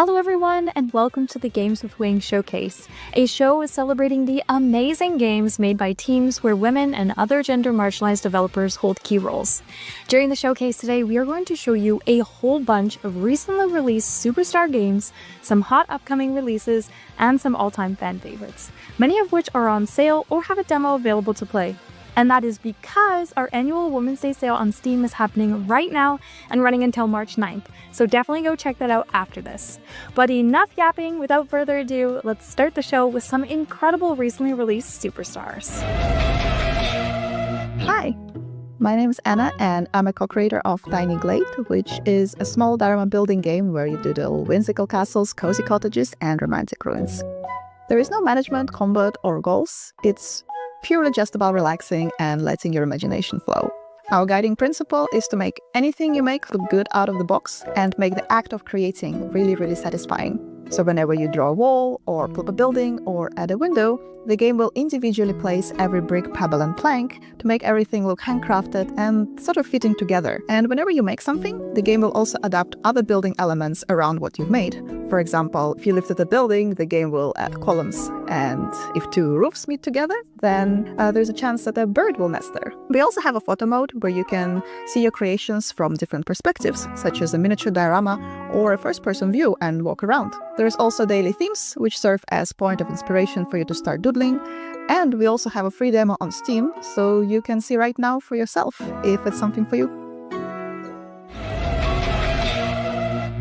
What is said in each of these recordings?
Hello everyone, and welcome to the Games with Wings Showcase, a show celebrating the amazing games made by teams where women and other gender marginalized developers hold key roles. During the showcase today, we are going to show you a whole bunch of recently released superstar games, some hot upcoming releases, and some all-time fan favorites, many of which are on sale or have a demo available to play. And that is because our annual Women's Day sale on Steam is happening right now and running until March 9th, so definitely go check that out after this. But enough yapping, without further ado, let's start the show with some incredible recently released superstars. Hi, my name is Anna and I'm a co-creator of Tiny Glade, which is a small diorama building game where you doodle whimsical castles, cozy cottages, and romantic ruins. There is no management, combat, or goals. It's purely just about relaxing and letting your imagination flow. Our guiding principle is to make anything you make look good out of the box and make the act of creating really satisfying. So whenever you draw a wall, or flip a building, or add a window, the game will individually place every brick, pebble, and plank to make everything look handcrafted and sort of fitting together. And whenever you make something, the game will also adapt other building elements around what you've made. For example, if you lifted a building, the game will add columns. And if two roofs meet together, then there's a chance that a bird will nest there. We also have a photo mode where you can see your creations from different perspectives, such as a miniature diorama or a first-person view, and walk around. There's also daily themes, which serve as point of inspiration for you to start doodling. And we also have a free demo on Steam, so you can see right now for yourself if it's something for you.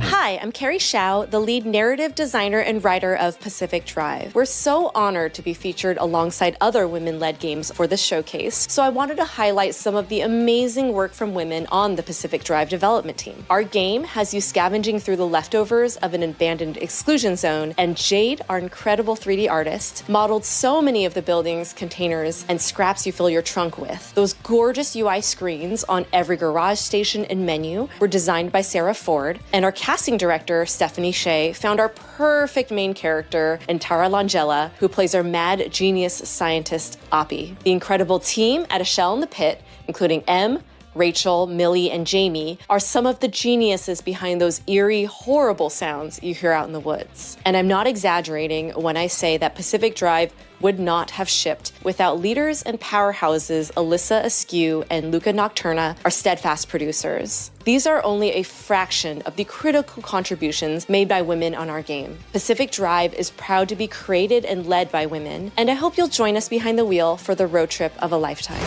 Hi, I'm Carrie Shao, the lead narrative designer and writer of Pacific Drive. We're so honored to be featured alongside other women-led games for this showcase, so I wanted to highlight some of the amazing work from women on the Pacific Drive development team. Our game has you scavenging through the leftovers of an abandoned exclusion zone, and Jade, our incredible 3D artist, modeled so many of the buildings, containers, and scraps you fill your trunk with. Those gorgeous UI screens on every garage station and menu were designed by Sarah Ford, and our casting director, Stephanie Shea, found our perfect main character in Tara Langella, who plays our mad genius scientist, Oppie. The incredible team at A Shell in the Pit, including Em, Rachel, Millie, and Jamie, are some of the geniuses behind those eerie, horrible sounds you hear out in the woods. And I'm not exaggerating when I say that Pacific Drive would not have shipped without leaders and powerhouses Alyssa Askew and Luca Nocturna, our steadfast producers. These are only a fraction of the critical contributions made by women on our game. Pacific Drive is proud to be created and led by women, and I hope you'll join us behind the wheel for the road trip of a lifetime.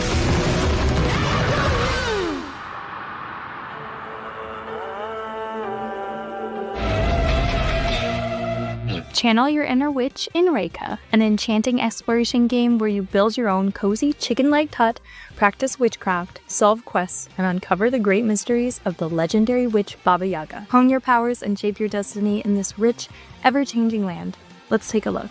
Channel your inner witch in Reika, an enchanting exploration game where you build your own cozy chicken-legged hut, practice witchcraft, solve quests, and uncover the great mysteries of the legendary witch Baba Yaga. Hone your powers and shape your destiny in this rich, ever-changing land. Let's take a look.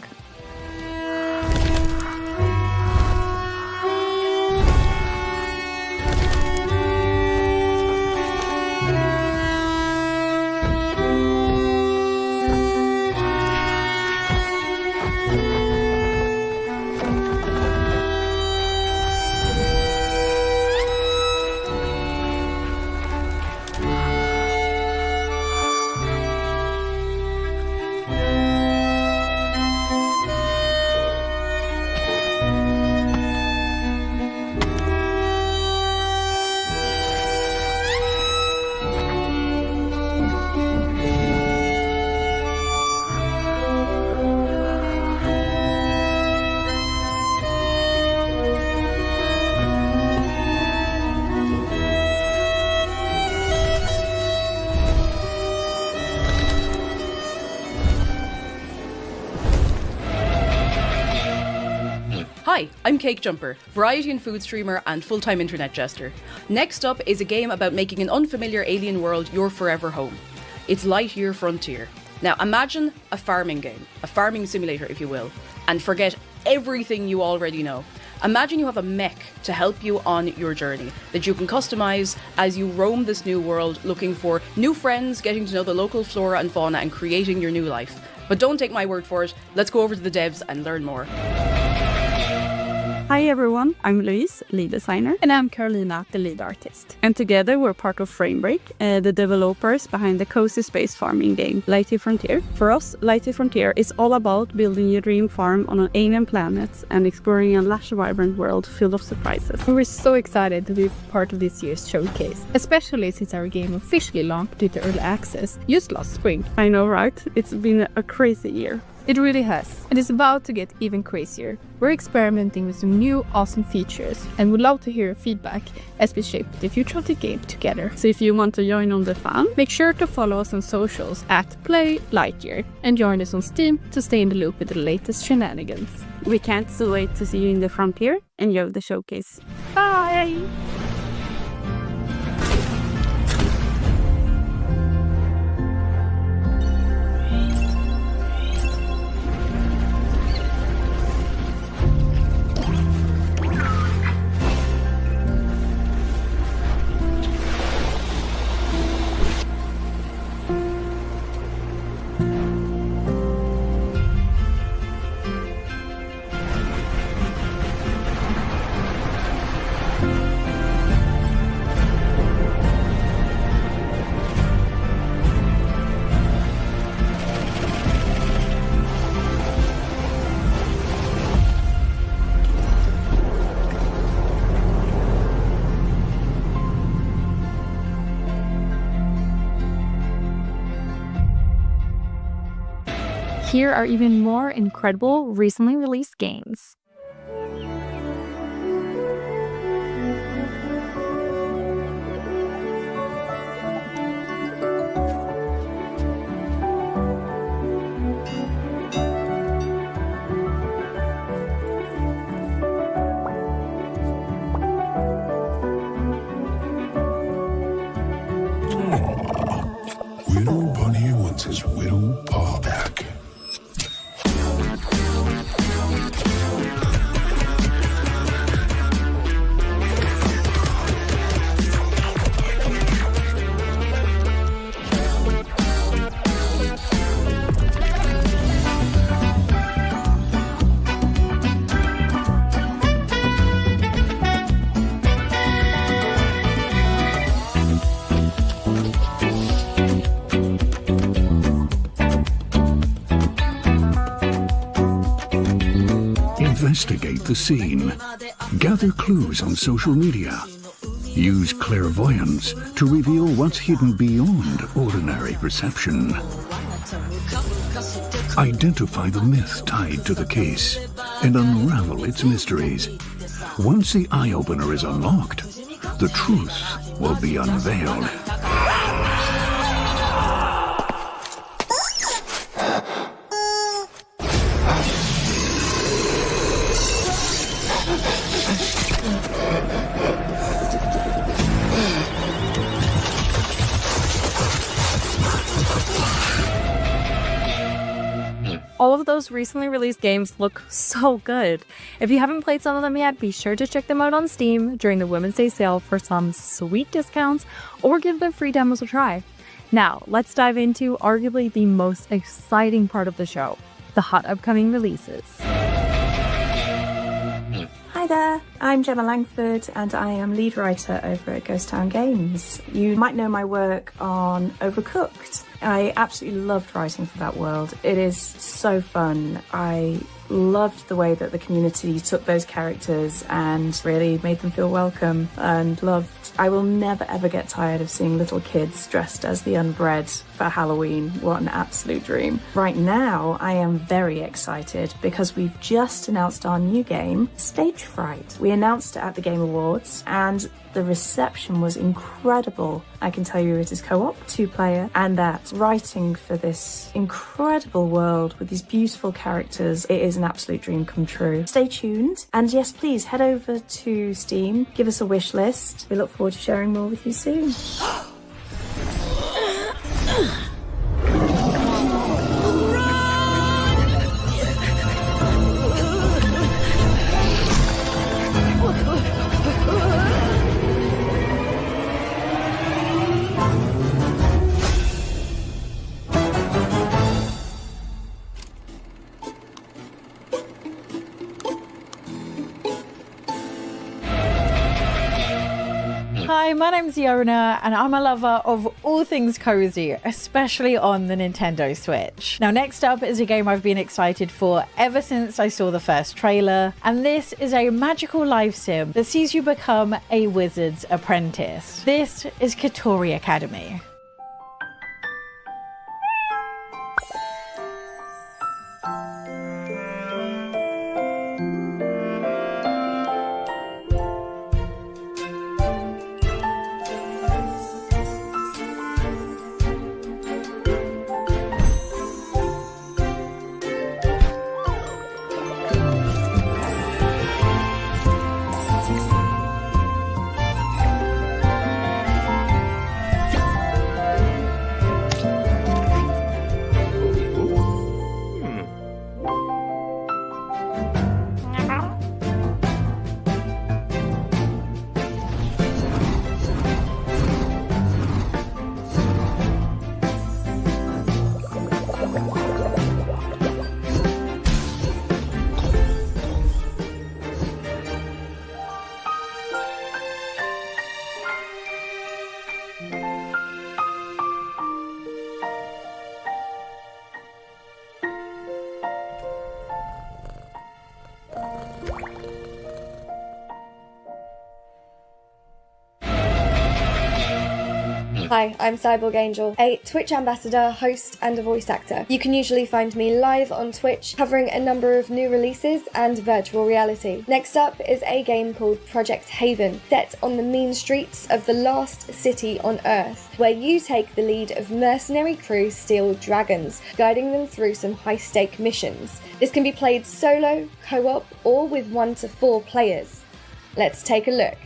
Hi, I'm Cake Jumper, variety and food streamer and full-time internet jester. Next up is a game about making an unfamiliar alien world your forever home. It's Lightyear Frontier. Now imagine a farming game, a farming simulator if you will, and forget everything you already know. Imagine you have a mech to help you on your journey that you can customize as you roam this new world looking for new friends, getting to know the local flora and fauna and creating your new life. But don't take my word for it, let's go over to the devs and learn more. Hi everyone, I'm Louise, lead designer. And I'm Carolina, the lead artist. And together we're part of Framebreak, the developers behind the cozy space farming game Lighty Frontier. For us, Lighty Frontier is all about building your dream farm on an alien planet and exploring a lush, vibrant world filled of surprises. We're so excited to be part of this year's showcase, especially since our game officially launched into early access just last spring. I know, right? It's been a crazy year. It really has, and it's about to get even crazier. We're experimenting with some new awesome features and would love to hear your feedback as we shape the future of the game together. So if you want to join on the fun, make sure to follow us on socials at Play Lightyear and join us on Steam to stay in the loop with the latest shenanigans. We can't wait to see you in the frontier. Enjoy the showcase. Bye! Here are even more incredible recently released games. Widow Bunny wants his widow paw back. Investigate the scene. Gather clues on social media. Use clairvoyance to reveal what's hidden beyond ordinary perception. Identify the myth tied to the case and unravel its mysteries. Once the eye-opener is unlocked, the truth will be unveiled. All of those recently released games look so good. If you haven't played some of them yet, be sure to check them out on Steam during the Women's Day sale for some sweet discounts or give the free demos a try. Now, let's dive into arguably the most exciting part of the show, the hot upcoming releases. Hi there, I'm Gemma Langford and I am lead writer over at Ghost Town Games. You might know my work on Overcooked. I absolutely loved writing for that world. It is so fun. I loved the way that the community took those characters and really made them feel welcome and loved. I will never ever get tired of seeing little kids dressed as the unbred for Halloween. What an absolute dream. Right now, I am very excited because we've just announced our new game, Stage Fright. We announced it at the Game Awards and the reception was incredible. I can tell you it is co-op, 2-player, and that writing for this incredible world with these beautiful characters, it is an absolute dream come true. Stay tuned, and yes, please head over to Steam, give us a wish list. We look forward to sharing more with you soon. Hi, my name's Yona, and I'm a lover of all things cozy, especially on the Nintendo Switch. Now, next up is a game I've been excited for ever since I saw the first trailer, and this is a magical life sim that sees you become a wizard's apprentice. This is Katori Academy. Hi, I'm Cyborg Angel, a Twitch ambassador, host, and a voice actor. You can usually find me live on Twitch, covering a number of new releases and virtual reality. Next up is a game called Project Haven, set on the mean streets of the last city on Earth, where you take the lead of mercenary crew Steel Dragons, guiding them through some high-stake missions. This can be played solo, co-op, or with 1 to 4 players. Let's take a look.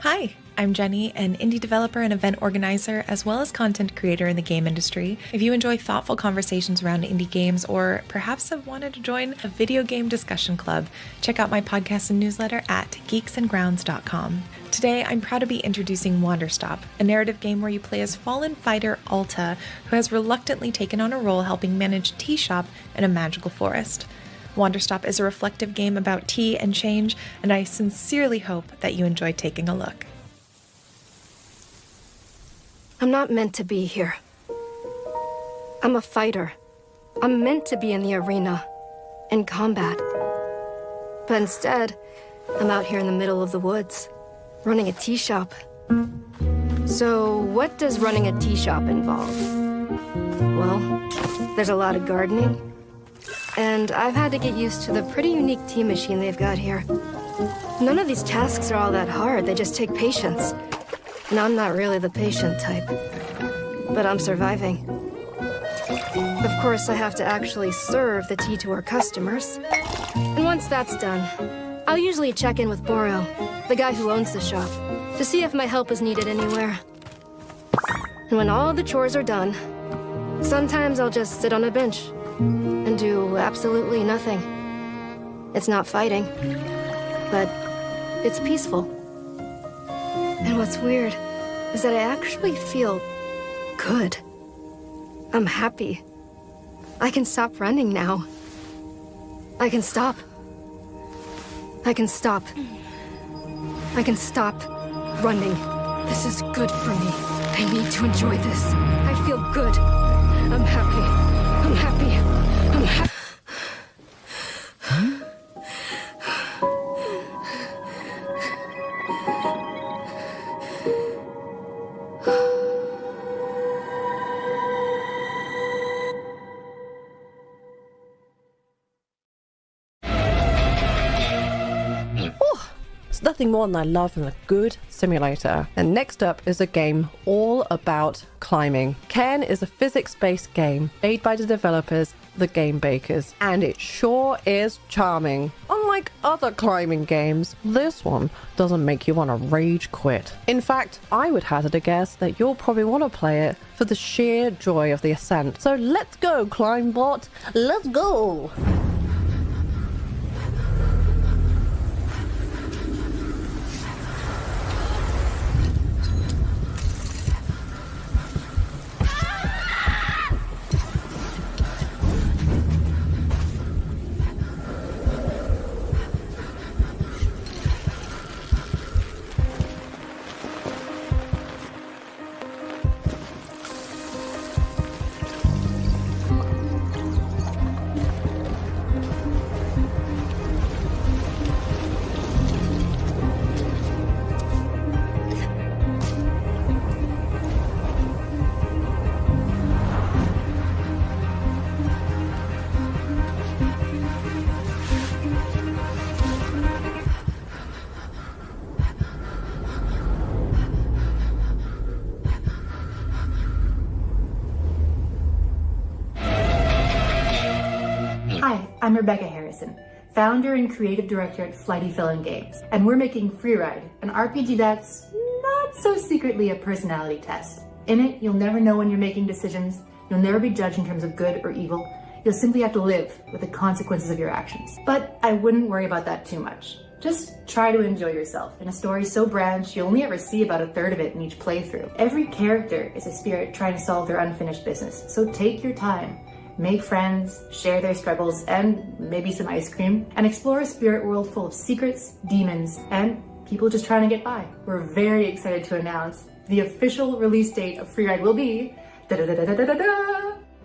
Hi, I'm Jenny, an indie developer and event organizer, as well as content creator in the game industry. If you enjoy thoughtful conversations around indie games, or perhaps have wanted to join a video game discussion club, check out my podcast and newsletter at geeksandgrounds.com. Today, I'm proud to be introducing Wanderstop, a narrative game where you play as fallen fighter Alta, who has reluctantly taken on a role helping manage tea shop in a magical forest. Wanderstop is a reflective game about tea and change, and I sincerely hope that you enjoy taking a look. I'm not meant to be here. I'm a fighter. I'm meant to be in the arena, in combat. But instead, I'm out here in the middle of the woods, running a tea shop. So, what does running a tea shop involve? Well, there's a lot of gardening, and I've had to get used to the pretty unique tea machine they've got here. None of these tasks are all that hard, they just take patience. And I'm not really the patient type, but I'm surviving. Of course, I have to actually serve the tea to our customers. And once that's done, I'll usually check in with Boro, the guy who owns the shop, to see if my help is needed anywhere. And when all the chores are done, sometimes I'll just sit on a bench and do absolutely nothing. It's not fighting, but it's peaceful. And what's weird is that I actually feel good. I'm happy. I can stop running now. I can stop. I can stop. I can stop running. This is good for me. I need to enjoy this. I feel good. I'm happy. I'm happy. I'm happy. nothing more than I love than a good simulator. And next up is a game all about climbing. Ken is a physics-based game made by the developers, the Game Bakers, and it sure is charming. Unlike other climbing games, this one doesn't make you want to rage quit. In fact, I would hazard a guess that you'll probably want to play it for the sheer joy of the ascent. So let's go, Climbbot! Let's go! Hi, I'm Rebecca Harrison, founder and creative director at Flighty Felon Games, and we're making Freeride, an RPG that's not so secretly a personality test. In it, you'll never know when you're making decisions, you'll never be judged in terms of good or evil, you'll simply have to live with the consequences of your actions. But I wouldn't worry about that too much. Just try to enjoy yourself in a story so branched you'll only ever see about a third of it in each playthrough. Every character is a spirit trying to solve their unfinished business, so take your time. Make friends, share their struggles, and maybe some ice cream, and explore a spirit world full of secrets, demons, and people just trying to get by. We're very excited to announce the official release date of Freeride will be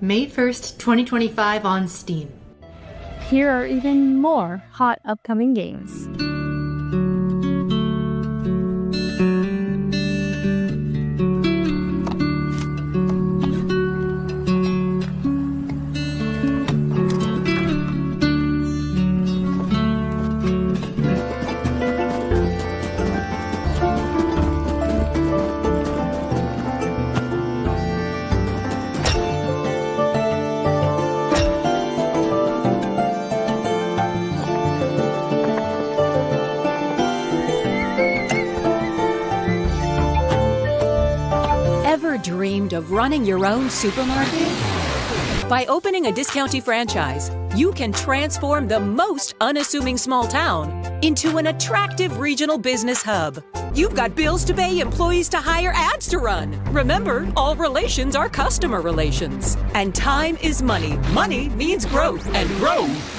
May 1st, 2025 on Steam. Here are even more hot upcoming games. Dreamed of running your own supermarket? By opening a Discounty franchise, you can transform the most unassuming small town into an attractive regional business hub. You've got bills to pay, employees to hire, ads to run. Remember, all relations are customer relations. And time is money. Money means growth, and growth.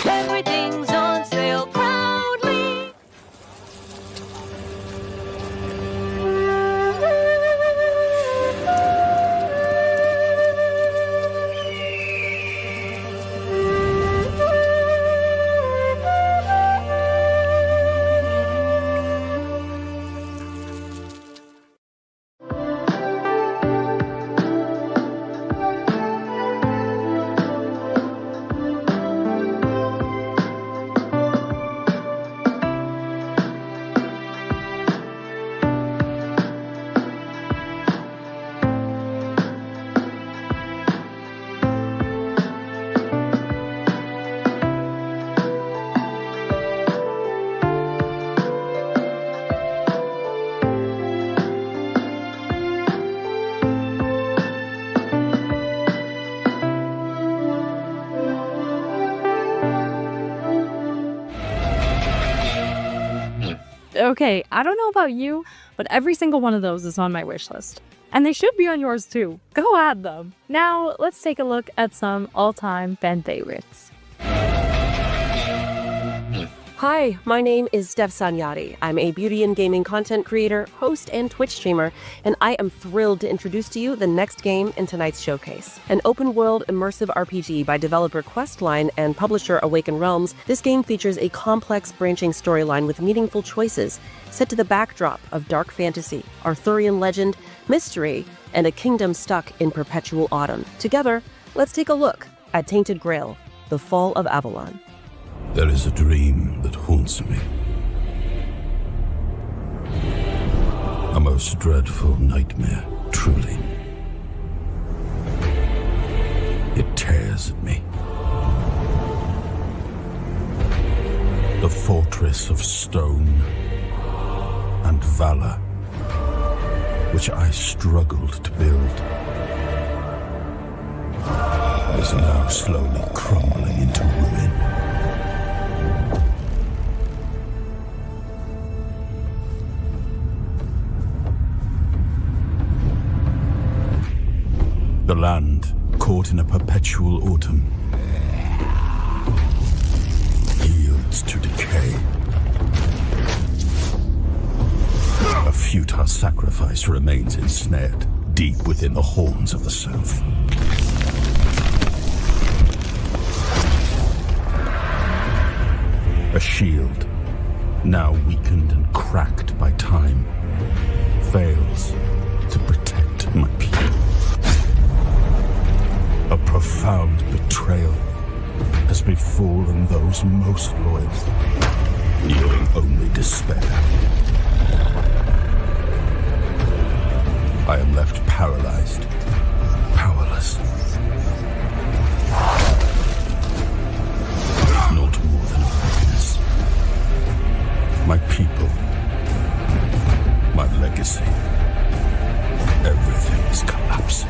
Everything's on sale proudly. Okay, I don't know about you, but every single one of those is on my wish list. And they should be on yours too. Go add them. Now, let's take a look at some all-time fan favorites. Hi, my name is Dev Sanyati. I'm a beauty and gaming content creator, host, and Twitch streamer, and I am thrilled to introduce to you the next game in tonight's showcase. An open-world immersive RPG by developer Questline and publisher Awaken Realms, this game features a complex branching storyline with meaningful choices set to the backdrop of dark fantasy, Arthurian legend, mystery, and a kingdom stuck in perpetual autumn. Together, let's take a look at Tainted Grail, The Fall of Avalon. There is a dream that haunts me. A most dreadful nightmare, truly. It tears at me. The fortress of stone and valor, which I struggled to build, is now slowly crumbling into ruin. The land, caught in a perpetual autumn, yields to decay. A futile sacrifice remains ensnared deep within the horns of the south. A shield, now weakened and cracked by time, fails to protect my people. A profound betrayal has befallen those most loyal, yielding only despair. I am left paralyzed, powerless. Not more than a witness. My people, my legacy, everything is collapsing.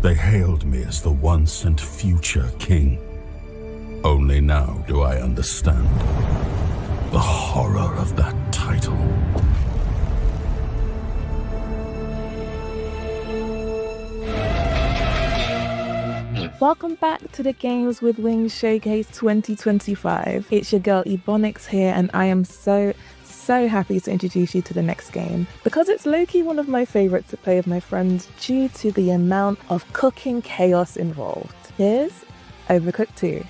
They hailed me as the once and future king. Only now do I understand the horror of that title. Welcome back to the Games with Wings Showcase 2025. It's your girl Ebonics here, and I am so happy to introduce you to the next game because it's low-key one of my favorites to play with my friends due to the amount of cooking chaos involved. Here's Overcooked 2.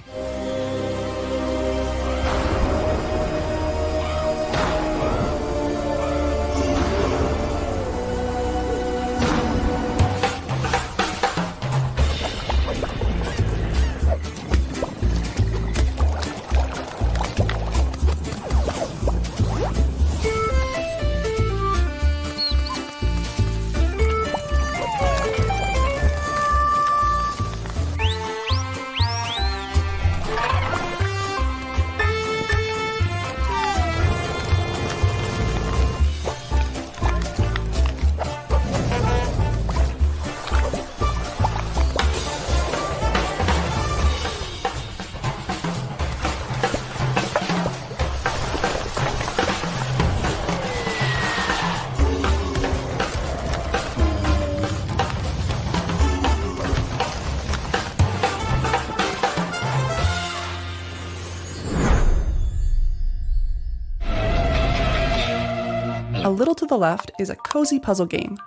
A Little to the Left is a cozy puzzle game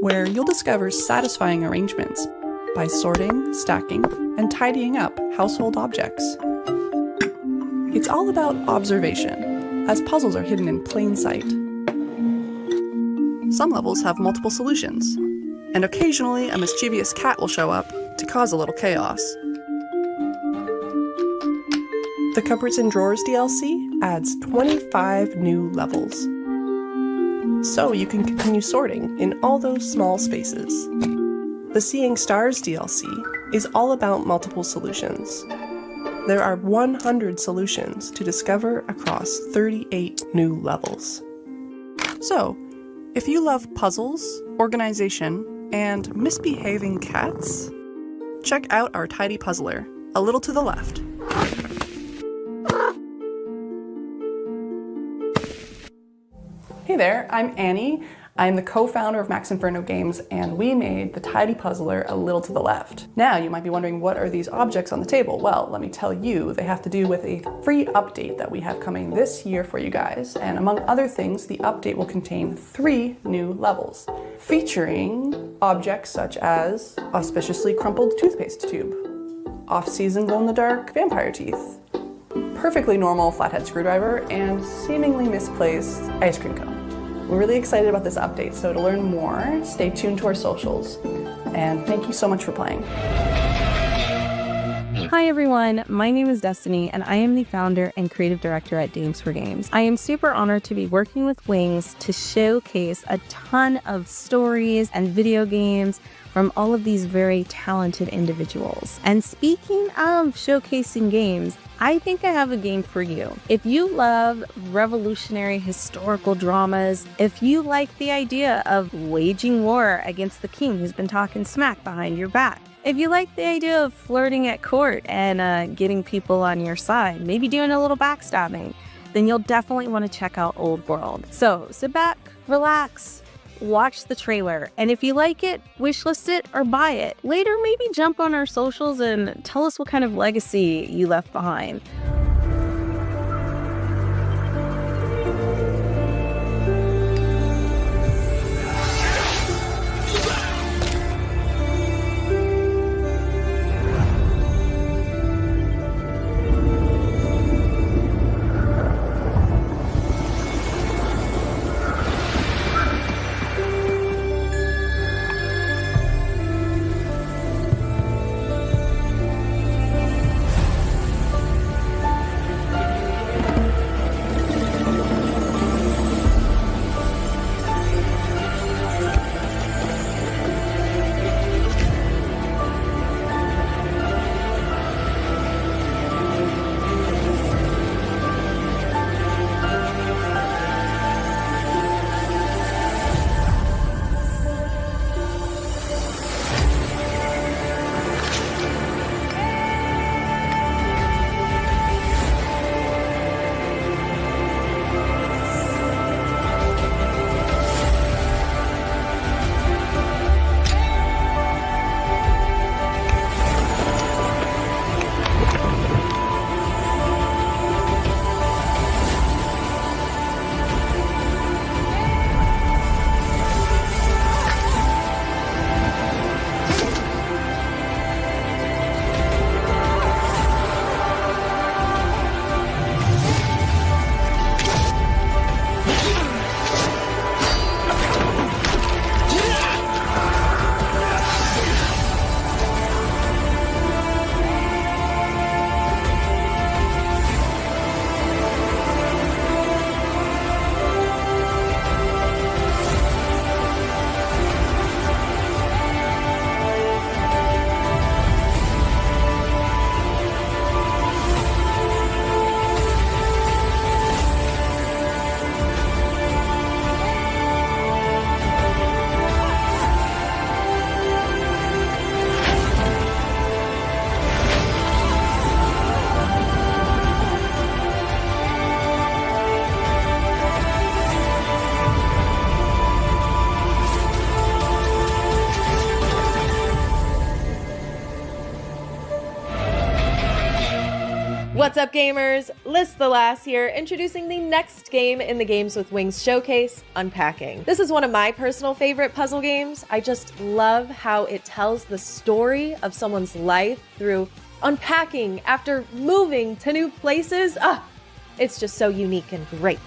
where you'll discover satisfying arrangements by sorting, stacking, and tidying up household objects. It's all about observation, as puzzles are hidden in plain sight. Some levels have multiple solutions, and occasionally a mischievous cat will show up to cause a little chaos. The Cupboards and Drawers DLC adds 25 new levels, so you can continue sorting in all those small spaces. The Seeing Stars DLC is all about multiple solutions. There are 100 solutions to discover across 38 new levels. So, if you love puzzles, organization, and misbehaving cats, check out our tidy puzzler, A Little to the Left. Hey there, I'm Annie. I'm the co-founder of Max Inferno Games, and we made the tidy puzzler A Little to the Left. Now, you might be wondering, what are these objects on the table? Well, let me tell you, they have to do with a free update that we have coming this year for you guys. And among other things, the update will contain 3 new levels, featuring objects such as auspiciously crumpled toothpaste tube, off-season glow-in-the-dark vampire teeth, perfectly normal flathead screwdriver, and seemingly misplaced ice cream cone. We're really excited about this update, so to learn more, stay tuned to our socials. and thank you so much for playing. Hi everyone, my name is Destiny and I am the founder and creative director at Dames for Games. I am super honored to be working with Wings to showcase a ton of stories and video games from all of these very talented individuals. And speaking of showcasing games, I think I have a game for you. If you love revolutionary historical dramas, if you like the idea of waging war against the king who's been talking smack behind your back, if you like the idea of flirting at court and getting people on your side, maybe doing a little backstabbing, then you'll definitely want to check out Old World. So sit back, relax, watch the trailer, and if you like it, wishlist it or buy it. Later, maybe jump on our socials and tell us what kind of legacy you left behind. What's up, gamers? List the Lass here, introducing the next game in the Games with Wings showcase, Unpacking. This is one of my personal favorite puzzle games. I just love how it tells the story of someone's life through unpacking after moving to new places. It's just so unique and great.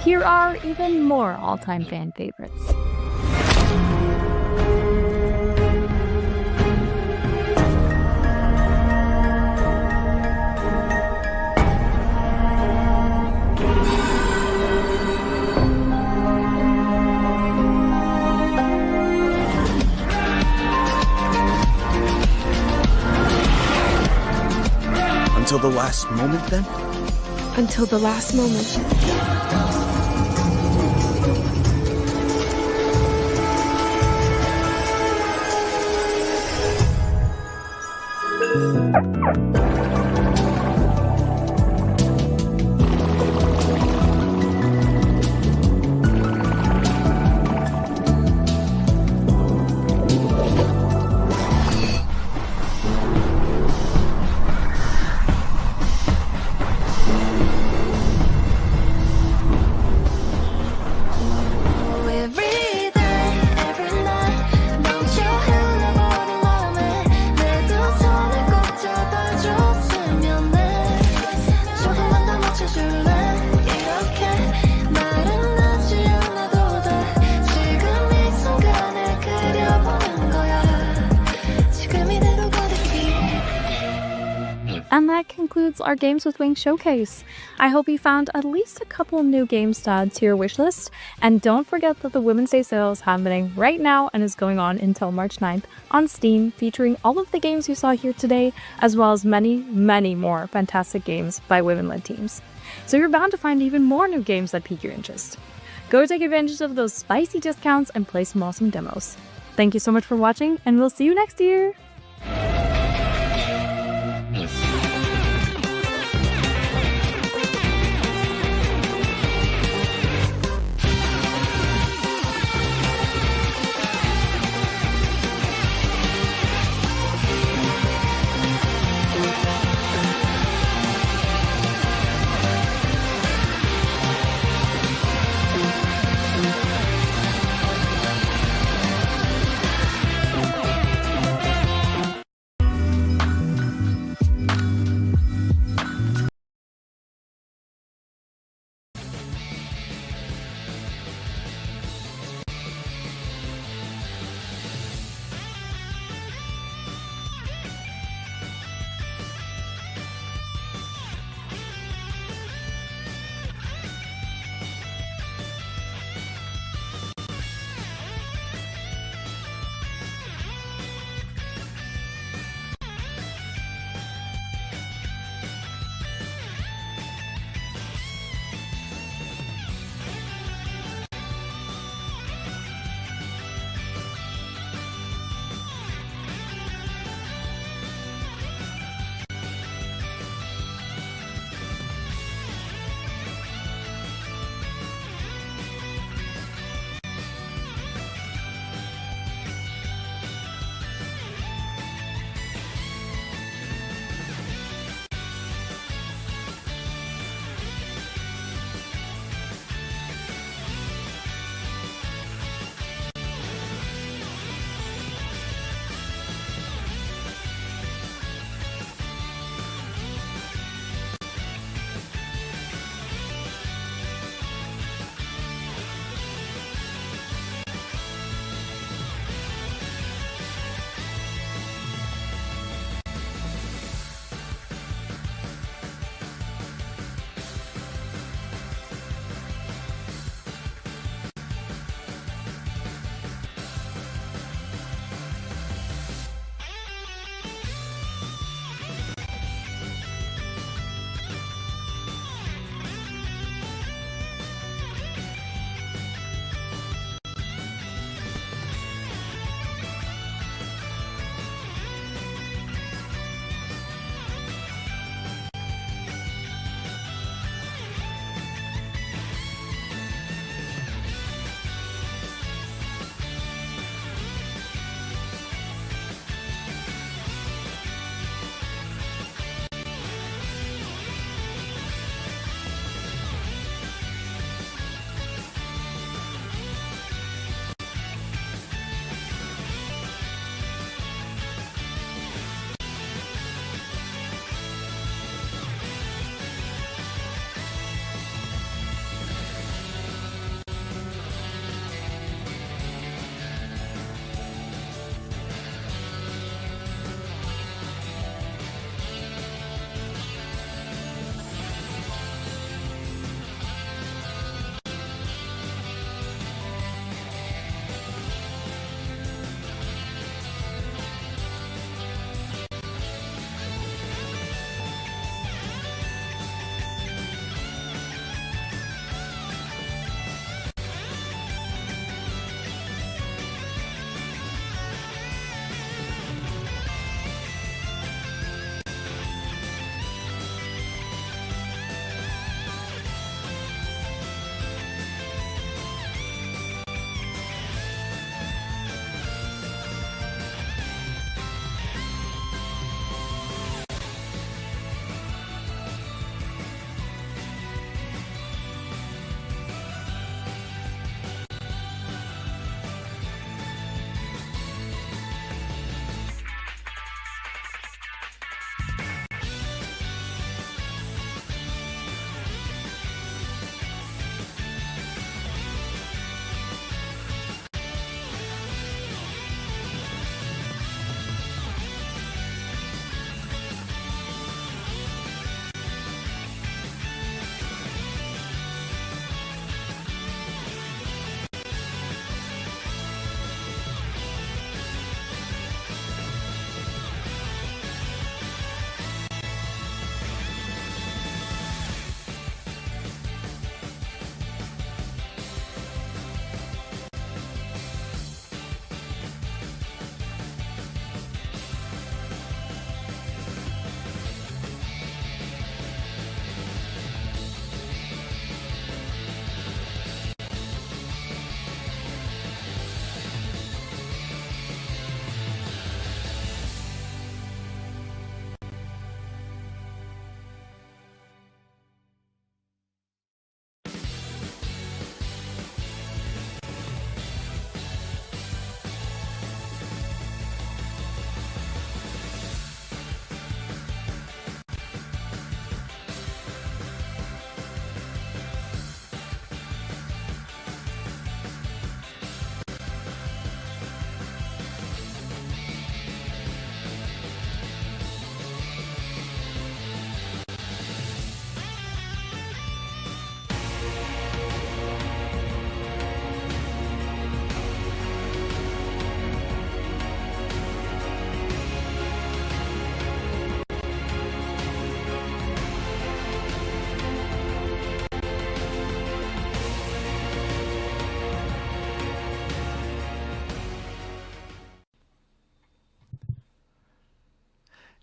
here are even more all-time fan favorites. Until the last moment, then? Until the last moment. And that concludes our Games with Wings showcase. I hope you found at least a couple new games to add to your wishlist. And don't forget that the Women's Day sale is happening right now and is going on until March 9th on Steam, featuring all of the games you saw here today, as well as many, many more fantastic games by women-led teams. So you're bound to find even more new games that pique your interest. Go take advantage of those spicy discounts and play some awesome demos. Thank you so much for watching, and we'll see you next year!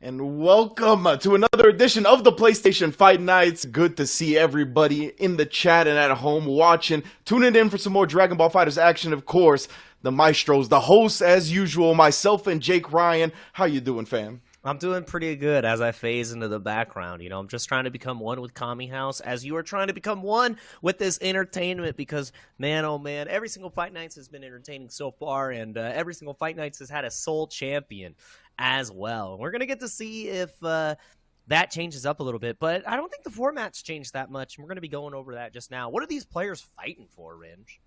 And welcome to another edition of the PlayStation Fight Nights. Good to see everybody in the chat and at home watching, tuning in for some more Dragon Ball FighterZ action, of course. The maestros, the hosts as usual, myself and Jake Ryan. How you doing, fam? I'm doing pretty good as I phase into the background. You know, I'm just trying to become one with Kami House as you are trying to become one with this entertainment because, man, oh man, every single Fight Nights has been entertaining so far, and every single Fight Nights has had a sole champion as well. We're going to get to see if that changes up a little bit, but I don't think the format's changed that much, and we're going to be going over that just now. What are these players fighting for, Ringe?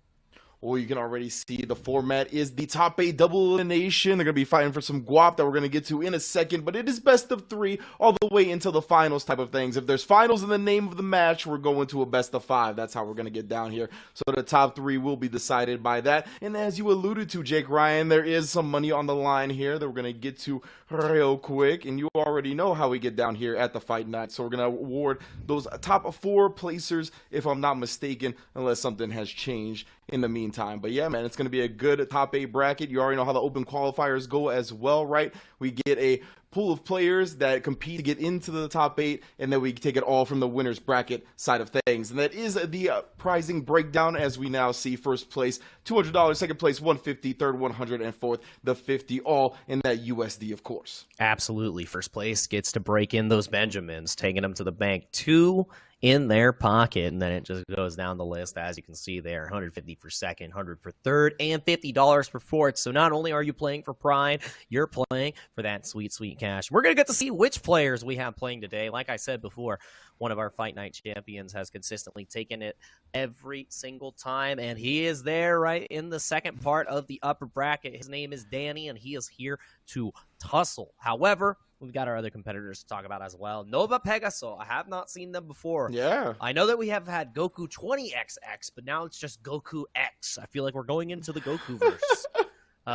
Well, you can already see the format is the top 8 double elimination. They're going to be fighting for some guap that we're going to get to in a second, but it is best of 3 all the way into the finals type of things. If there's finals in the name of the match, we're going to a best of 5. That's how we're going to get down here. So the top 3 will be decided by that. And as you alluded to, Jake Ryan, there is some money on the line here that we're going to get to real quick. And you already know how we get down here at the Fight Night. So we're going to award those top 4 placers, if I'm not mistaken, unless something has changed in the meantime. But yeah, man, it's going to be a good top 8 bracket. You already know how the open qualifiers go as well, right? We get a pool of players that compete to get into the top 8, and then we take it all from the winner's bracket side of things. And that is the pricing breakdown as we now see. First place, $200, second place, $150, third, $100, and fourth, the $50, all in that USD, of course. Absolutely. First place gets to break in those Benjamins, taking them to the bank. 2 in their pocket, and then it just goes down the list as you can see there. $150 for second, $100 for third, and $50 for fourth. So not only are you playing for pride, you're playing for that sweet cash. We're gonna get to see which players we have playing today. Like I said before, one of our Fight Night champions has consistently taken it every single time, and he is there right in the second part of the upper bracket. His name is Danny, and he is here to tussle. However, we've got our other competitors to talk about as well. Nova Pegaso, I have not seen them before. Yeah. I know that we have had Goku 20XX, but now it's just Goku X. I feel like we're going into the Goku-verse.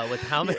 With how many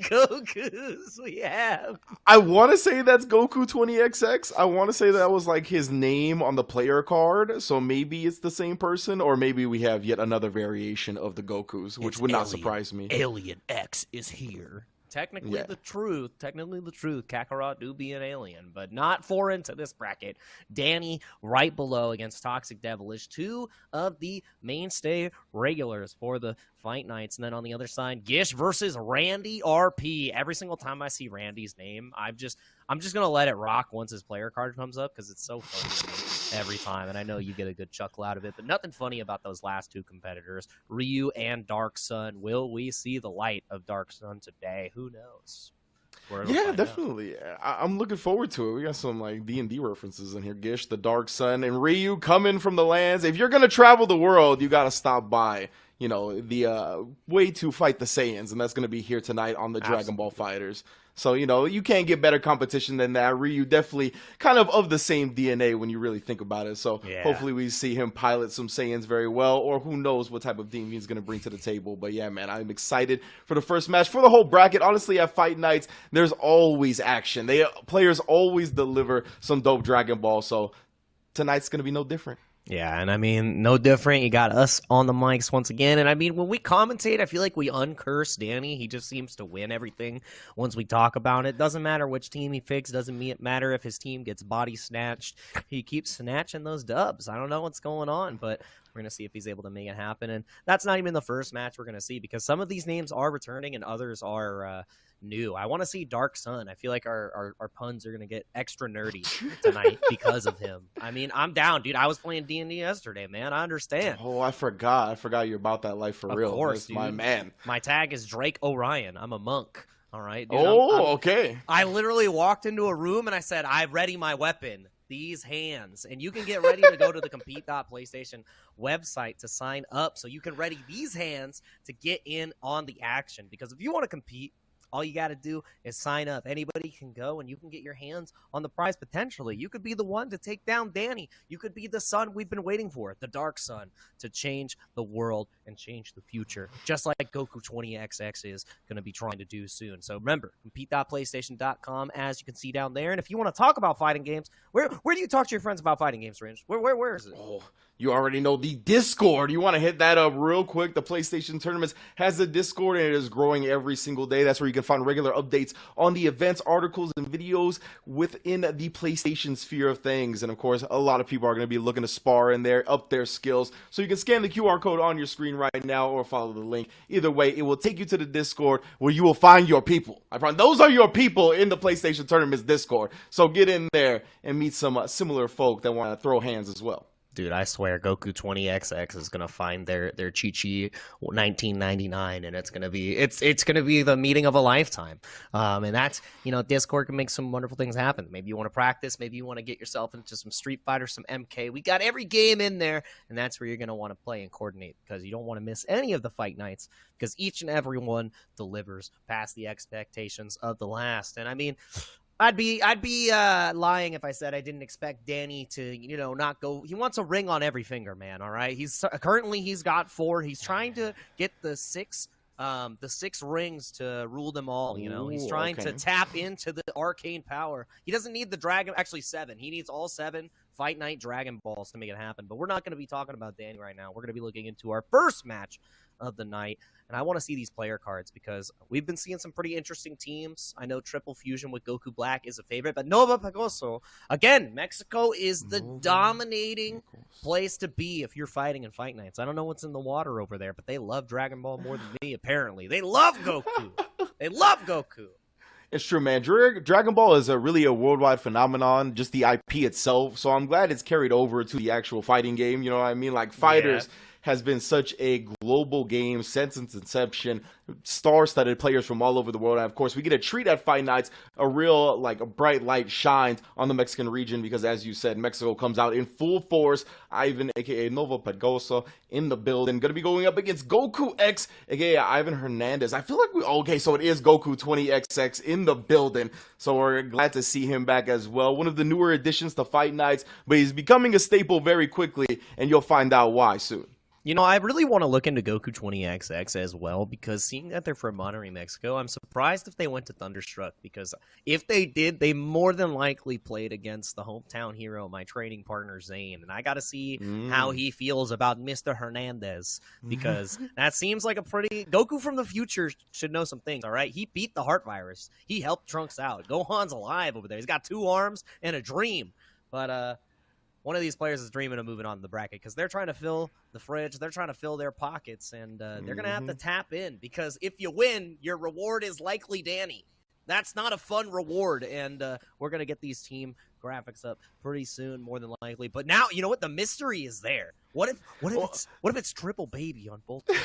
Gokus we have. I want to say that's Goku 20XX. I want to say that was like his name on the player card. So maybe it's the same person, or maybe we have yet another variation of the Gokus, which would not surprise me. Alien X is here. Technically the truth, Kakarot do be an alien, but not foreign to this bracket. Danny right below against Toxic Devilish, 2 of the mainstay regulars for the Fight Nights. And then on the other side, Gish versus Randy RP. Every single time I see Randy's name, I'm just going to let it rock once his player card comes up because it's so funny to me every time. And I know you get a good chuckle out of it, but nothing funny about those last 2 competitors, Ryu and Dark Sun. Will we see the light of Dark Sun today? Who knows? Yeah, definitely. I'm looking forward to it. We got some like D&D references in here. Gish, the Dark Sun, and Ryu coming from the lands. If you're going to travel the world, you got to stop by, you know, the way to fight the Saiyans, and that's going to be here tonight on the Dragon Ball Fighters. So, you know, you can't get better competition than that. Ryu definitely kind of the same DNA when you really think about it. So hopefully we see him pilot some Saiyans very well, or who knows what type of team he's going to bring to the table. But yeah, man, I'm excited for the first match, for the whole bracket. Honestly, at Fight Nights, there's always action. Players always deliver some dope Dragon Ball. So tonight's going to be no different. Yeah, and I mean, no different. You got us on the mics once again. And I mean, when we commentate, I feel like we uncurse Danny. He just seems to win everything once we talk about it. Doesn't matter which team he picks. Doesn't matter if his team gets body snatched. He keeps snatching those dubs. I don't know what's going on, but we're going to see if he's able to make it happen. And that's not even the first match we're going to see, because some of these names are returning and others are new. I want to see Dark Sun. I feel like our puns are going to get extra nerdy tonight because of him. I mean, I'm down, dude. I was playing D&D yesterday, man. I understand. Oh, I forgot you're about that life for real. Of course, that's dude. My man. My tag is Drake Orion. I'm a monk. All right, dude. Okay. I literally walked into a room and I said, I ready my weapon. These hands. And you can get ready to go to the compete.playstation website to sign up so you can ready these hands to get in on the action. Because if you want to compete, all you got to do is sign up. Anybody can go and you can get your hands on the prize potentially. You could be the one to take down Danny. You could be the son we've been waiting for, the Dark Sun, to change the world and change the future, just like Goku 20XX is going to be trying to do soon. So remember, compete.playstation.com, as you can see down there. And if you want to talk about fighting games, where do you talk to your friends about fighting games, Ringe? Where is it? Oh, You already know the Discord. You want to hit that up real quick. The PlayStation Tournaments has a Discord, and it is growing every single day. That's where you can find regular updates on the events, articles, and videos within the PlayStation sphere of things. And of course, a lot of people are going to be looking to spar in there, up their skills. So you can scan the QR code on your screen right now or follow the link. Either way, it will take you to the Discord where you will find your people. I promise, those are your people in the PlayStation Tournaments Discord. So get in there and meet some similar folk that want to throw hands as well. Dude, I swear Goku 20XX is gonna find their Chi-Chi 1999, and it's gonna be the meeting of a lifetime. And that's, you know, Discord can make some wonderful things happen. Maybe you want to practice, maybe you want to get yourself into some Street Fighter, some MK. We got every game in there, and that's where you're gonna want to play and coordinate, because you don't want to miss any of the fight nights, because each and every one delivers past the expectations of the last. And I mean, I'd be lying if I said I didn't expect Danny to, you know, not go. He wants a ring on every finger, man. All right. He's got 4. He's trying to get the six rings to rule them all. You know, he's trying to tap into the arcane power. He doesn't need the dragon. Actually, 7. He needs all 7 Fight Night Dragon Balls to make it happen. But we're not going to be talking about Danny right now. We're going to be looking into our first match of the night. And I want to see these player cards because we've been seeing some pretty interesting teams. I know Triple Fusion with Goku Black is a favorite, but Nova Pegaso, again, Mexico is the dominating place to be if you're fighting in Fight Nights. I don't know what's in the water over there, but they love Dragon Ball more than me, apparently. They love Goku. They love Goku. It's true, man. Dragon Ball is really a worldwide phenomenon, just the IP itself. So I'm glad it's carried over to the actual fighting game. You know what I mean? Like, FighterZ has been such a global game since its inception. Star-studded players from all over the world. And of course, we get a treat at Fight Nights. A real, like, a bright light shines on the Mexican region because, as you said, Mexico comes out in full force. Ivan, a.k.a. Nova Pegaso, in the building. Going to be going up against Goku X, a.k.a. Ivan Hernandez. I feel like so it is Goku 20XX in the building. So we're glad to see him back as well. One of the newer additions to Fight Nights, but he's becoming a staple very quickly, and you'll find out why soon. You know, I really want to look into Goku 20XX as well, because seeing that they're from Monterrey, Mexico, I'm surprised if they went to Thunderstruck, because if they did, they more than likely played against the hometown hero, my training partner, Zane, and I got to see how he feels about Mr. Hernandez, because that seems like a pretty... Goku from the future should know some things, all right? He beat the heart virus. He helped Trunks out. Gohan's alive over there. He's got 2 arms and a dream, but, one of these players is dreaming of moving on to the bracket because they're trying to fill the fridge. They're trying to fill their pockets, and they're going to have to tap in because if you win, your reward is likely Danny. That's not a fun reward, and we're going to get these team graphics up pretty soon, more than likely. But now, you know what? The mystery is there. What if it's triple baby on both teams?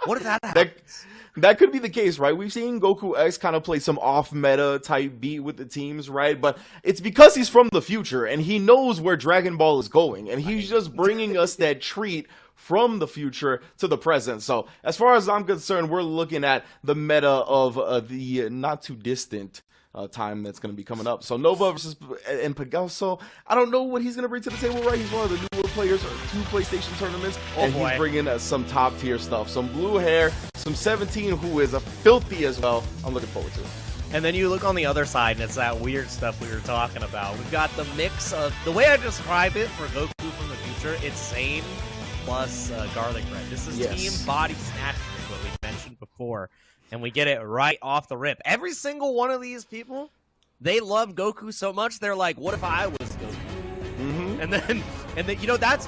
What if that happens? That could be the case, right? We've seen Goku X kind of play some off-meta type beat with the teams, right? But it's because he's from the future, and he knows where Dragon Ball is going, and he's just bringing us that treat from the future to the present. So as far as I'm concerned, we're looking at the meta of the not-too-distant time that's going to be coming up. So Nova versus Pegaso. I don't know what he's going to bring to the table, right? He's one of the newer players, 2 PlayStation tournaments, and he's bringing some top tier stuff. Some blue hair, some 17 who is a filthy as well. I'm looking forward to it. And then you look on the other side, and it's that weird stuff we were talking about. We've got the mix of, the way I describe it for Goku from the future, it's Zane plus garlic bread. This is Team Body Snatch, what we mentioned before. And we get it right off the rip. Every single one of these people, they love Goku so much, they're like, what if I was Goku? And then that's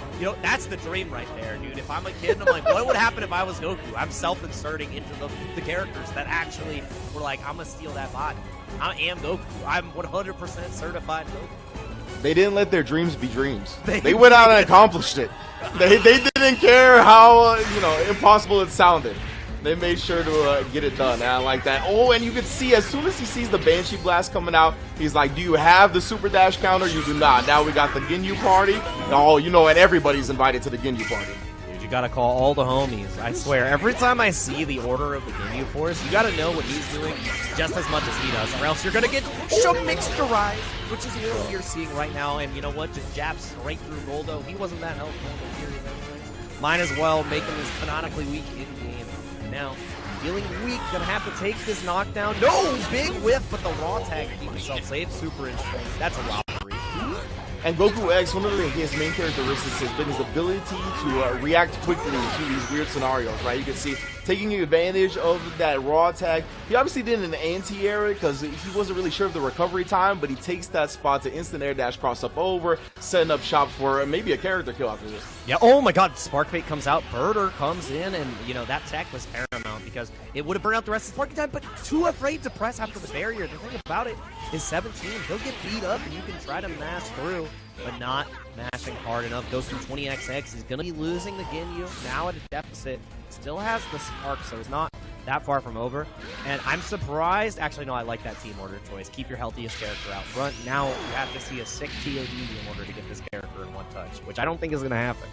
the dream right there, dude. If I'm a kid, I'm like, what would happen if I was Goku? I'm self-inserting into the characters that actually were like, I'm gonna steal that body. I am Goku. I'm 100% certified Goku. They didn't let their dreams be dreams. They went out and accomplished it. They didn't care how impossible it sounded. They made sure to get it done, and I like that. Oh, and you can see as soon as he sees the Banshee Blast coming out, he's like, do you have the Super Dash counter? You do not. Now we got the Ginyu Party. Oh, and everybody's invited to the Ginyu Party. Dude, you gotta call all the homies. I swear, every time I see the order of the Ginyu Force, you gotta know what he's doing just as much as he does, or else you're gonna get mixturized, which is what you're seeing right now. And you know what? Just jabs straight through Goldo. He wasn't that helpful in the period anyway. Might as well make him as canonically weak in game. Now, feeling weak, gonna have to take this knockdown. No, big whiff, but the raw tag to keep himself safe. Super interesting. That's a robbery. And Goku X, one of his main characteristics has been his ability to react quickly to these weird scenarios, right? You can see taking advantage of that raw attack. He obviously did an anti-air because he wasn't really sure of the recovery time, but he takes that spot to instant air dash, cross up over, setting up shop for maybe a character kill after this. Yeah, oh my god, Spark Fate comes out, Birder comes in, and, you know, that tech was paramount because it would have burned out the rest of the Sparking time, but too afraid to press after the barrier. The thing about it is 17, he'll get beat up, and you can try to mash through, but not mashing hard enough. Goes through 20XX, he's going to be losing the Ginyu, now at a deficit, still has the Spark, so it's not that far from over, and I'm surprised, actually no, I like that team order choice. Keep your healthiest character out front. Now you have to see a sick TOD in order to get this character in one touch, which I don't think is going to happen.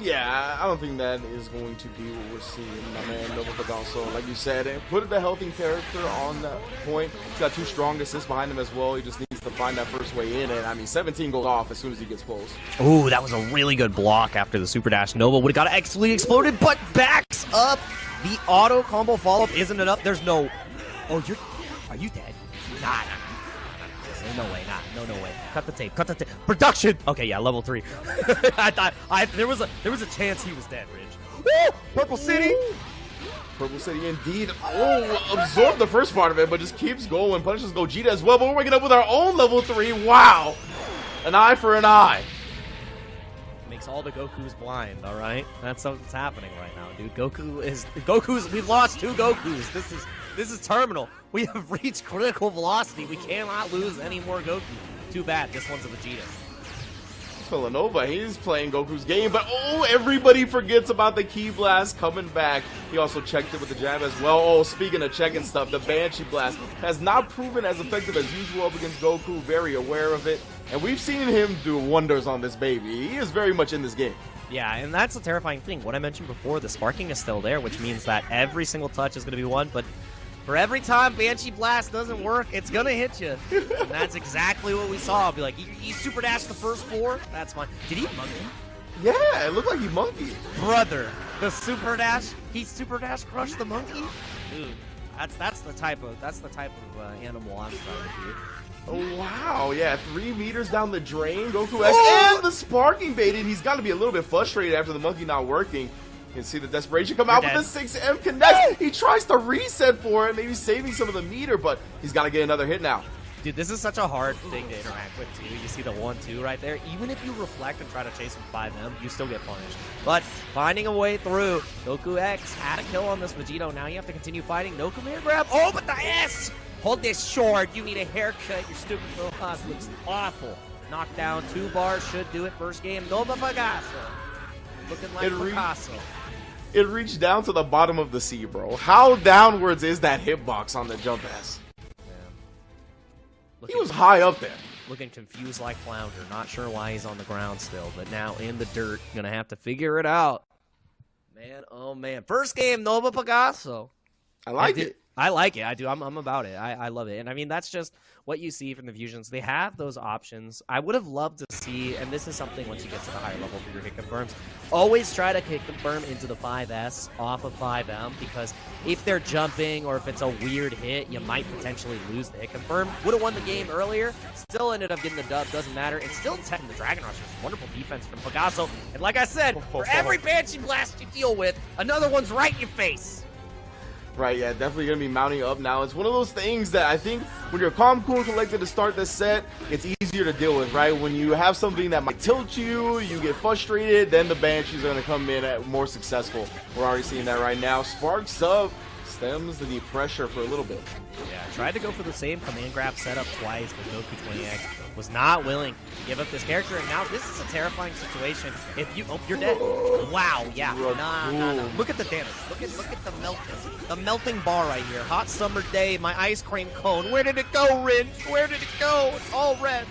Yeah, I don't think that is going to be what we're seeing, my man. But also, like you said, put the healthy character on that point. He's got 2 strong assists behind him as well. He just needs to find that first way in, and I mean, 17 goes off as soon as he gets close. Ooh, that was a really good block after the super dash. Nova would have got actually exploded, but backs up. The auto combo follow-up isn't enough. There's no... Oh, are you dead? Nah. No way, no way. Cut the tape. Production! Okay, yeah, level 3. I thought there was a chance he was dead, Ridge. Woo! Purple City! Purple City indeed. Oh, absorbed the first part of it, but just keeps going. Punishes Gogeta as well, but we're waking up with our own level 3. Wow! An eye for an eye. Makes all the Gokus blind, alright? That's what's happening right now, dude. We've lost 2 Gokus. This is terminal. We have reached critical velocity. We cannot lose any more Goku. Too bad. This one's a Vegeta. Villanova, he's playing Goku's game, but oh, everybody forgets about the Ki Blast coming back. He also checked it with the jab as well. Oh, speaking of checking stuff, the Banshee Blast has not proven as effective as usual up against Goku. Very aware of it. And we've seen him do wonders on this baby. He is very much in this game. Yeah, and that's a terrifying thing. What I mentioned before, the sparking is still there, which means that every single touch is going to be won, but for every time Banshee Blast doesn't work, it's going to hit you. And that's exactly what we saw. I'll be like, he super dashed the first 4? That's fine. Did he monkey? Yeah, it looked like he monkeyed. Brother, the super dash, he super dash crushed the monkey? Dude, that's the type of animal I'm trying to do. Oh, wow. Yeah, 3 meters down the drain. Goku X and the sparking baited. He's got to be a little bit frustrated after the monkey not working. You can see the desperation come out with the 6M connect. He tries to reset for it, maybe saving some of the meter, but he's got to get another hit now. Dude, this is such a hard thing to interact with, too. You see the 1-2 right there. Even if you reflect and try to chase him 5M, you still get punished. But finding a way through, Goku X had a kill on this Vegito. Now you have to continue fighting. No command grab. Oh, but the S! Hold this short. You need a haircut. Your stupid little husk looks awful. Knockdown 2 bars should do it. First game, Nova Picasso. Looking like Picasso. It reached down to the bottom of the sea, bro. How downwards is that hitbox on the jump S? He was high up there. Looking confused like Flounder. Not sure why he's on the ground still, but now in the dirt. Gonna have to figure it out. Man, oh man. First game, Nova Picasso. I like it. I like it. I do. I'm about it. I love it. And I mean, that's just what you see from the Fusions. They have those options. I would have loved to see, and this is something once you get to the higher level for your hit confirms, always try to hit confirm into the 5S off of 5M, because if they're jumping or if it's a weird hit, you might potentially lose the hit confirm. Would have won the game earlier. Still ended up getting the dub. Doesn't matter. It's still teching the Dragon Rush. Wonderful defense from Picasso. And like I said, for every Banshee Blast you deal with, another one's right in your face. Right, yeah, definitely going to be mounting up now. It's one of those things that I think when you're calm, cool, and collected to start this set, it's easier to deal with, right? When you have something that might tilt you, you get frustrated, then the Banshees are going to come in at more successful. We're already seeing that right now. Sparks up, stems the pressure for a little bit. Yeah, tried to go for the same command grab setup twice, but Goku 20X was not willing to give up this character, and now this is a terrifying situation. If you, oh, you're dead. Wow, yeah, nah. Look at the damage. Look at the melting bar right here. Hot summer day, my ice cream cone. Where did it go, Ridge? Where did it go? It's all red.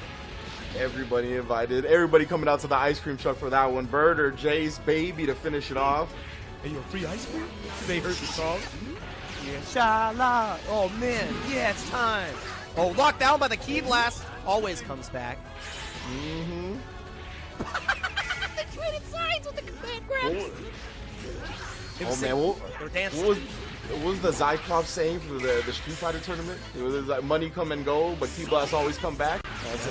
Everybody invited. Everybody coming out to the ice cream truck for that one. Birder, Jay's baby to finish it off. Hey, you free ice cream? They heard the song. Yeah, shala. Oh man, yeah, it's time. Oh, locked down by the Ki Blast. Always comes back. They traded sides with the command grabs. Oh man, what was the Zyclops saying for the Street Fighter tournament? It was like money come and go, but Ki Blast always come back.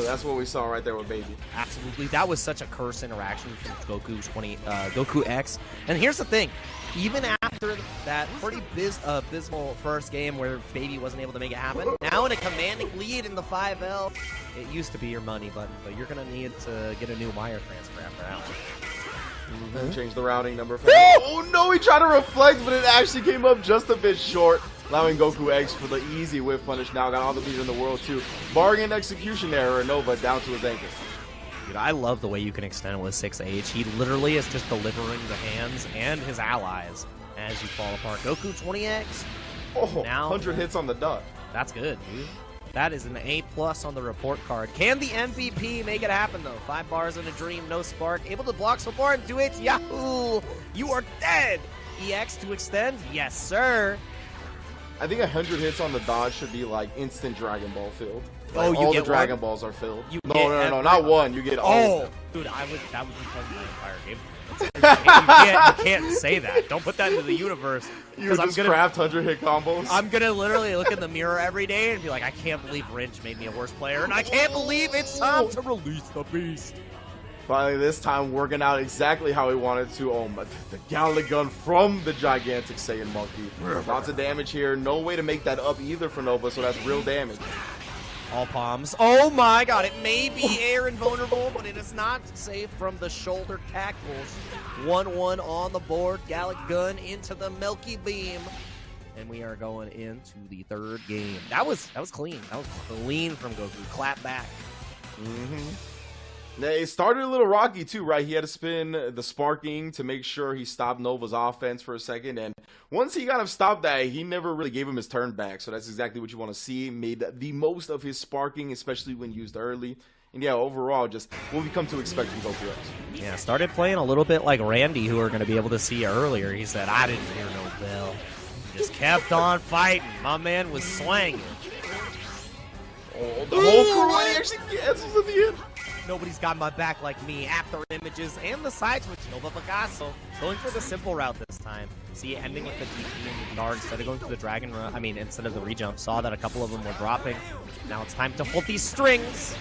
That's what we saw right there with Baby. Absolutely. That was such a curse interaction from Goku X. And here's the thing. Even after that pretty abysmal first game where Baby wasn't able to make it happen, now in a commanding lead in the 5L, it used to be your money button, but you're going to need to get a new wire transfer after that one. Change the routing number. Oh no, he tried to reflect, but it actually came up just a bit short, allowing Goku X for the easy whip punish. Now got all the lead in the world too. Bargain execution error, Nova down to his ankles. Dude, I love the way you can extend it with 6H. He literally is just delivering the hands and his allies as you fall apart. Goku 20X. Oh, now 100 hits on the dot. That's good, dude. That is an A+ on the report card. Can the MVP make it happen, though? 5 bars in a dream, no spark. Able to block so far and do it. Yahoo! You are dead! EX to extend? Yes, sir. I think 100 hits on the dodge should be like instant Dragon Ball filled. Oh, Like, you all get the Dragon one? Balls are filled. No, not one. You get all of them. Dude, that would be fun the entire game. You can't say that. Don't put that into the universe. You just craft 100 hit combos. I'm gonna literally look in the mirror every day and be like, I can't believe Rinch made me a worse player, and I can't believe it's time to release the beast. Finally, this time working out exactly how he wanted to. Oh my, the Galick Gun from the gigantic Saiyan Monkey. Lots of damage here. No way to make that up either for Nova, so that's real damage. All palms. Oh my god, it may be air invulnerable, but it is not safe from the shoulder tackles. 1-1 on the board. Galick Gun into the Milky Beam. And we are going into the third game. That was clean. That was clean from Goku. Clap back. It started a little rocky too, right? He had to spin the sparking to make sure he stopped Nova's offense for a second, and once he got him stopped that, he never really gave him his turn back, so that's exactly what you want to see. Made the most of his sparking, especially when used early. And yeah, overall, just what we come to expect from Goku X. Yeah, started playing a little bit like Randy, who we're going to be able to see earlier. He said, I didn't hear no bell. Just kept on fighting. My man was swanging. Oh, the whole crew, and he actually cancels at the end. Nobody's got my back like me. After images and the side switch, Nova Picasso going for the simple route this time. See, ending with the DP and the guard instead of going to the Dragon Run. I mean, instead of the rejump. Saw that a couple of them were dropping. Now it's time to hold these strings.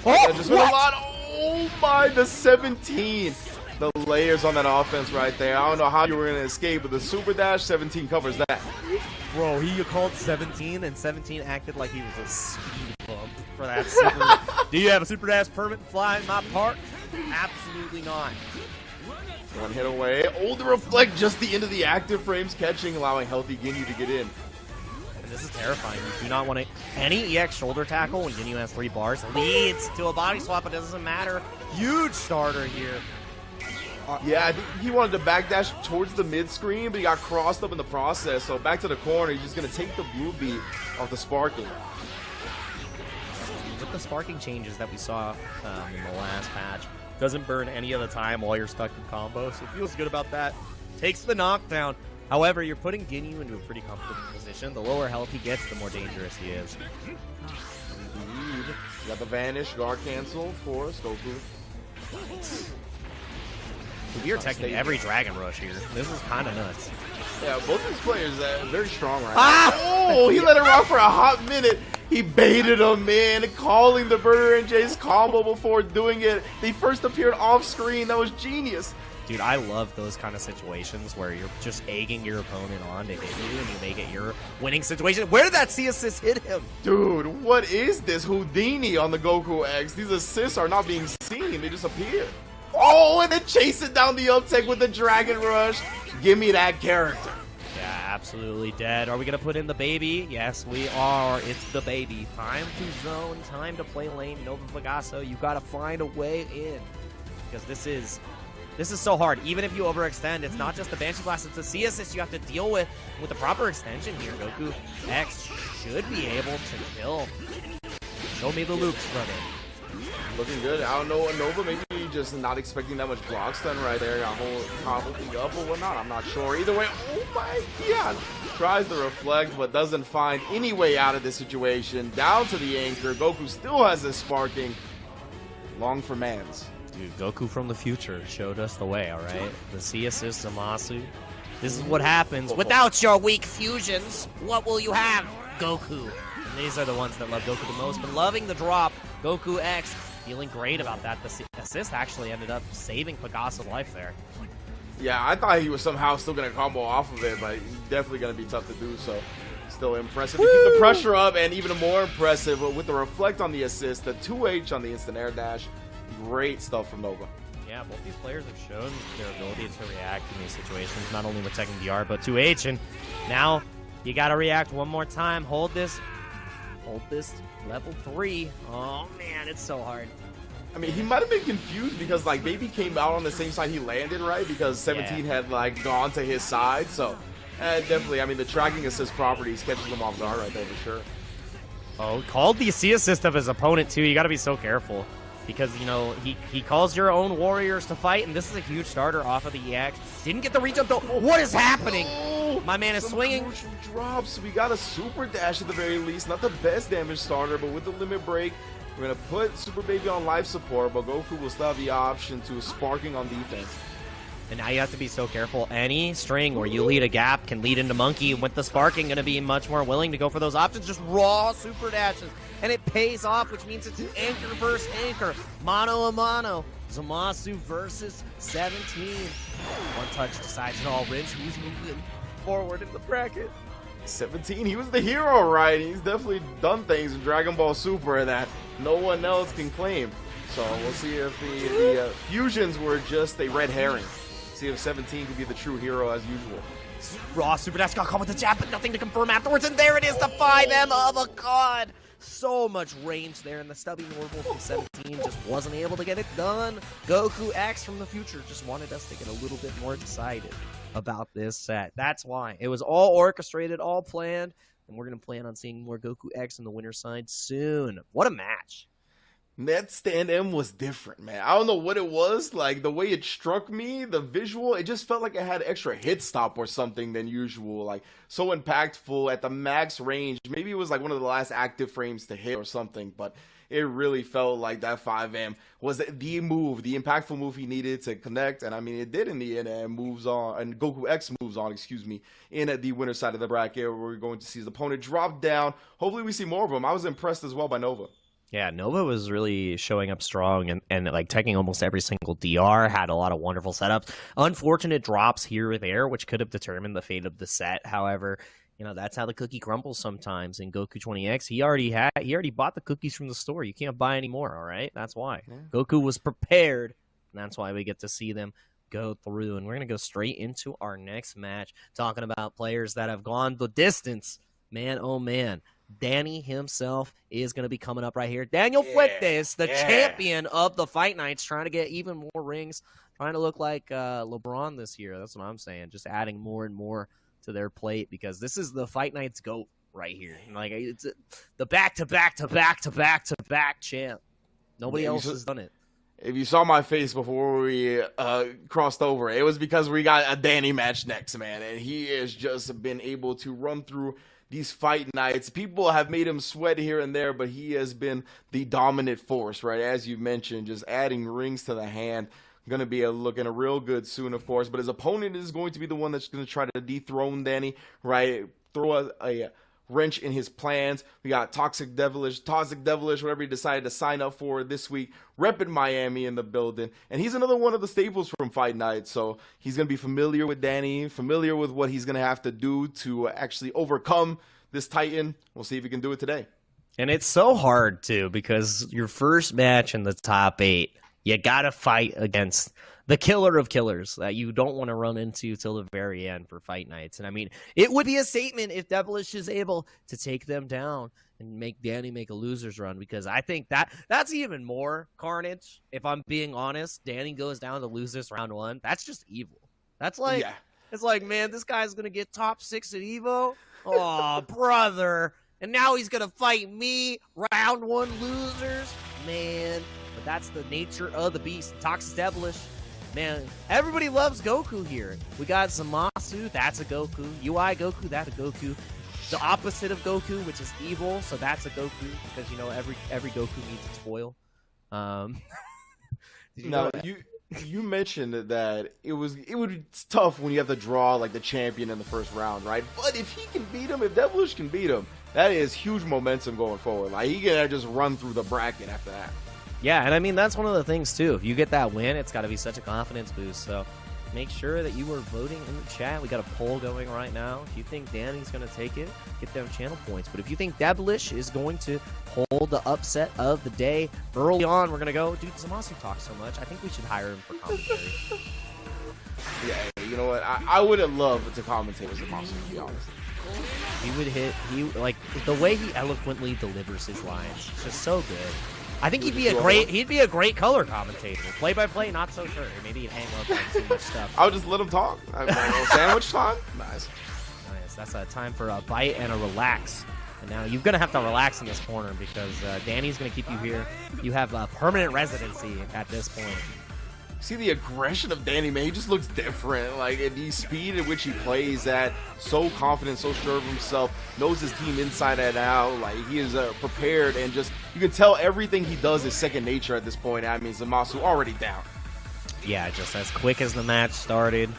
Oh, just with a lot. Oh my, the 17. The layers on that offense right there. I don't know how you were going to escape, but the super dash 17 covers that. Bro, he called 17, and 17 acted like he was a speed bump for that super. Do you have a super dash permit to fly in my park? Absolutely not. One hit away. Oh, the reflect, just the end of the active frames catching, allowing Healthy Ginyu to get in. And this is terrifying. You do not want to. Any EX shoulder tackle when Ginyu has 3 bars leads to a body swap. It doesn't matter. Huge starter here. Yeah, I think he wanted to backdash towards the mid-screen, but he got crossed up in the process. So back to the corner, he's just going to take the blue beat off the sparking. With the sparking changes that we saw in the last patch, doesn't burn any of the time while you're stuck in combo, so feels good about that. Takes the knockdown. However, you're putting Ginyu into a pretty comfortable position. The lower health he gets, the more dangerous he is. Indeed. You got the vanish, guard cancel, of course, Goku. We are technically every Dragon Rush here. This is kind of nuts. Yeah, both these players are very strong right now. Oh, he let it rock for a hot minute. He baited him, man, calling the Burger and Jay's combo before doing it. They first appeared off screen. That was genius. Dude, I love those kind of situations where you're just egging your opponent on to hit you and you make it your winning situation. Where did that C assist hit him? Dude, what is this Houdini on the Goku X? These assists are not being seen. They just appear. Oh, and then chasing down the uptake with the Dragon Rush. Give me that character. Yeah, absolutely dead. Are we going to put in the baby? Yes, we are. It's the baby. Time to zone. Time to play lane. Nova Pegaso, you got to find a way in. Because this is so hard. Even if you overextend, it's not just the Banshee Blast, it's the C assist you have to deal with the proper extension here. Goku X should be able to kill. Show me the loops, brother. Looking good. I don't know, Nova maybe just not expecting that much block stun right there. Got whole comboing up or whatnot. I'm not sure. Either way, oh my god. Tries to reflect, but doesn't find any way out of this situation. Down to the anchor. Goku still has this sparking. Long for mans. Dude, Goku from the future showed us the way, alright? The C assist Zamasu. This is what happens without your weak fusions. What will you have, Goku? And these are the ones that love Goku the most, but loving the drop Goku X feeling great about that. The assist actually ended up saving Pegasus' life there. Yeah, I thought he was somehow still going to combo off of it, but he's definitely going to be tough to do so. Still impressive to keep the pressure up, and even more impressive with the reflect on the assist, the 2H on the instant air dash. Great stuff from Nova. Yeah, both these players have shown their ability to react in these situations, not only with Tekken DR, but 2H, and now you got to react one more time. Hold this level 3. Oh, man, it's so hard. I mean, he might have been confused because, like, Baby came out on the same side he landed, right? Because 17 had, like, gone to his side, so definitely, I mean, the tracking assist properties catches him off guard right there for sure. Oh, called the C assist of his opponent, too. You got to be so careful because, you know, he calls your own warriors to fight, and this is a huge starter off of the EX. Didn't get the re-jump, though. What is happening? My man is swinging. Drops. We got a super dash at the very least. Not the best damage starter, but with the limit break, we're going to put Super Baby on life support, but Goku will still have the option to sparking on defense. And now you have to be so careful. Any string where you lead a gap can lead into Monkey. With the sparking, going to be much more willing to go for those options. Just raw super dashes. And it pays off, which means it's an anchor versus anchor. Mano a mano. Zamasu versus 17. One touch decides it all. Rinse, who's moving forward in the bracket. 17, he was the hero, right? He's definitely done things in Dragon Ball Super that no one else can claim. So we'll see if the fusions were just a red herring. See if 17 can be the true hero as usual. Raw super dash got caught with the jab, but nothing to confirm afterwards. And there it is, the 5M of a god. So much range there, and the stubby normal from 17 just wasn't able to get it done. Goku X from the future just wanted us to get a little bit more decided about this set. That's why. It was all orchestrated, all planned, and we're going to plan on seeing more Goku X on the winner's side soon. What a match. That stand M was different, man. I don't know what it was. Like, the way it struck me, the visual, it just felt like it had extra hit stop or something than usual. Like, so impactful at the max range. Maybe it was like one of the last active frames to hit or something, but it really felt like that 5M was the move, the impactful move he needed to connect. And I mean, it did in the end, and moves on, and Goku X moves on, excuse me, in the winner's side of the bracket, where we're going to see his opponent drop down. Hopefully we see more of him. I was impressed as well by Nova. Yeah, Nova was really showing up strong and like taking almost every single DR, had a lot of wonderful setups. Unfortunate drops here or there, which could have determined the fate of the set. However, you know, that's how the cookie crumbles sometimes. In Goku 20X, he already bought the cookies from the store. You can't buy any more, all right? That's why. Yeah. Goku was prepared, and that's why we get to see them go through. And we're going to go straight into our next match, talking about players that have gone the distance. Man, oh man. Danny himself is going to be coming up right here. Daniel Fuentes, the champion of the Fight Nights, trying to get even more rings, trying to look like LeBron this year. That's what I'm saying. Just adding more and more to their plate, because this is the Fight Nights GOAT right here. Like, it's the back-to-back-to-back-to-back champ. Nobody else has done it. If you saw my face before we crossed over, it was because we got a Danny match next, man. And he has just been able to run through these Fight Nights. People have made him sweat here and there, but he has been the dominant force, right? As you mentioned, just adding rings to the hand. Going to be looking real good soon, of course. But his opponent is going to be the one that's going to try to dethrone Danny, right? Throw a wrench in his plans. We got Toxic Devilish, whatever he decided to sign up for this week. Repping Miami in the building. And he's another one of the staples from Fight Night. So he's going to be familiar with Danny, familiar with what he's going to have to do to actually overcome this Titan. We'll see if he can do it today. And it's so hard, too, because your first match in the top 8, you got to fight against the killer of killers that you don't want to run into till the very end for Fight Nights. And I mean, it would be a statement if Devilish is able to take them down and make Danny make a loser's run, because I think that's even more carnage. If I'm being honest, Danny goes down to losers round 1. That's just evil. That's like, It's like, man, this guy's going to get top 6 at Evo. Oh, brother. And now he's going to fight me, round 1 losers. Man, but that's the nature of the beast. Toxic Devilish. Man, everybody loves Goku here. We got Zamasu, that's a Goku. UI Goku, that's a Goku. The opposite of Goku, which is evil, so that's a Goku, because, you know, every Goku needs its foil. You mentioned that it would be tough when you have to draw like the champion in the first round, right? But if he can beat him, if Devilish can beat him, that is huge momentum going forward. Like, he can just run through the bracket after that. Yeah, and I mean, that's one of the things, too. If you get that win, it's got to be such a confidence boost. So make sure that you are voting in the chat. We got a poll going right now. If you think Danny's going to take it, get them channel points. But if you think Devilish is going to hold the upset of the day early on, we're going to go, dude, Zamasu talks so much. I think we should hire him for commentary. Yeah, you know what? I would have loved to commentate with Zamasu, to be honest. He would like, the way he eloquently delivers his lines, it's just so good. I think he'd be a great color commentator. Play-by-play, not so sure. Maybe he'd hang up on too much stuff. I would just let him talk. Sandwich time? Nice. Nice. That's a time for a bite and a relax. And now you're going to have to relax in this corner because Danny's going to keep you here. You have a permanent residency at this point. See the aggression of Danny, man. He just looks different. Like, the speed at which he plays at, so confident, so sure of himself, knows his team inside and out. Like, he is prepared, and just, you can tell everything he does is second nature at this point. I mean, Zamasu already down. Yeah, just as quick as the match started,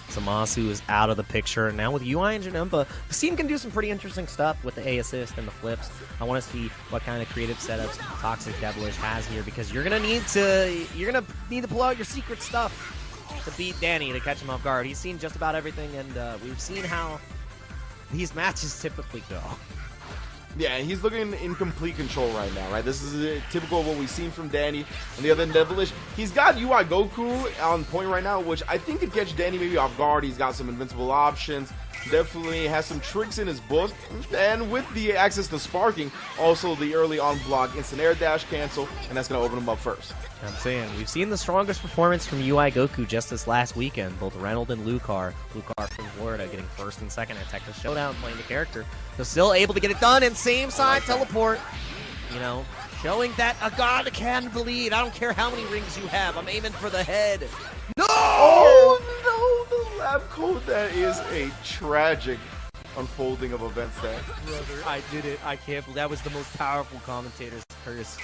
Zamasu is out of the picture. And now with UI and Janemba, the team can do some pretty interesting stuff with the A assist and the flips. I want to see what kind of creative setups Toxic Devilish has here, because you're gonna need to pull out your secret stuff to beat Danny, to catch him off guard. He's seen just about everything, and we've seen how these matches typically go. Yeah, and he's looking in complete control right now, right? This is typical of what we've seen from Danny. On the other end, Devilish, he's got UI Goku on point right now, which I think could catch Danny maybe off guard. He's got some invincible options. Definitely has some tricks in his book. And with the access to sparking, also the early on block, instant air dash cancel, and that's going to open him up first. I'm saying, we've seen the strongest performance from UI Goku just this last weekend. Both Reynolds and Lucar. Lucar from Florida getting first and second at Texas Showdown, playing the character. So still able to get it done, and same side teleport. You know, showing that a god can bleed. I don't care how many rings you have. I'm aiming for the head. No! Oh, no! The lab code, that is a tragic unfolding of events there. Brother, I did it. I can't believe that was the most powerful commentator's curse.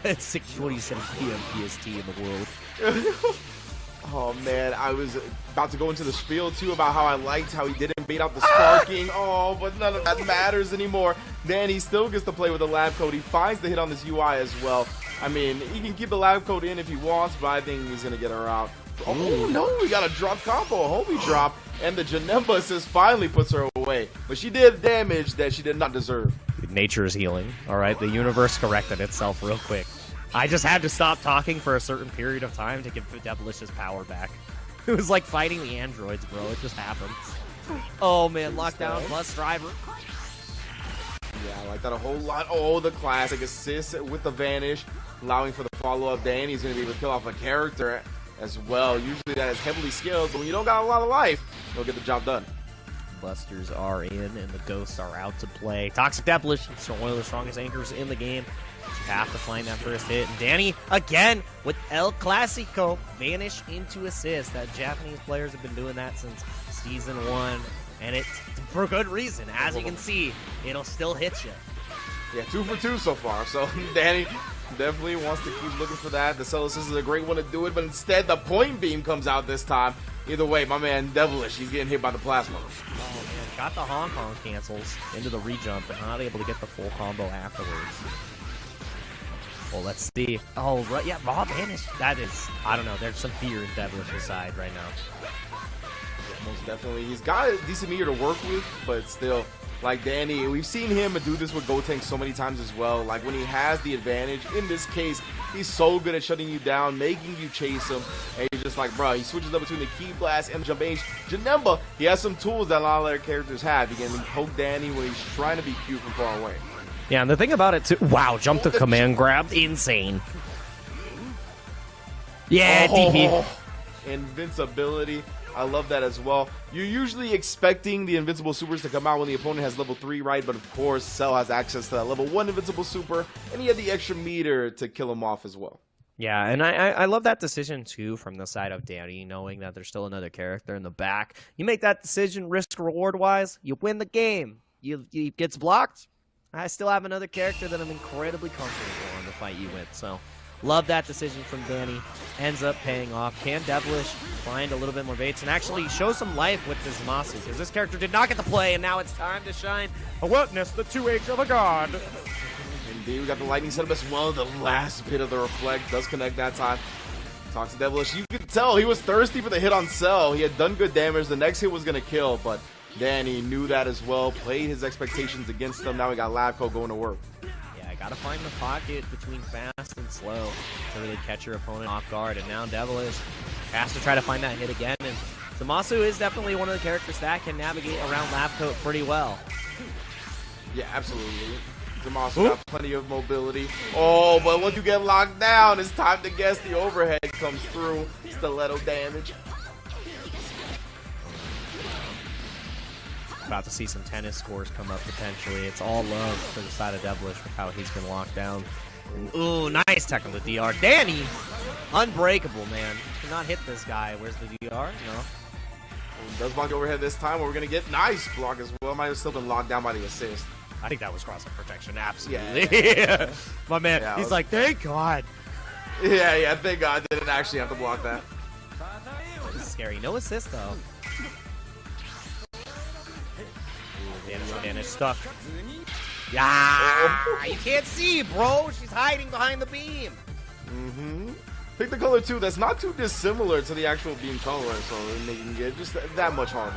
At 6:27 p.m. PST in the world. Oh man, I was about to go into the spiel too about how I liked how he didn't bait out the sparking. Oh, but none of that matters anymore. Then he still gets to play with the lab code. He finds the hit on this UI as well. I mean, he can keep the lab code in if he wants, but I think he's gonna get her out. Oh no, we got a drop combo, a homie drop, and the Janemba assist finally puts her away. But she did damage that she did not deserve. Nature's healing. All right, the universe corrected itself real quick. I just had to stop talking for a certain period of time to give Devilish's power back. It was like fighting the androids, bro. It just happened. Oh man, lockdown bus driver. Yeah, I like that a whole lot. Oh, the classic assist with the vanish, allowing for the follow-up. Danny's going to be able to kill off a character as well. Usually that is heavily skilled, but when you don't got a lot of life, you'll get the job done. Busters are in, and the ghosts are out to play. Toxic Devilish, one of the strongest anchors in the game. You have to find that first hit. And Danny, again, with El Clasico, vanish into assist. That Japanese players have been doing that since Season 1, and it's for good reason. As you can see, it'll still hit you. Yeah, 2 for 2 so far. So Danny definitely wants to keep looking for that. The Cell Assist is a great one to do it, but instead the point beam comes out this time. Either way, my man Devilish, he's getting hit by the plasma. Oh man, got the Hong Kong cancels into the rejump, but not able to get the full combo afterwards. Well, let's see. Oh, right, yeah, raw vanish. That is, I don't know, there's some fear in Devilish's side right now. Yeah, most definitely. He's got a decent meter to work with, but still, like Danny, we've seen him do this with Gotenks so many times as well. Like when he has the advantage, in this case, he's so good at shutting you down, making you chase him, and you're just like, bro, he switches up between the Key Blast and the Jump Age. Janemba, he has some tools that a lot of other characters have. He can poke Danny when he's trying to be cute from far away. Yeah, and the thing about it too, wow, jump to command grab, insane. Yeah, DP. Invincibility. I love that as well. You're usually expecting the invincible supers to come out when the opponent has level 3, right? But of course, Cell has access to that level 1 invincible super, and he had the extra meter to kill him off as well. Yeah, and I love that decision too from the side of Danny, knowing that there's still another character in the back. You make that decision risk-reward wise, you win the game. He gets blocked. I still have another character that I'm incredibly comfortable in the fight you with. So Love that decision from Danny. Ends up paying off. Can Devilish find a little bit more baits and actually show some life with this Zamasu? Because this character did not get to play, and now it's time to shine. A witness, the 2H of a god. Indeed, we got the lightning setup as well. The last bit of the reflect does connect that time. Toxic Devilish, you could tell he was thirsty for the hit on Cell. He had done good damage. The next hit was going to kill, but Danny knew that as well. Played his expectations against them. Now we got Labco going to work. Yeah, got to find the pocket between fast and slow to really catch your opponent off guard. And now Devilish has to try to find that hit again. And Zamasu is definitely one of the characters that can navigate around Labcoat pretty well. Yeah, absolutely. Zamasu got plenty of mobility. Oh, but once you get locked down, it's time to guess. The overhead comes through. Stiletto damage. About to see some tennis scores come up potentially. It's all love for the side of Devilish with how he's been locked down. Ooh, nice technical DR. Danny, unbreakable, man. Cannot hit this guy. Where's the DR? No. Does block the overhead this time. We're going to get nice block as well. Might have still been locked down by the assist. I think that was cross-up protection, absolutely. Yeah. My man, yeah, he's like, thank God. Yeah, thank God I didn't actually have to block that. Oh, this is scary. No assist, though. Ooh, stuck. Yeah, you can't see, bro. She's hiding behind the beam. Pick the color, too. That's not too dissimilar to the actual beam color, so making it just that much harder.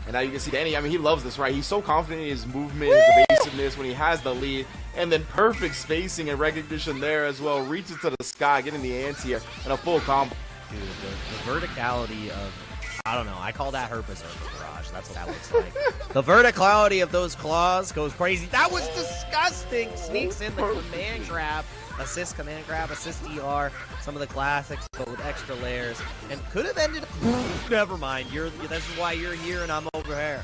And now you can see Danny, I mean, he loves this, right? He's so confident in his movement, his evasiveness when he has the lead. And then perfect spacing and recognition there as well. Reaches to the sky, getting the anti-air and a full combo. Dude, the verticality of, I don't know, I call that her berserker barrage. That's what that looks like. The verticality of those claws goes crazy. That was disgusting. Sneaks in the command grab. Assist, command grab, assist DR, some of the classics, but with extra layers, and could have ended up, never mind, this is why you're here and I'm over here.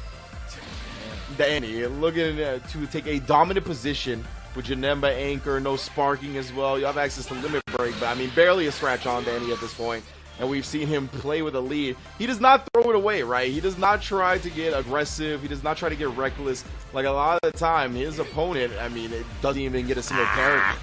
Danny looking to take a dominant position with Janemba anchor, no sparking as well. You have access to limit break, but I mean, barely a scratch on Danny at this point. And we've seen him play with a lead. He does not throw it away, right? He does not try to get aggressive. He does not try to get reckless. Like a lot of the time, his opponent, I mean, it doesn't even get a single character.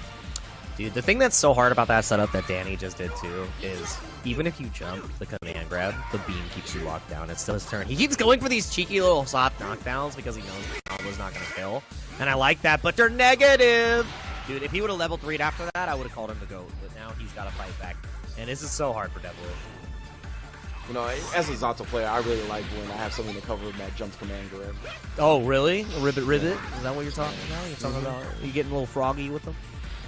Dude, the thing that's so hard about that setup that Danny just did too is even if you jump the command grab, the beam keeps you locked down. It's still his turn. He keeps going for these cheeky little soft knockdowns because he knows the combo's not going to kill. And I like that, but they're negative. Dude, if he would have level 3'd after that, I would have called him the GOAT. But now he's got to fight back. And this is so hard for Devilish. You know, as a Zato player, I really like when I have something to cover that jumps command grab. Oh, really? Ribbit? Is that what you're talking about? You're talking about you getting a little froggy with them?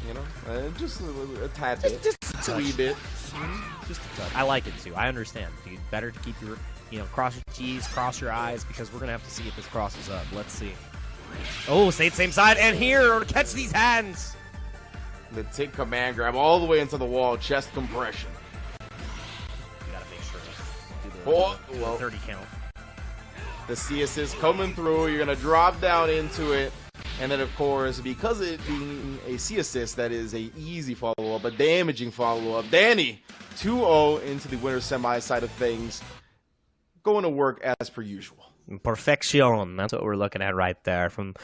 You know, just a tad bit. Just a wee bit. Just a touch. I like it too. I understand, dude. Better to keep your, cross your T's, cross your eyes, because we're going to have to see if this crosses up. Let's see. Oh, stay the same side, and here, catch these hands. The tick command grab all the way into the wall, chest compression. You got to make sure to do the 30 count. The C assist coming through. You're going to drop down into it. And then, of course, because it being a C assist, that is a easy follow-up, a damaging follow-up. Danny, 2-0 into the winner semi side of things. Going to work as per usual. Perfection. That's what we're looking at right there from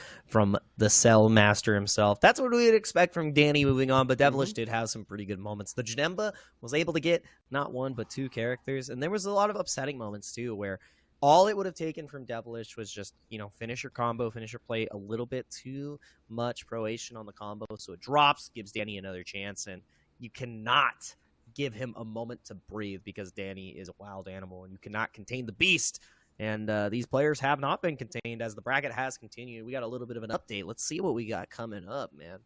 the Cell Master himself. That's what we'd expect from Danny moving on, but Devilish did have some pretty good moments. The Janemba was able to get not one, but two characters, and there was a lot of upsetting moments, too, where all it would have taken from Devilish was just, finish your combo, finish your play, a little bit too much proation on the combo, so it drops, gives Danny another chance, and you cannot give him a moment to breathe because Danny is a wild animal, and you cannot contain the beast. And these players have not been contained as the bracket has continued. We got a little bit of an update. Let's see what we got coming up, man.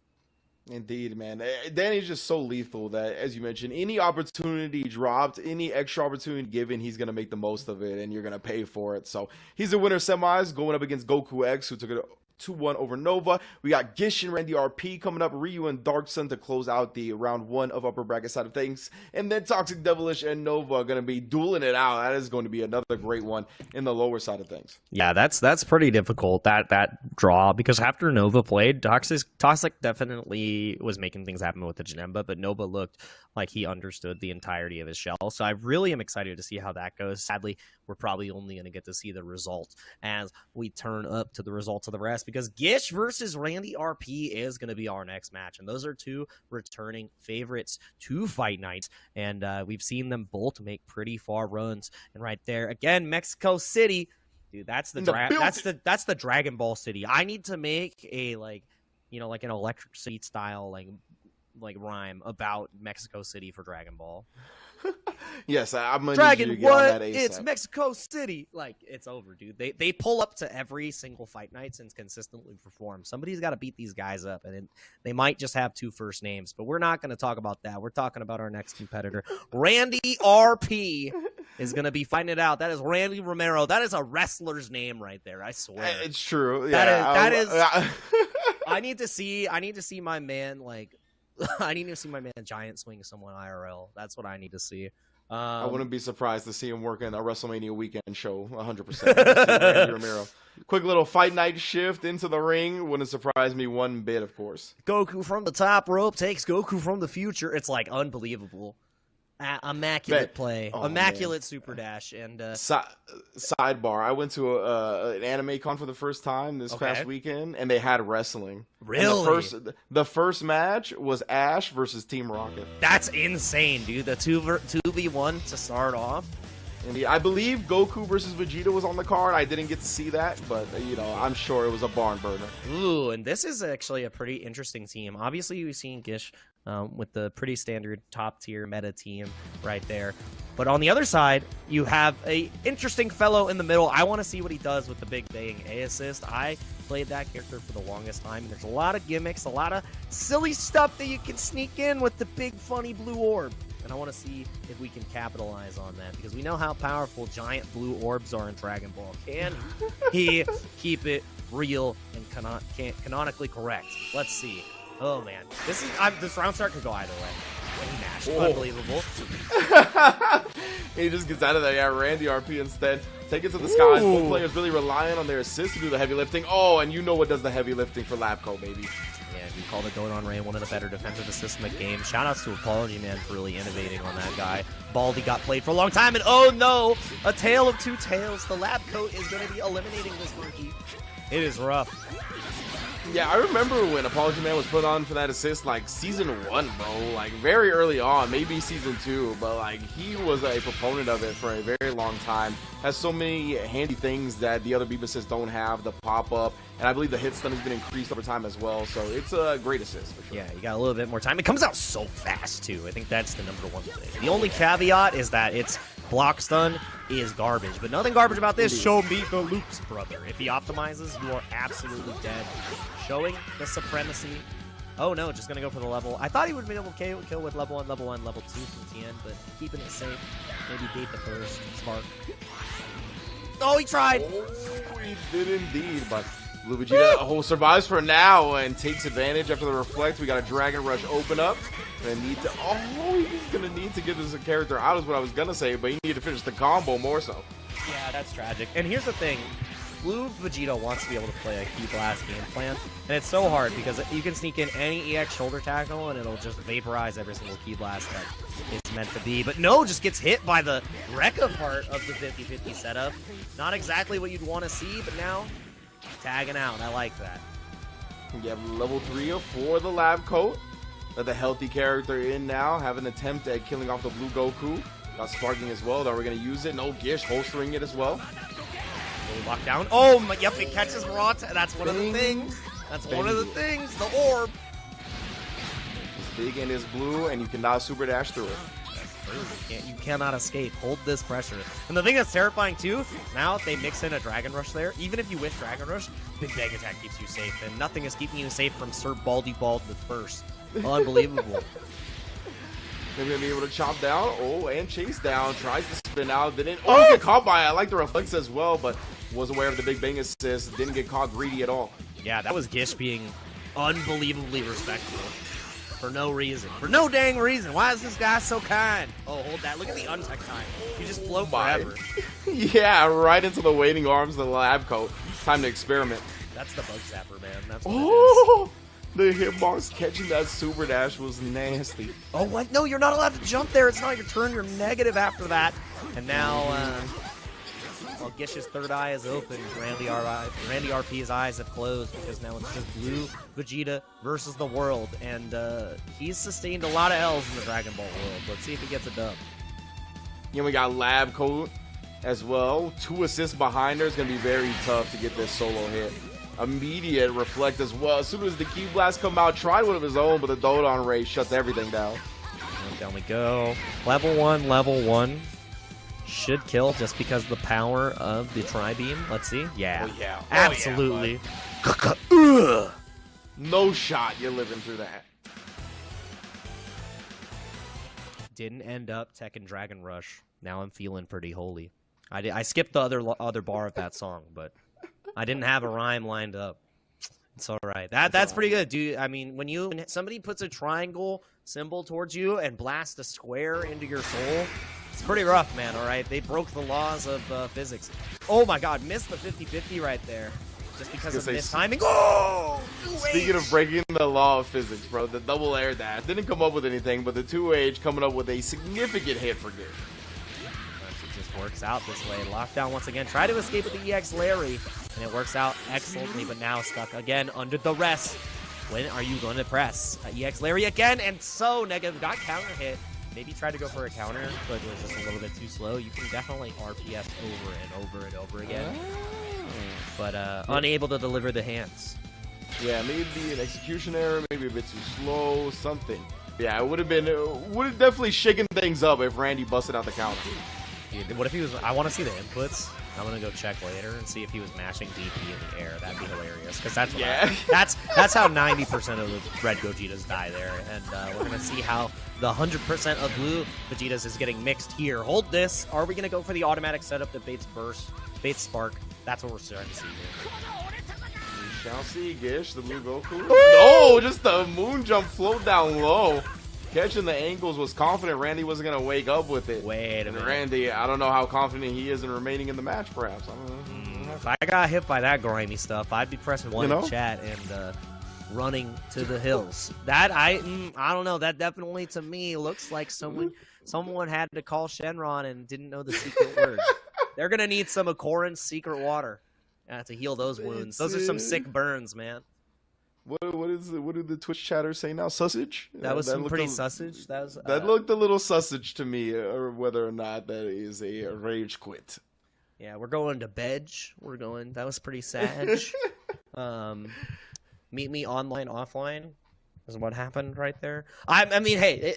Indeed, man. Danny's just so lethal that, as you mentioned, any opportunity dropped, any extra opportunity given, he's going to make the most of it, and you're going to pay for it. So he's a winner semis going up against Goku X, who took it 2-1 over Nova. We got Gish and Randy RP coming up, Ryu and Dark Sun to close out the round 1 of upper bracket side of things. And then Toxic Devilish and Nova are going to be dueling it out. That is going to be another great one in the lower side of things. Yeah, that's pretty difficult, that draw, because after Nova played, Toxic definitely was making things happen with the Janemba, but Nova looked like he understood the entirety of his shell. So I really am excited to see how that goes. Sadly, we're probably only going to get to see the result as we turn up to the results of the rest, because because Gish versus Randy RP is going to be our next match. And those are two returning favorites to Fight Night. And we've seen them both make pretty far runs. And right there, again, Mexico City. Dude, that's the that's the Dragon Ball City. I need to make a like an Electric City style like rhyme about Mexico City for Dragon Ball. Yes, I'm gonna Dragon need you to get on that ASAP. It's Mexico City. Like, it's over, dude. They pull up to every single Fight Nights and consistently perform. Somebody's got to beat these guys up, and they might just have two first names, but we're not going to talk about that. We're talking about our next competitor. Randy RP is going to be fighting it out. That is Randy Romero. That is a wrestler's name right there. I swear. It's true. That is. I need to see my man I need to see my man Giant swing someone IRL. That's what I need to see. I wouldn't be surprised to see him working a WrestleMania weekend show 100%. Randy Romero. Quick little Fight Night shift into the ring. Wouldn't surprise me one bit, of course. Goku from the top rope takes Goku from the future. It's like unbelievable. Immaculate play. Immaculate man. Super dash. And sidebar, I went to an anime con for the first time this past weekend, and they had wrestling. Really? The first match was Ash versus Team Rocket. That's insane, dude. The 2v1 to start off. And I believe Goku versus Vegeta was on the card. I didn't get to see that, but I'm sure it was a barn burner. Ooh, and this is actually a pretty interesting team. Obviously, we've seen Gish with the pretty standard top-tier meta team right there. But on the other side, you have a interesting fellow in the middle. I want to see what he does with the Big Bang A assist. I played that character for the longest time. There's a lot of gimmicks, a lot of silly stuff that you can sneak in with the big, funny blue orb. And I want to see if we can capitalize on that, because we know how powerful giant blue orbs are in Dragon Ball. Can he keep it real and canonically correct? Let's see. Oh, man. This round start could go either way. Unbelievable. He just gets out of there. Yeah, Randy RP instead. Take it to the skies. Both players really relying on their assist to do the heavy lifting. Oh, and you know what does the heavy lifting for Labco, baby. Yeah, we called it going on Ray, one of the better defensive assists in the game. Shoutouts to Apology Man for really innovating on that guy. Baldy got played for a long time, and oh no! A tale of two tales. The lab coat is going to be eliminating this monkey. It is rough. Yeah, I remember when Apology Man was put on for that assist, like, Season 1, bro. Like, very early on, maybe Season 2, but, like, he was a proponent of it for a very long time. Has so many handy things that the other beam assists don't have, the pop-up, and I believe the hit stun has been increased over time as well, so it's a great assist, for sure. Yeah, you got a little bit more time. It comes out so fast, too. I think that's the number one thing. The only caveat is that its block stun is garbage, but nothing garbage about this. Show me the loops, brother. If he optimizes, you are absolutely dead. Showing the supremacy. Oh no, just gonna go for the level. I thought he would be able to kill with level 1, level 2 from Tien, but keeping it safe. Maybe bait the burst. Smart. Oh, he tried! Oh, he did indeed, but Blue Vegeta survives for now and takes advantage after the reflect. We got a Dragon Rush open up. He's gonna need to get this character out is what I was gonna say, but he needed to finish the combo more so. Yeah, that's tragic. And here's the thing. Blue Vegeta wants to be able to play a Key Blast game plan, and it's so hard because you can sneak in any EX shoulder tackle and it'll just vaporize every single Key Blast that it's meant to be. But no, just gets hit by the Rekka part of the 50-50 setup. Not exactly what you'd want to see, but now tagging out. I like that. You have level 3 for the lab coat. Let the healthy character in now. Have an attempt at killing off the blue Goku. Got sparking as well. That we're going to use it. No Gish holstering it as well. Lockdown. Oh, my, yep, it catches raw. That's one of the things. That's one of the things. The orb. It's big and it's blue, and you cannot super dash through it. You cannot escape. Hold this pressure. And the thing that's terrifying, too, now they mix in a Dragon Rush there. Even if you whiff Dragon Rush, Big Bang Attack keeps you safe, and nothing is keeping you safe from Sir Baldy Bald the First. Unbelievable. They're going to be able to chop down. Oh, and chase down. Tries to spin out. Didn't. Oh, get caught by it. I like the reflex as well, but was aware of the Big Bang assist. Didn't get caught greedy at all. Yeah, that was Gish being unbelievably respectful. For no reason. For no dang reason. Why is this guy so kind? Oh, hold that. Look at the untech time. You just float forever. Yeah, right into the waiting arms of the lab coat. Time to experiment. That's the bug zapper, man. That's what it is. The hitbox catching that super dash was nasty. Oh, what? No, you're not allowed to jump there. It's not your turn. You're negative after that. And now, While Gish's third eye is open, Randy RP's eyes have closed because now it's just Blue Vegeta versus the world. And he's sustained a lot of L's in the Dragon Ball world. Let's see if he gets a dub. Yeah, we got Lab Coat as well. 2 assists behind her. It's going to be very tough to get this solo hit. Immediate reflect as well. As soon as the Ki Blast come out, tried one of his own, but the Dodon Ray shuts everything down. And down we go. Level 1. Should kill just because of the power of the Tri-Beam. Let's see. Yeah. Oh, yeah. Absolutely. Yeah, no shot you're living through that. Didn't end up Tekken Dragon Rush. Now I'm feeling pretty holy. I skipped the other bar of that song, but I didn't have a rhyme lined up. It's all right. That's pretty good, dude. I mean, when somebody puts a triangle symbol towards you and blasts a square into your soul, it's pretty rough, man. All right, they broke the laws of physics. Oh my God, missed the 50-50 right there, just because of mistiming. Oh! Speaking of breaking the law of physics, bro, the double air dash didn't come up with anything, but the 2H coming up with a significant hit for Gish. It just works out this way. Lockdown once again. Try to escape with the EX Larry, and it works out excellently, but now stuck again under the rest. When are you going to press? EX Larry again, and so negative. Got counter hit. Maybe try to go for a counter, but it was just a little bit too slow. You can definitely RPS over and over and over again, but unable to deliver the hands. Yeah, maybe an execution error, maybe a bit too slow, something. Yeah, it would have definitely shaken things up if Randy busted out the counter. Dude, what if he was? I want to see the inputs. I'm gonna go check later and see if he was mashing DP in the air. That'd be hilarious, because that's that's how 90% of the red Gogetas die there, and we're gonna see how the 100% of blue Vegetas is getting mixed here. Hold this. Are we gonna go for the automatic setup that baits burst, baits spark? That's what we're starting to see here. We shall see. Gish, the blue Goku. No, just the moon jump float down low. Catching the angles, was confident Randy wasn't going to wake up with it. Wait a minute. Randy, I don't know how confident he is in remaining in the match, perhaps. I don't know. If I got hit by that grimy stuff, I'd be pressing one in chat and running to the hills. That, I don't know. That definitely, to me, looks like someone had to call Shenron and didn't know the secret word. They're going to need some Akoran's secret water to heal those wounds. Those are some sick burns, man. What did the Twitch chatter say now? Sausage? That was some pretty sausage. That looked a little sausage to me, or whether or not that is a rage quit. Yeah, we're going to bed. That was pretty sad. Meet me online, offline is what happened right there. I mean, hey,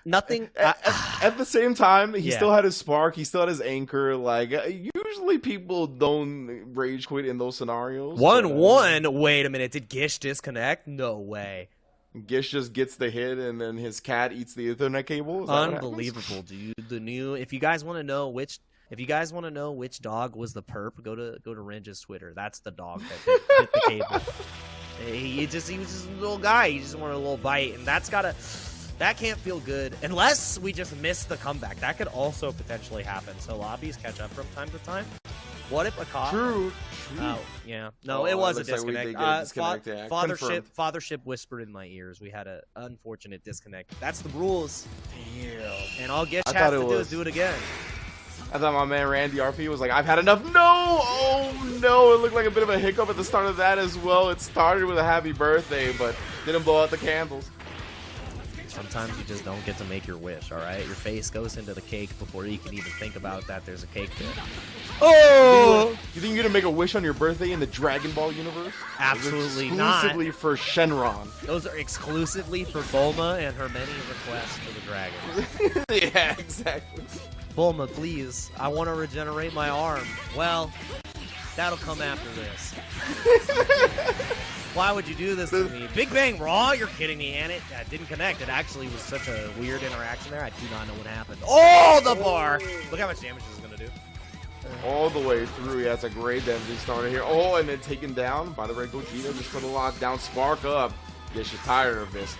nothing. At the same time, he still had his spark. He still had his anchor. Like, usually people don't rage quit in those scenarios. 1-1. Wait a minute. Did Gish disconnect? No way. Gish just gets the hit, and then his cat eats the Ethernet cable. Unbelievable, dude. The new. If you guys want to know which dog was the perp, go to Rinja's Twitter. That's the dog that hit the cable. He was just a little guy. He just wanted a little bite, and that can't feel good unless we just miss the comeback. That could also potentially happen. So lobbies catch up from time to time. What if a cop? True. Oh, yeah. No, it was a disconnect. Fathership whispered in my ears. We had an unfortunate disconnect. That's the rules. Damn. And all Gitch has to do is do it again. I thought my man Randy RP was like, I've had enough. No! Oh, no. It looked like a bit of a hiccup at the start of that as well. It started with a happy birthday, but didn't blow out the candles. Sometimes you just don't get to make your wish, all right? Your face goes into the cake before you can even think about that there's a cake there. Oh! You think you're going to make a wish on your birthday in the Dragon Ball universe? Absolutely not. Exclusively for Shenron. Those are exclusively for Bulma and her many requests for the dragon. Yeah, exactly. Bulma, please. I want to regenerate my arm. Well, that'll come after this. Why would you do this to me? Big Bang Raw? You're kidding me, and it didn't connect. It actually was such a weird interaction there. I do not know what happened. Oh, the bar! Look how much damage this is going to do. All the way through. Yeah, that's a great damage starter here. Oh, and then taken down by the Red Gogeta just for the lockdown. Spark up. Guess you're tired of this.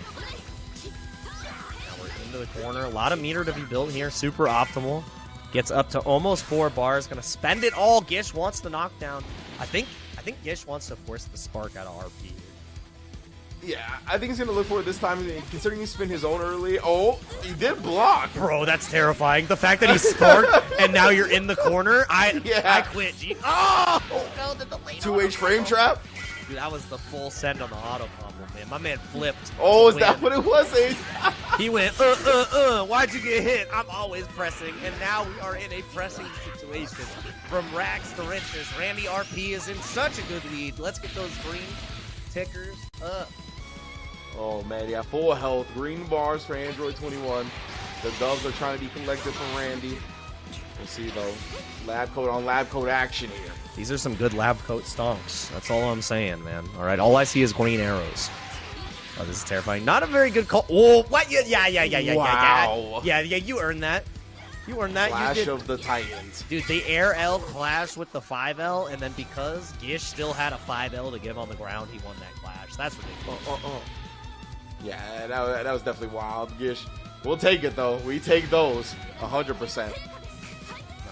Now we're into the corner. A lot of meter to be built here. Super optimal. Gets up to almost 4 bars. Going to spend it all. Gish wants the knockdown. I think Gish wants to force the spark out of RP. Yeah, I think he's going to look for it this time, considering he spin his own early. Oh, he did block. Bro, that's terrifying. The fact that he sparked and now you're in the corner, I quit. Oh, no, the delay. 2H frame trap. Dude, that was the full send on the auto combo, man. My man flipped. Oh, is that what it was? He went, why'd you get hit? I'm always pressing, and now we are in a pressing situation. From rags to riches, Randy RP is in such a good lead. Let's get those green tickers up. Oh, man, yeah, full health. Green bars for Android 21. The doves are trying to be collected from Randy. We'll see, though. Lab coat on lab coat action here. These are some good lab coat stonks. That's all I'm saying, man. All right, all I see is green arrows. Oh, this is terrifying. Not a very good call. Oh, what? Yeah. Wow. Yeah, you earned that. You earned that. Flash of the Titans. Dude, the air L clashed with the 5L, and then because Gish still had a 5L to give on the ground, he won that clash. That's ridiculous. Yeah, that was definitely wild. Gish, we'll take it, though. We take those 100%.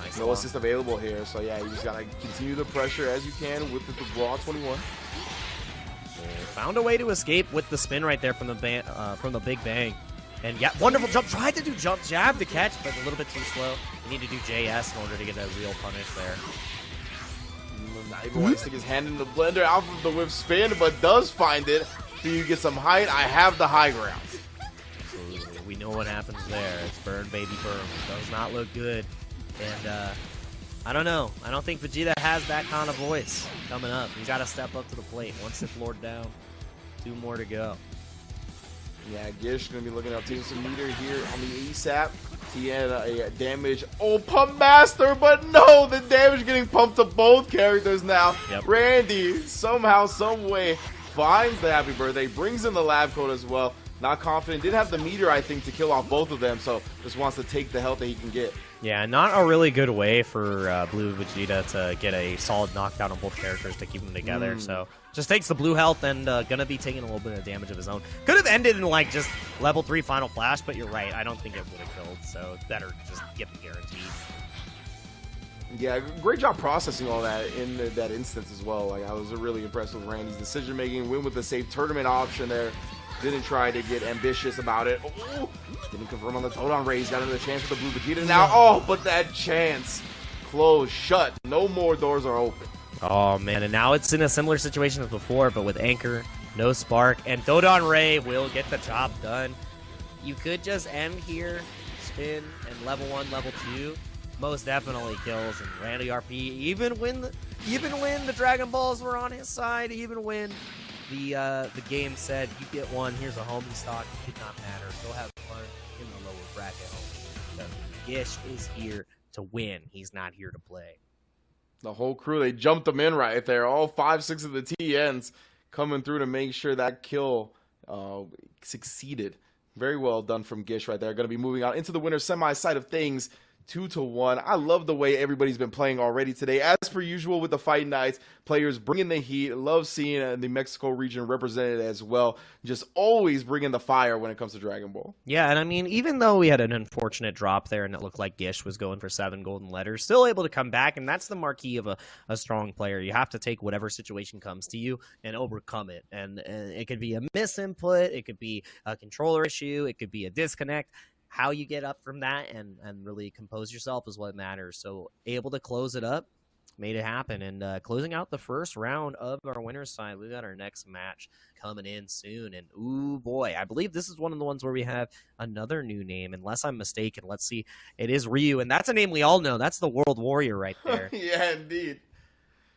Nice. No assist available here, so yeah, you just gotta continue the pressure as you can with the Raw 21. Found a way to escape with the spin right there from the big bang. And yeah, wonderful jump. Tried to do jump jab to catch, but a little bit too slow. You need to do JS in order to get a real punish there. Not even want to stick his hand in the blender out of the whip spin, but does find it. So you get some height. I have the high ground. Absolutely. We know what happens there. It's burn, baby, burn. Does not look good. And I don't know. I don't think Vegeta has that kind of voice coming up. He's got to step up to the plate. One Sith Lord down. 2 more to go. Yeah, Gish going to be looking up taking some meter here on the ASAP. He had a damage. Oh, Pump Master, but no, the damage getting pumped to both characters now. Yep. Randy, somehow, some way, finds the happy birthday, brings in the lab coat as well. Not confident, didn't have the meter, I think, to kill off both of them, so just wants to take the health that he can get. Yeah, not a really good way for Blue Vegeta to get a solid knockdown on both characters to keep them together. So just takes the blue health and gonna be taking a little bit of damage of his own. Could have ended in like just level 3 final flash, but you're right. I don't think it would have killed. So better just get the guaranteed. Yeah, great job processing all that in that instance as well. Like I was really impressed with Randy's decision making. Win with the safe tournament option there. Didn't try to get ambitious about it. Oh, didn't confirm on the Todon raise. Got another chance with the Blue Vegeta now. Oh, but that chance closed shut. No more doors are open. Oh, man. And now it's in a similar situation as before, but with Anchor, no spark, and Dodon Ray will get the job done. You could just end here, spin, and level 1, level 2. Most definitely kills. And Randy RP, even when the Dragon Balls were on his side, even when the game said you get one, here's a homie stock, it did not matter. Go have fun in the lower bracket home. Gish is here to win. He's not here to play. The whole crew, they jumped them in right there. All 5, 6 of the TNs coming through to make sure that kill succeeded. Very well done from Gish right there. Going to be moving on into the winner's semi side of things. 2-1. I love the way everybody's been playing already today. As per usual with the Fight Nights, players bringing the heat. Love seeing the Mexico region represented as well. Just always bringing the fire when it comes to Dragon Ball. Yeah, and I mean, even though we had an unfortunate drop there and it looked like Gish was going for 7 golden letters, still able to come back, and that's the marquee of a strong player. You have to take whatever situation comes to you and overcome it. And it could be a misinput, it could be a controller issue, it could be a disconnect. How you get up from that and really compose yourself is what matters. So able to close it up, made it happen. And closing out the first round of our winner's side, we got our next match coming in soon. And ooh boy, I believe this is one of the ones where we have another new name, unless I'm mistaken. Let's see. It is Ryu, and that's a name we all know. That's the World Warrior right there. Yeah, indeed.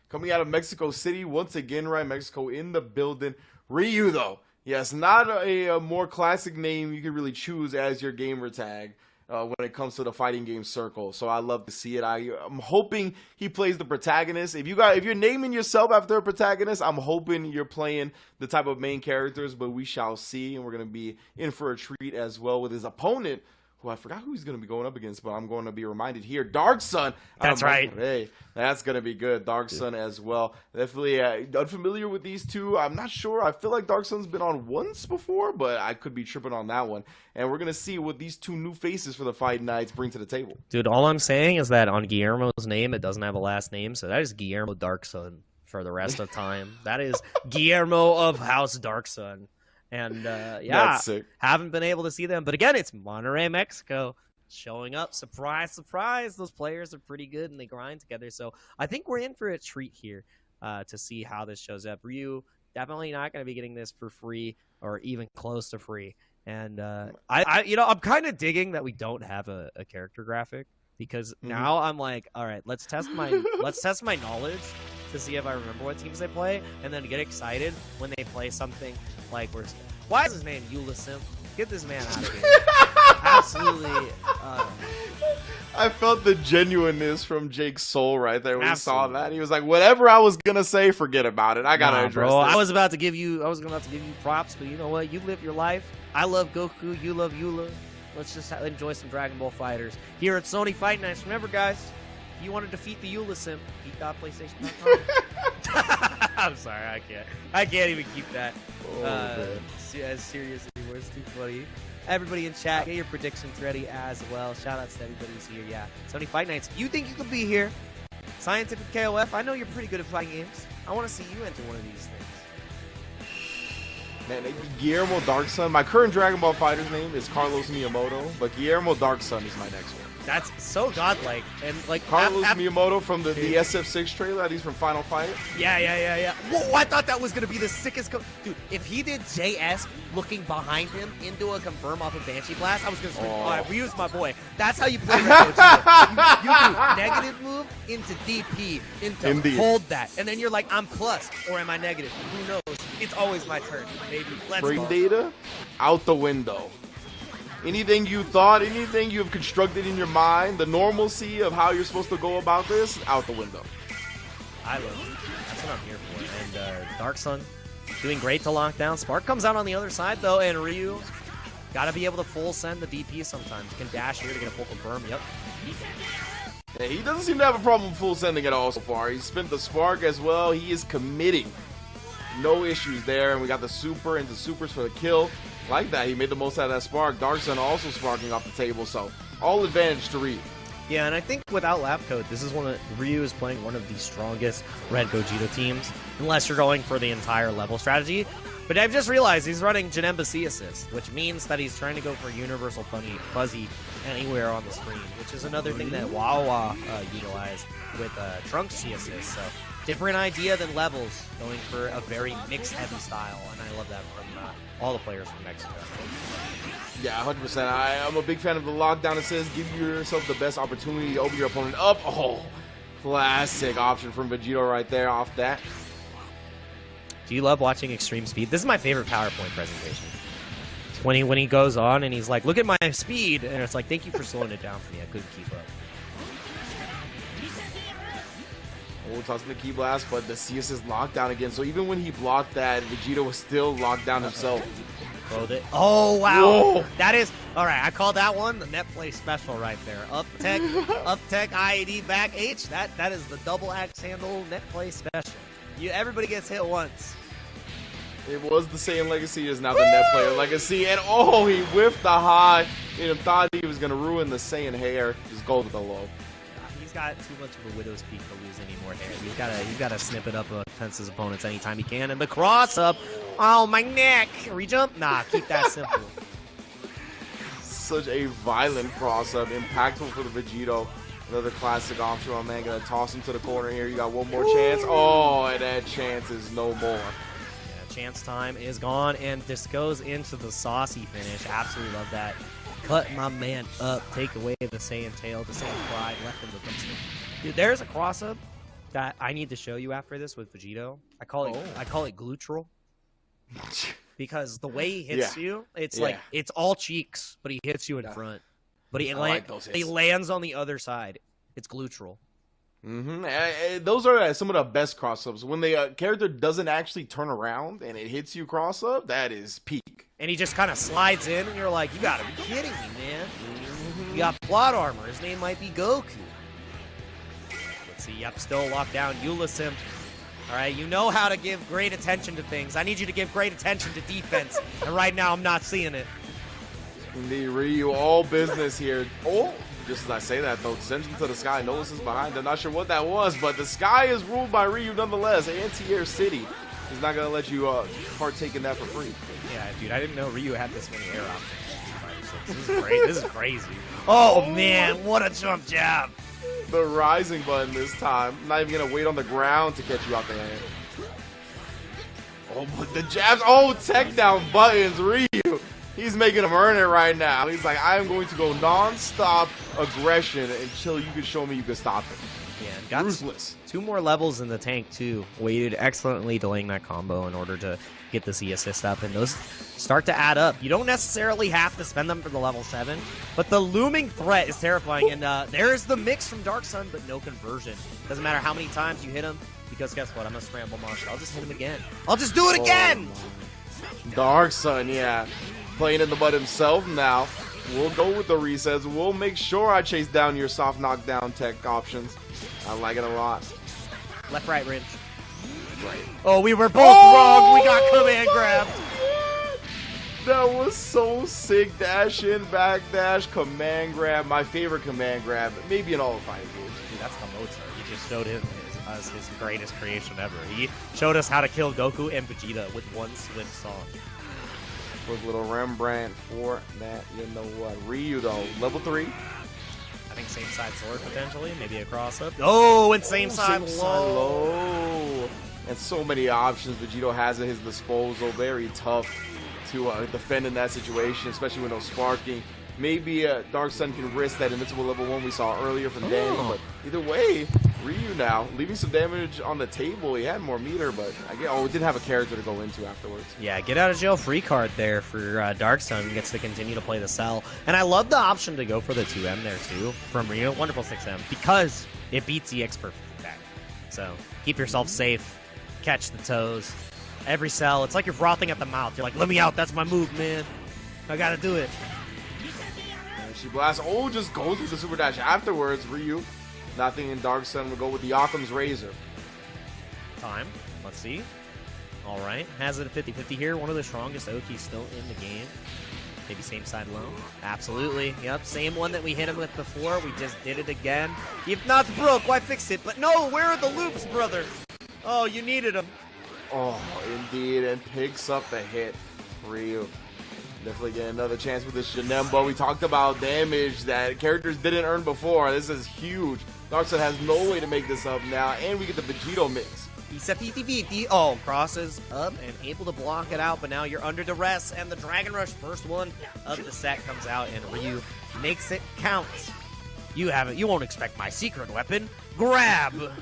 Coming out of Mexico City once again, right? Mexico in the building. Ryu, though. Yes, not a more classic name you could really choose as your gamer tag when it comes to the fighting game circle. So I love to see it. I'm hoping he plays the protagonist. If you're naming yourself after a protagonist, I'm hoping you're playing the type of main characters, but we shall see. And we're going to be in for a treat as well with his opponent, who I forgot who he's going to be going up against, but I'm going to be reminded here. Dark Sun. That's right. Hey, that's going to be good. Dark Sun as well. Definitely unfamiliar with these two. I'm not sure. I feel like Dark Sun's been on once before, but I could be tripping on that one. And we're going to see what these two new faces for the Fight Nights bring to the table. Dude, all I'm saying is that on Guillermo's name, it doesn't have a last name, so that is Guillermo Dark Sun for the rest of time. That is Guillermo of House Dark Sun. And yeah, That's sick. haven't been able to see them. But again, it's Monterrey, Mexico. Showing up, surprise, surprise. Those players are pretty good and they grind together. So I think we're in for a treat here to see how this shows up. Ryu, definitely not going to be getting this for free or even close to free. And I'm kind of digging that we don't have a character graphic, because now I'm like, all right, let's test my knowledge to see if I remember what teams they play, and then get excited when they play something like why is his name Ulysim? Get this man out of here. Absolutely. I felt the genuineness from Jake's soul right there when he saw that. He was like, "Whatever I was gonna say, forget about it. I gotta address bro. this." I was about to give you props, but you know what? You live your life. I love Goku. You love Eula. Let's just enjoy some Dragon Ball Fighters here at Sony Fight Nights. Remember, guys, if you want to defeat the Ulysim, defeat.playstation.com. I'm sorry, I can't even keep that as serious anymore. It's too funny. Everybody in chat, get your predictions ready as well. Shout outs to everybody who's here. Yeah, Sony Fight Nights. If you think you could be here, Scientific KOF, I know you're pretty good at fighting games. I want to see you enter one of these things. Man, Guillermo Darksun. My current Dragon Ball fighter's name is Carlos Miyamoto, but Guillermo Darksun is my next one. That's so godlike. And like Carlos Miyamoto from the SF6 trailer, at least from Final Fight. Yeah. Whoa, I thought that was going to be the sickest. Dude, if he did JS looking behind him into a confirm off of Banshee Blast, I was going to scream, all right, Ryu's my boy. That's how you play Red Gogeta. You do negative move into DP, into hold that. And then you're like, I'm plus, or am I negative? Who knows? It's always my turn, baby. Let's Frame go. data, out the window. Anything you thought, anything you've constructed in your mind, the normalcy of how you're supposed to go about this, out the window. I love it. That's what I'm here for. And Darksun doing great to lock down. Spark comes out on the other side, though, and Ryu got to be able to full send the DP sometimes. Can dash here to get a full confirm. Yep. Yeah, he doesn't seem to have a problem full sending at all so far. He spent the Spark as well. He is committing. No issues there, and we got the super into supers for the kill. Like that, he made the most out of that Spark. Darksun also sparking off the table, so all advantage to Ryu. Yeah, and I think without lab code, this is Ryu is playing one of the strongest Red Gogeta teams, unless you're going for the entire level strategy. But I've just realized he's running Janemba C assist, which means that he's trying to go for universal fuzzy anywhere on the screen, which is another thing that Wawa utilized with Trunks C assist. So different idea than levels, going for a very mixed heavy style, and I love that from all the players from Mexico. Yeah, 100%. I'm a big fan of the lockdown. It says give yourself the best opportunity to open your opponent up. Oh, classic option from Vegito right there off that. Do you love watching Extreme Speed? This is my favorite PowerPoint presentation. When he goes on and he's like, look at my speed, and it's like, thank you for slowing it down for me. I couldn't keep up. Oh, tossing the key blast, but the CS is locked down again. So even when he blocked that, Vegeta was still locked down himself. Oh, wow. Whoa. That is, all right, I call that one the net play special right there. Up tech, IAD, back H. That is the double axe handle net play special. Everybody gets hit once. It was the Saiyan Legacy, is now the net player Legacy. And oh, he whiffed the high. And thought he was going to ruin the Saiyan hair. Just go to the low. He's got too much of a widow's peak to lose any more hair. He's got to snip it up against his opponents anytime he can. And the cross up. Oh, my neck. Rejump? Nah, keep that simple. Such a violent cross up. Impactful for the Vegito. Another classic option. My man gonna toss him to the corner here. You got one more chance. Oh, and that chance is no more. Yeah, chance time is gone, and this goes into the saucy finish. Absolutely love that. Cut my man up, take away the Saiyan tail, the Saiyan pride, left him with them. Dude, there's a cross up that I need to show you after this with Vegito. I call it glutral. Because the way he hits you, it's like it's all cheeks, but he hits you in front. But he lands on the other side. It's glutral. Those are some of the best cross-ups. When the character doesn't actually turn around and it hits you cross-up, that is peak. And he just kind of slides in, and you're like, you gotta be kidding me, man. You got plot armor. His name might be Goku. Let's see. Yep, still locked down. Ulysim. All right, you know how to give great attention to things. I need you to give great attention to defense. And right now, I'm not seeing it. Indeed, Ryu, all business here. Oh, just as I say that, though, sends him to the sky. Notice is behind. I'm not sure what that was, but the sky is ruled by Ryu nonetheless. Anti-air city He's not gonna let you partake in that for free. Yeah, dude, I didn't know Ryu had this many air options. This is great. This is crazy. Oh man, what a jump jab! The rising button this time. Not even gonna wait on the ground to catch you out the hand. Oh, but the jabs. Oh, tech down buttons, Ryu. He's making him earn it right now. He's like, I am going to go non-stop aggression until you can show me you can stop it. Yeah, got ruthless. 2 more levels in the tank too. Waited excellently, delaying that combo in order to get the Z assist up, and those start to add up. You don't necessarily have to spend them for the level 7, but the looming threat is terrifying. And there's the mix from Dark Sun, but no conversion. Doesn't matter how many times you hit him, because guess what? I'm gonna scramble Marshall. I'll just hit him again. I'll just do it again. Dark Sun, yeah, playing in the mud himself now. We'll go with the resets. We'll make sure I chase down your soft knockdown tech options. I like it a lot. Left, right, ridge. Right. Oh, we were both wrong. We got command grabbed. That was so sick. Dash in, back dash, command grab. My favorite command grab, maybe in all of fighting games. Dude, that's the Mozart. He just showed us his greatest creation ever. He showed us how to kill Goku and Vegeta with one swift song. With little Rembrandt for that, you know what? Ryu though, level 3. I think same side sword potentially, maybe a cross up. Oh, and same side low. And so many options Vegito has at his disposal. Very tough to defend in that situation, especially with no sparking. Maybe Dark Sun can risk that invincible level 1 we saw earlier from Danny, but either way, Ryu now leaving some damage on the table. He had more meter, but I guess it did have a character to go into afterwards. Yeah, get out of jail free card there for Dark Sun. Gets to continue to play the cell, and I love the option to go for the 2M there too from Ryu. Wonderful 6M because it beats EX perfect attack. So keep yourself safe, catch the toes. Every cell, it's like you're frothing at the mouth. You're like, let me out. That's my move, man. I gotta do it. She blasts. Oh, just goes with the super dash afterwards. Ryu, nothing in Dark Sun. We'll go with the Occam's Razor. Time. Let's see. All right. Has it a 50-50 here. One of the strongest Okis still in the game. Maybe same side low. Absolutely. Yep. Same one that we hit him with before. We just did it again. If not broke, why fix it? But no, where are the loops, brother? Oh, you needed them. Oh, indeed. And picks up the hit. Ryu. Definitely get another chance with this Janemba. We talked about damage that characters didn't earn before. This is huge. Dark Sun has no way to make this up now, and we get the Vegito mix. He's a 50-50. Oh, crosses up and able to block it out, but now you're under duress, and the Dragon Rush first one of the set comes out, and Ryu makes it count. You won't expect my secret weapon. Grab!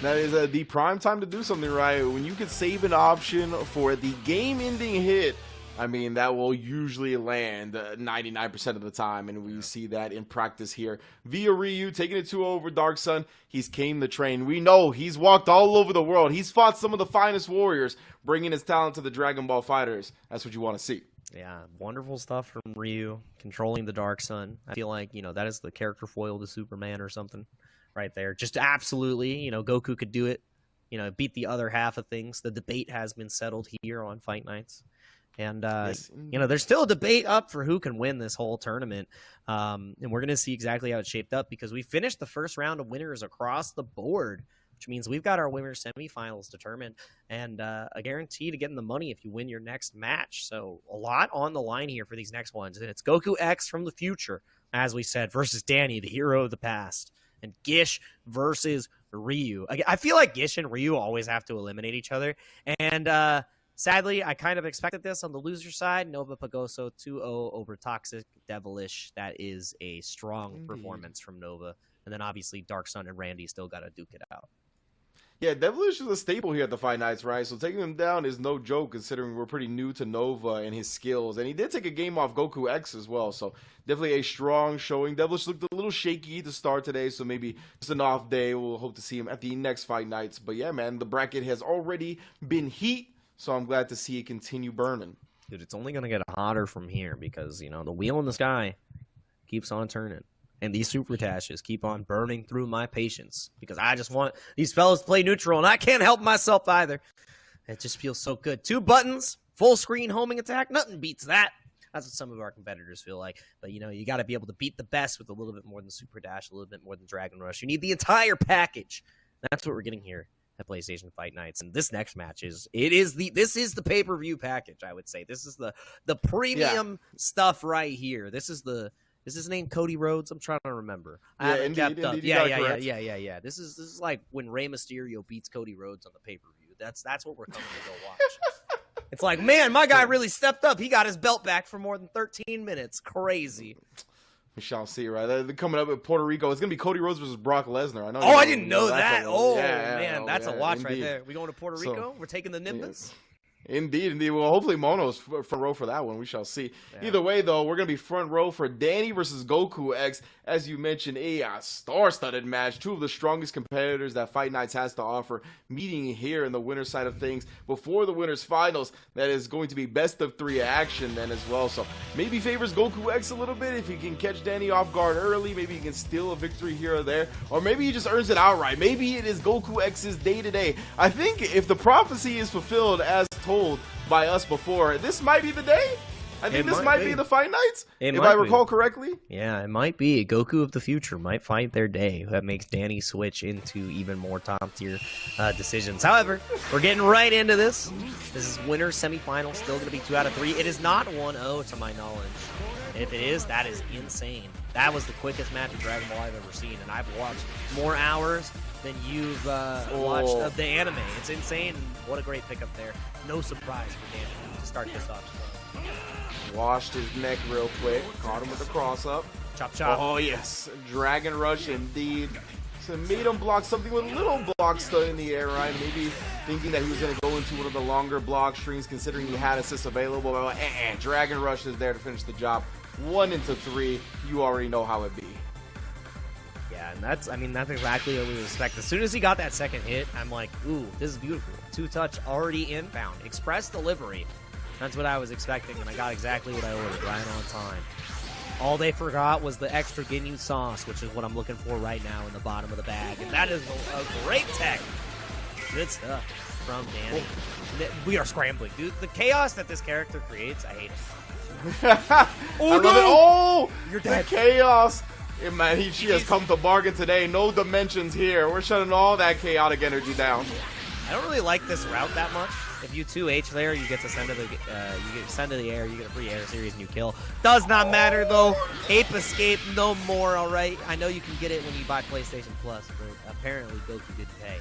That is the prime time to do something right. When you can save an option for the game-ending hit, I mean, that will usually land 99% of the time, and we see that in practice here. Via Ryu, taking it 2 over Dark Sun. He's came the train. We know he's walked all over the world. He's fought some of the finest warriors, bringing his talent to the Dragon Ball fighters. That's what you want to see. Yeah, wonderful stuff from Ryu, controlling the Dark Sun. I feel like, that is the character foil to Superman or something right there. Just absolutely, Goku could do it, beat the other half of things. The debate has been settled here on Fight Nights. And, there's still a debate up for who can win this whole tournament. And we're going to see exactly how it's shaped up because we finished the first round of winners across the board, which means we've got our winners semifinals determined and a guarantee to getting the money if you win your next match. So a lot on the line here for these next ones. And it's Goku X from the future, as we said, versus Danny, the hero of the past, and Gish versus Ryu. I feel like Gish and Ryu always have to eliminate each other. And, sadly, I kind of expected this on the loser side. Nova Pagoso 2-0 over Toxic Devilish. That is a strong performance from Nova. And then obviously Dark Sun and Randy still got to duke it out. Yeah, Devilish is a staple here at the Fight Nights, right? So taking him down is no joke considering we're pretty new to Nova and his skills. And he did take a game off Goku X as well, so definitely a strong showing. Devilish looked a little shaky to start today, so maybe just an off day. We'll hope to see him at the next Fight Nights. But yeah, man, the bracket has already been heat. So I'm glad to see it continue burning. Dude, it's only going to get hotter from here because, the wheel in the sky keeps on turning. And these super tashes keep on burning through my patience because I just want these fellas to play neutral, and I can't help myself either. It just feels so good. 2 buttons, full screen homing attack. Nothing beats that. That's what some of our competitors feel like. But, you got to be able to beat the best with a little bit more than super dash, a little bit more than Dragon Rush. You need the entire package. That's what we're getting here at PlayStation Fight Nights. And this next match this is the pay-per-view package, I would say. This is the premium stuff right here. Is his name Cody Rhodes? I'm trying to remember. I haven't kept up. Yeah. This is like when Rey Mysterio beats Cody Rhodes on the pay-per-view. That's what we're coming to go watch. It's like, man, my guy really stepped up. He got his belt back for more than 13 minutes. Crazy. We shall see, right? They're coming up with Puerto Rico. It's going to be Cody Rhodes versus Brock Lesnar. I know. Oh, I didn't know that. That's a watch right there. We going to Puerto Rico? We're taking the Nimbus? Yeah. Indeed. Well, hopefully Mono's front row for that one. We shall see. Yeah. Either way, though, we're going to be front row for Danny versus Goku X. As you mentioned, a star-studded match. Two of the strongest competitors that Fight Nights has to offer, meeting here in the winner's side of things before the winner's finals. That is going to be best of 3 action then as well. So maybe favors Goku X a little bit. If he can catch Danny off guard early, maybe he can steal a victory here or there. Or maybe he just earns it outright. Maybe it is Goku X's day-to-day. I think if the prophecy is fulfilled as told by us before, this might be the day. I think this might be the Fight Nights, if I recall correctly. Yeah, it might be. Goku of the future might fight their day. That makes Danny switch into even more top-tier decisions. However, we're getting right into this. This is winner's semifinal. Still going to be 2 out of 3. It is not 1-0 to my knowledge. And if it is, that is insane. That was the quickest match of Dragon Ball I've ever seen, and I've watched more hours than you've watched of the anime. It's insane. What a great pickup there. No surprise for Danny to start this off. Washed his neck real quick. Caught him with the cross up. Chop, chop. Oh, yes. Dragon Rush indeed. So made him block something with little blocks still in the air, right? Maybe thinking that he was going to go into one of the longer block strings, considering he had assists available. But Dragon Rush is there to finish the job. 1 into 3. You already know how it be. Yeah, and that's exactly what we would expect. As soon as he got that second hit, I'm like, ooh, this is beautiful. 2-touch already inbound. Express delivery. That's what I was expecting, and I got exactly what I ordered right on time. All they forgot was the extra Ginyu sauce, which is what I'm looking for right now in the bottom of the bag. And that is a great tech. Good stuff from Danny. We are scrambling, dude. The chaos that this character creates, I hate it. I love it. Oh, you're dead. The chaos. Yeah, man, she has come to bargain today. No dimensions here. We're shutting all that chaotic energy down. I don't really like this route that much. If you 2H there, you get to send to the air, you get a free air series and you kill. Does not matter though. Ape Escape no more, alright? I know you can get it when you buy PlayStation Plus, but apparently Goku didn't pay.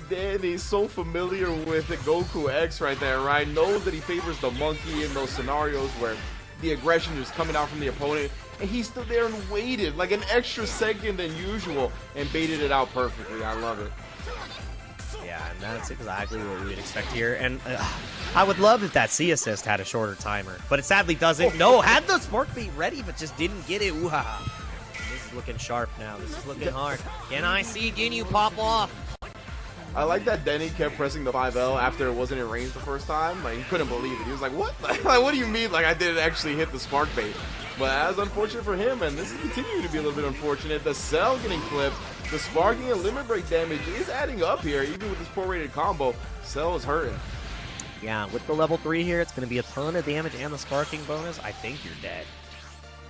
Danny's so familiar with the Goku X right there, right? Knows that he favors the monkey in those scenarios where the aggression is coming out from the opponent, and he stood there and waited like an extra second than usual and baited it out perfectly. I love it. Yeah, and that's exactly what we would expect here. And I would love if that C assist had a shorter timer, but it sadly doesn't. No, had the spark beat ready, but just didn't get it. Ooh-ha. This is looking sharp now. This is looking hard. Can I see Ginyu pop off? I like that Denny kept pressing the 5L after it wasn't in range the first time. Like, he couldn't believe it. He was like, what? Like, what do you mean? Like, I didn't actually hit the spark bait. But that's unfortunate for him, and this is continuing to be a little bit unfortunate. The cell getting clipped. The sparking and limit break damage is adding up here, even with this poor-rated combo. Cell is hurting. Yeah, with the level 3 here, it's going to be a ton of damage and the sparking bonus. I think you're dead.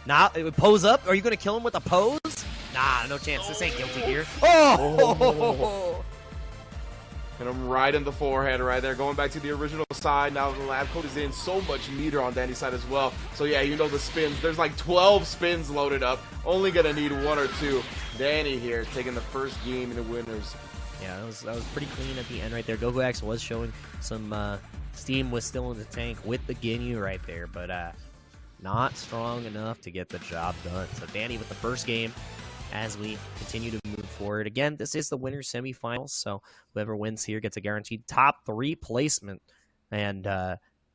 Now, it would pose up. Are you going to kill him with a pose? Nah, no chance. This ain't Guilty Gear. Oh! Hit him right in the forehead right there. Going back to the original side. Now the lab code is in. So much meter on Danny's side as well. So yeah, you know the spins. There's like 12 spins loaded up. Only going to need 1 or 2. Danny here taking the first game in the winners. Yeah, that was pretty clean at the end right there. Goku X was showing some steam was still in the tank with the Ginyu right there, but not strong enough to get the job done. So Danny with the first game as we continue to move forward. Again, this is the winner's semifinals, so whoever wins here gets a guaranteed top 3 placement. And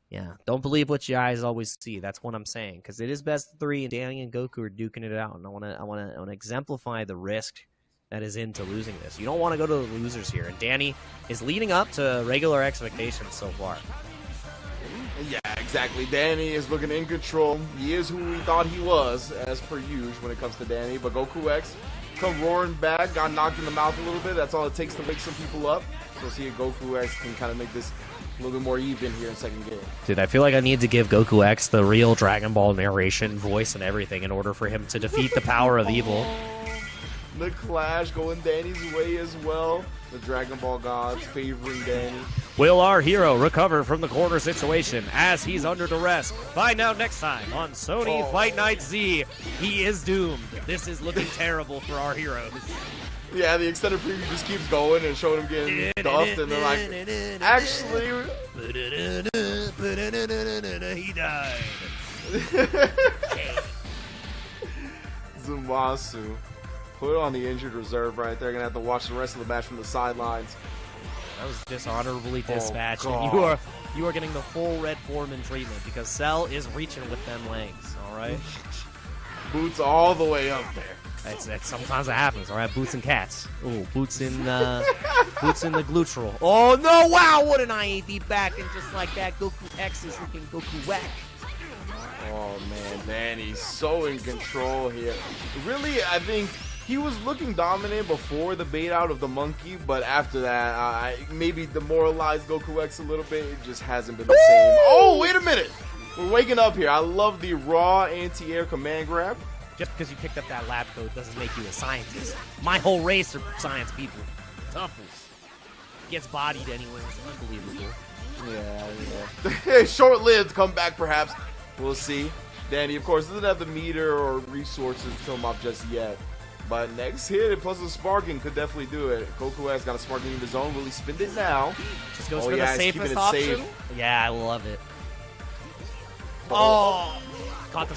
yeah, don't believe what your eyes always see. That's what I'm saying, because it is best of 3, and Danny and Goku are duking it out. And I want to exemplify the risk that is into losing this. You don't want to go to the losers here, and Danny is leading up to regular expectations so far. Yeah, exactly. Danny is looking in control. He is who we thought he was, as per usual when it comes to Danny. But Goku X come roaring back, got knocked in the mouth a little bit. That's all it takes to wake some people up. So see if Goku X can kind of make this a little bit more even here in second game. Dude, I feel like I need to give Goku X the real Dragon Ball narration voice and everything in order for him to defeat the power of evil. The clash going Danny's way as well. The Dragon Ball gods favoring Danny. Will our hero recover from the corner situation as he's under duress? Find out next time on Sony Fight Night Z. He is doomed. This is looking terrible for our heroes. Yeah, the extended preview just keeps going and showing him getting duffed, and they're like, actually... He died. Zumasu. Put on the injured reserve right there. Gonna have to watch the rest of the match from the sidelines. That was dishonorably dispatched. And God. you are getting the full Red Foreman treatment because Cell is reaching with them legs. All right. Boots all the way up there. That's sometimes it happens. All right, boots and cats. Oh, boots in the gluteral. Oh no! Wow, what an IAD back, and just like that, Goku X is looking Goku whack. Oh man, Danny's so in control here. Really, I think he was looking dominant before the bait out of the monkey, but after that, maybe demoralized Goku X a little bit. It just hasn't been the same. Oh, wait a minute! We're waking up here. I love the raw anti-air command grab. Just because you picked up that lab coat doesn't make you a scientist. My whole race are science people. Toughest. Gets bodied anyway. It's unbelievable. Yeah. Short-lived comeback, perhaps. We'll see. Danny, of course, doesn't have the meter or resources to kill him off just yet. But next hit, plus the sparking, could definitely do it. Goku has got a sparking of his own. Will he spend it now? Just goes for the safest option. Yeah, I love it. Caught the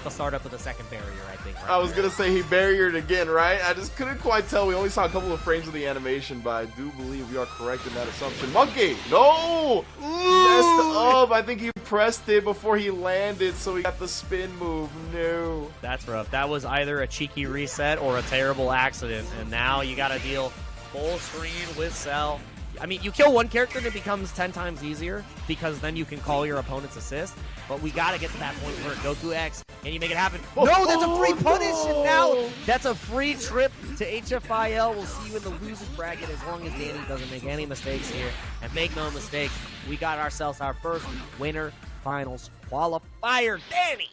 startup with a second barrier, I think. Right I was going to say he barriered again, right? I just couldn't quite tell. We only saw a couple of frames of the animation, but I do believe we are correct in that assumption. Monkey! No! Messed up. I think he pressed it before he landed, so he got the spin move. No. That's rough. That was either a cheeky reset or a terrible accident, and now you got to deal full screen with Cell. I mean, you kill one character and it becomes 10 times easier because then you can call your opponent's assist. But we got to get to that point where Goku X, can you make it happen? No, that's a free punish, and now that's a free trip to HFIL. We'll see you in the losers bracket as long as Danny doesn't make any mistakes here. And make no mistake, we got ourselves our first winner finals qualifier. Danny!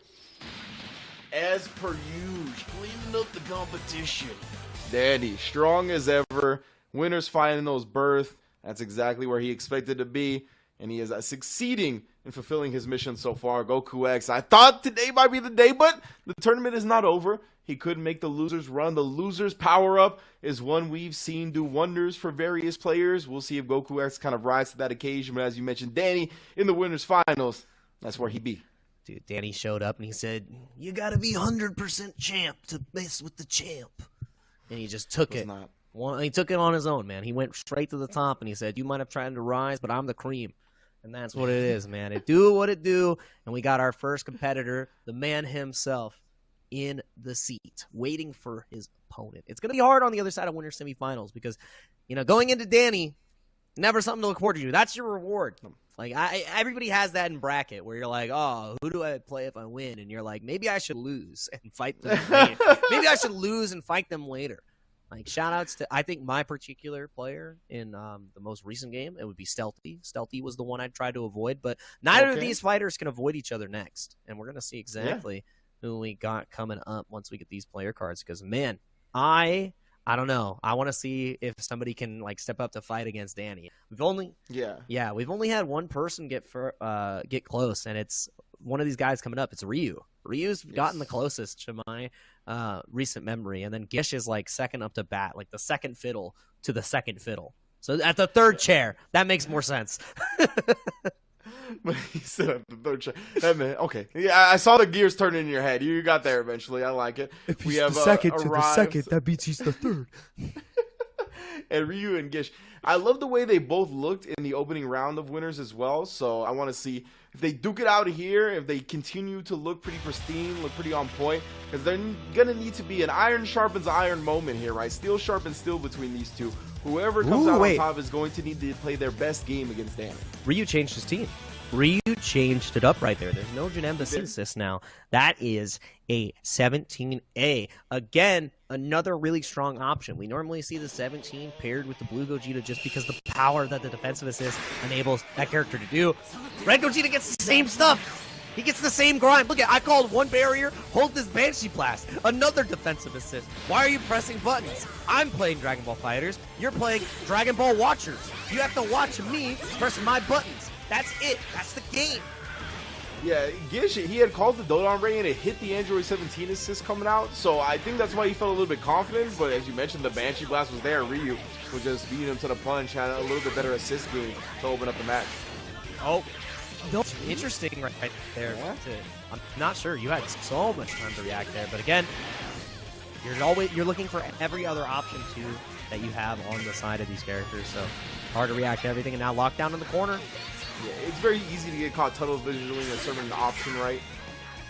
As per usual, cleaning up the competition. Danny, strong as ever. Winner's finals berth. That's exactly where he expected to be, and he is succeeding in fulfilling his mission so far. Goku X, I thought today might be the day, but the tournament is not over. He could make the losers run. The losers power-up is one we've seen do wonders for various players. We'll see if Goku X kind of rises to that occasion, but as you mentioned, Danny, in the winners finals, that's where he be. Dude, Danny showed up and he said, you gotta be 100% champ to mess with the champ. And he just took it. He took it on his own, man. He went straight to the top, and he said, you might have tried to rise, but I'm the cream. And that's what it is, man. It do what it do, and we got our first competitor, the man himself, in the seat, waiting for his opponent. It's going to be hard on the other side of winter semifinals because, you know, going into Danny, never something to look forward to. That's your reward. Like, everybody has that in bracket where you're like, oh, who do I play if I win? And you're like, maybe I should lose and fight them later. Maybe I should lose and fight them later. Like, shout-outs to, I think, my particular player in the most recent game, it would be Stealthy. Stealthy was the one I tried to avoid, but neither of these fighters can avoid each other next. And we're going to see exactly who we got coming up once we get these player cards. Because, man, I don't know. I want to see if somebody can, like, step up to fight against Danny. We've only had one person get close, and it's one of these guys coming up. It's Ryu. Ryu's gotten the closest to my recent memory, and then Gish is like second up to bat, like the second fiddle to the second fiddle. So at the third chair, that makes more sense. But he said at the third chair. That man, okay. Yeah, I saw the gears turning in your head. You got there eventually. I like it. If he's the second to the second, that means he's the third. And Ryu and Gish, I love the way they both looked in the opening round of winners as well. So I want to see if they duke it out here, if they continue to look pretty pristine, look pretty on point, because they're going to need to be an iron sharpens iron moment here, right? Steel sharpens steel between these two. Whoever comes out on top is going to need to play their best game against Danny. Ryu changed his team. Ryu changed it up right there. There's no Janemba Synthesis now. That is a 17A. Again, another really strong option. We normally see the 17 paired with the blue Gogeta just because the power that the defensive assist enables that character to do. Red Gogeta gets the same stuff. He gets the same grind. Look at, I called one barrier, hold this Banshee Blast, another defensive assist. Why are you pressing buttons? I'm playing Dragon Ball FighterZ. You're playing Dragon Ball Watchers. You have to watch me press my buttons. That's it. That's the game. Yeah, Gish, he had called the Dodon Ray and it hit the Android 17 assist coming out, so I think that's why he felt a little bit confident, but as you mentioned, the Banshee Blast was there. Ryu was just beating him to the punch, had a little bit better assist game to open up the match. Oh, no, interesting right there. Yeah. I'm not sure. You had so much time to react there, but again, you're looking for every other option too that you have on the side of these characters, so hard to react to everything, and now lockdown in the corner. Yeah, it's very easy to get caught tunnel visioning a certain option, right?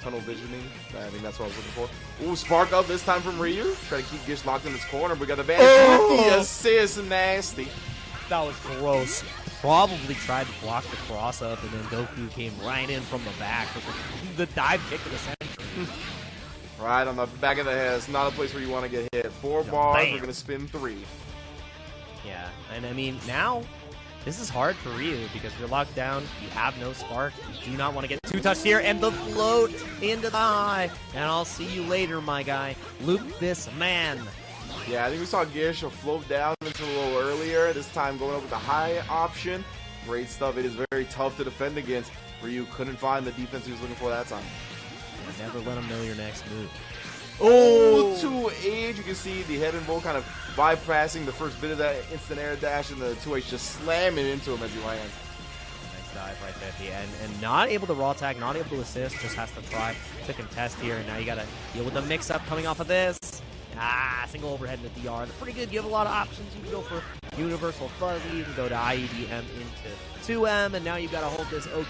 Tunnel visioning. I think that's what I was looking for. Ooh, spark up this time from Ryu. Try to keep Gish locked in his corner. We got the Banshee assist, nasty. That was gross. Probably tried to block the cross up, and then Goku came right in from the back with the dive kick to the center. Right on the back of the head. It's not a place where you want to get hit. 4 bars. Bam. We're gonna spin 3. Yeah, and I mean now. This is hard for Ryu because you're locked down, you have no spark, you do not want to get too touched here, and the float into the high. And I'll see you later, my guy. Loop this man. Yeah, I think we saw Gish float down into a little earlier. This time going up with the high option. Great stuff. It is very tough to defend against. Ryu couldn't find the defense he was looking for that time. Yeah, never let him know your next move. Oh, 2H. You can see the head and roll kind of bypassing the first bit of that instant air dash, and the 2H just slamming into him as he lands. Nice dive right there at the end. And not able to raw tag, not able to assist, just has to try to contest here. And now you got to deal with the mix-up coming off of this. Single overhead in the DR. That's pretty good. You have a lot of options. You can go for Universal Fuzzy. You can go to IEDM into 2M, and now you've got to hold this Oki.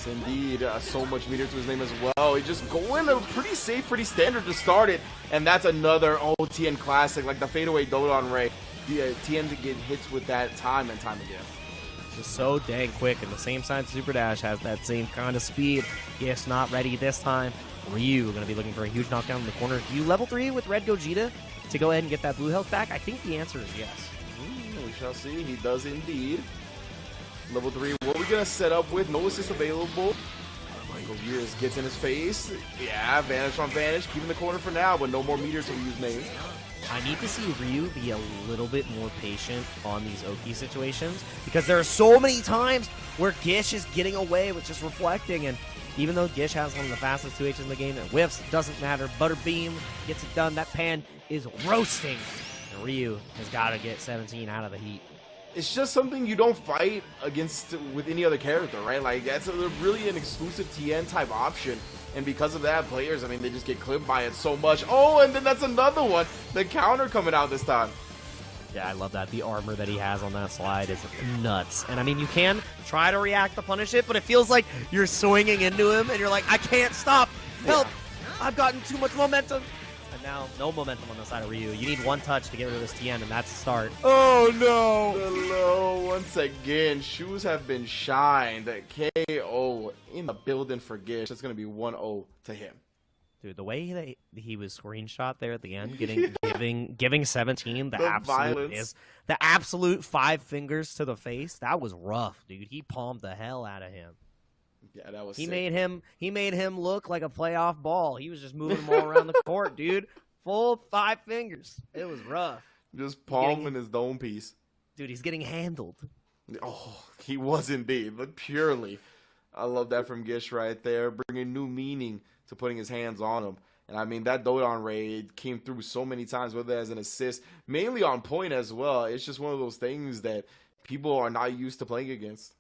Indeed, so much meter to his name as well. He just going a pretty safe, pretty standard to start it, and that's another TN classic, like the fadeaway Dodon Ray. TN to get hits with that time and time again. Just so dang quick, and the same side Super Dash has that same kind of speed. Yes, not ready this time. Ryu going to be looking for a huge knockdown in the corner. Do you level 3 with Red Gogeta to go ahead and get that blue health back? I think the answer is yes. We shall see. He does indeed. Level 3, what are we going to set up with? No assist available. Michael Gears gets in his face. Yeah, vanish on vanish. Keeping the corner for now, but no more meters to use main. I need to see Ryu be a little bit more patient on these Oki situations, because there are so many times where Gish is getting away with just reflecting, and even though Gish has one of the fastest 2Hs in the game, and whiffs, doesn't matter. Butterbeam gets it done. That pan is roasting. And Ryu has got to get 17 out of the heat. It's just something you don't fight against with any other character, right? Like, that's really an exclusive TN type option. And because of that, players, I mean, they just get clipped by it so much. Oh, and then that's another one. The counter coming out this time. Yeah, I love that. The armor that he has on that slide is nuts. And I mean, you can try to react to punish it, but it feels like you're swinging into him and you're like, I can't stop. Help. Yeah. I've gotten too much momentum. And now, no momentum on the side of Ryu. You need one touch to get rid of this TN, and that's the start. Oh, no. The low once again. Shoes have been shined. KO in the building for Gish. It's going to be 1-0 to him. Dude, the way that he was screenshot there at the end, giving 17 the absolute 5 fingers to the face, that was rough, dude. He palmed the hell out of him. Yeah, that was he sick. made him look like a playoff ball. He was just moving him all around the court, dude. Full 5 fingers. It was rough. Just palming his dome piece. Dude, he's getting handled. Oh, he was indeed, but purely. I love that from Gish right there, bringing new meaning to putting his hands on him. And I mean, that Dodon raid came through so many times, whether as an assist, mainly on point as well. It's just one of those things that people are not used to playing against.